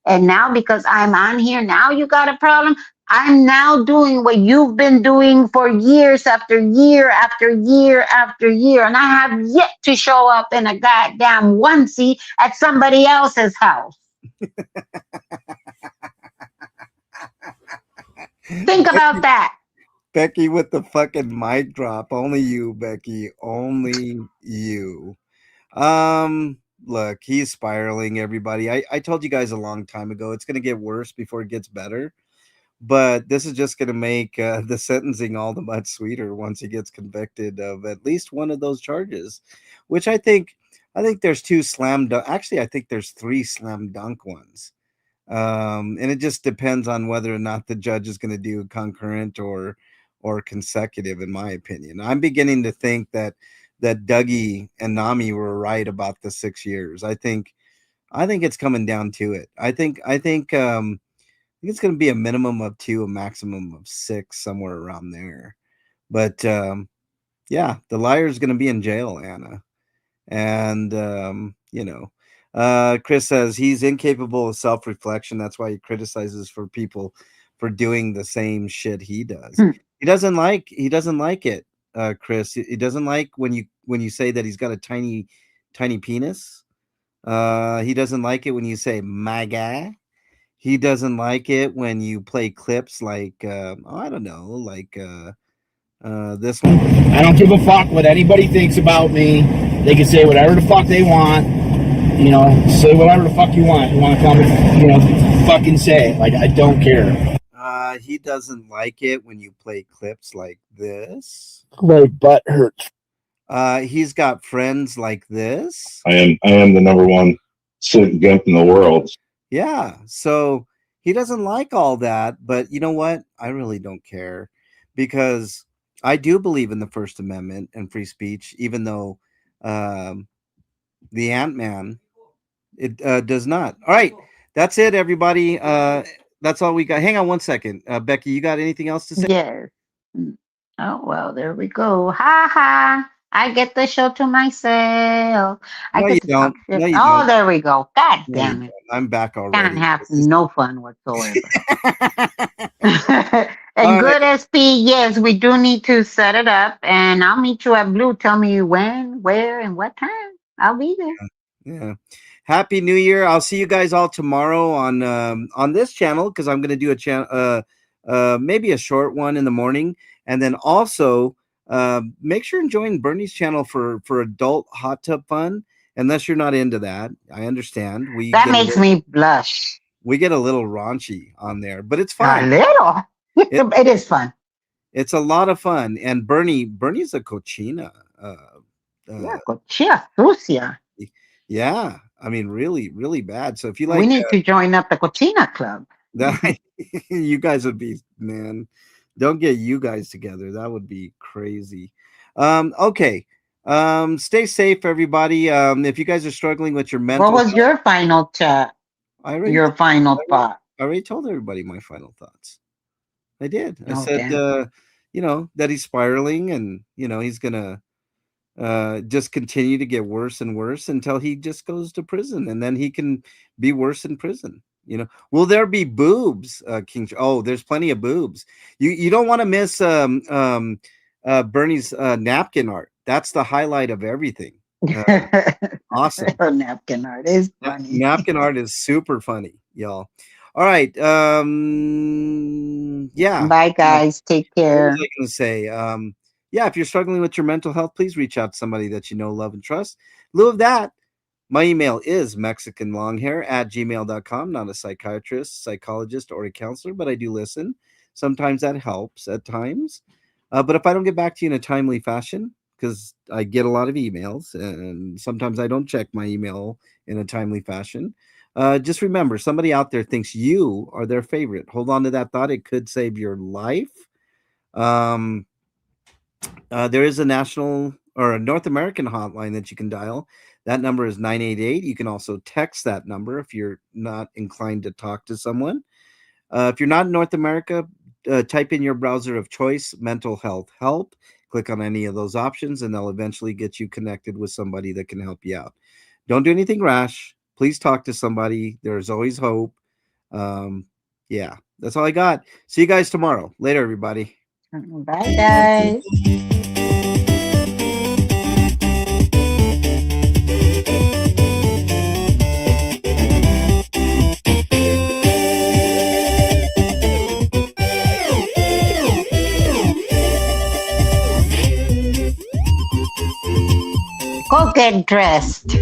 And now, because I'm on here, now you got a problem. I'm now doing what you've been doing for years after year after year after year. And I have yet to show up in a goddamn onesie at somebody else's house. Think about that. Becky with the fucking mic drop. Only you, Becky. Only you. Look, he's spiraling, everybody. I told you guys a long time ago, it's going to get worse before it gets better. But this is just going to make the sentencing all the much sweeter once he gets convicted of at least one of those charges, which I think there's 2 slam dunk. Actually, I think there's 3 slam dunk ones. And it just depends on whether or not the judge is going to do concurrent or consecutive, in my opinion. I'm beginning to think that Dougie and Nami were right about the 6 years. I think it's coming down to it. I think it's going to be a minimum of 2, a maximum of 6, somewhere around there. But yeah, the liar is going to be in jail, Anna. And Chris says he's incapable of self-reflection. That's why he criticizes for people for doing the same shit he does. He doesn't like it. Chris, he doesn't like when you say that he's got a tiny penis. He doesn't like it when you say my guy. He doesn't like it when you play clips like I don't know, like this one. I don't give a fuck what anybody thinks about me. They can say whatever the fuck they want. Say whatever the fuck you want. You want to come and fucking say it. Like, I don't care. He doesn't like it when you play clips like this. My butt hurts. He's got friends like this. I am the number one silly gimp in the world. Yeah, so he doesn't like all that, but you know what? I really don't care, because I do believe in the First Amendment and free speech, even though the Ant-Man does not. All right, that's it, everybody. That's all we got. Hang on one second. Becky, you got anything else to say? Yes. Oh, well, there we go. Ha ha. I get the show to myself. No, you don't. No, you oh, don't. there we go. God No, damn you it. don't. I'm back already. Can't have no fun whatsoever. All And good SP, yes, we do need to set it up. And I'll meet you at Blue. Tell me when, where, and what time. I'll be there. Yeah. Happy New Year. I'll see you guys all tomorrow on this channel, because I'm going to do a channel, maybe a short one in the morning. And then also make sure and join Bernie's channel for adult hot tub fun, unless you're not into that. I understand. That makes me blush. We get a little raunchy on there, but it's A fun. little. It is fun. It's a lot of fun. And Bernie's a cochina. Yeah, cochina sucia. Yeah, I mean, really, really bad. So if you like, we need to join up the cochina club. That, you guys would be, man. Don't get you guys together. That would be crazy. Okay. Stay safe, everybody. If you guys are struggling with your mental, What was your final chat? Your final thought? I already told everybody my final thoughts. I did. I Oh, said, damn. that he's spiraling, and he's gonna just continue to get worse and worse until he just goes to prison, and then he can be worse in prison. Will there be boobs, King? Oh, there's plenty of boobs. You don't want to miss Bernie's napkin art. That's the highlight of everything. Awesome. Napkin art is funny. Napkin art is super funny, y'all. All right. Yeah. Bye, guys. Take care. What was I going to say? If you're struggling with your mental health, please reach out to somebody that you know, love, and trust. In lieu of that, my email is mexicanlonghair@gmail.com. Not a psychiatrist, psychologist, or a counselor, but I do listen. Sometimes that helps at times. But if I don't get back to you in a timely fashion, because I get a lot of emails, and sometimes I don't check my email in a timely fashion, just remember, somebody out there thinks you are their favorite. Hold on to that thought. It could save your life. There is a national or a North American hotline that you can dial. That number is 988. You can also text that number if you're not inclined to talk to someone. If you're not in North America, type in your browser of choice, mental health help. Click on any of those options, and they'll eventually get you connected with somebody that can help you out. Don't do anything rash. Please talk to somebody. There's always hope. Yeah, that's all I got. See you guys tomorrow. Later, everybody. Bye, guys. Go get dressed.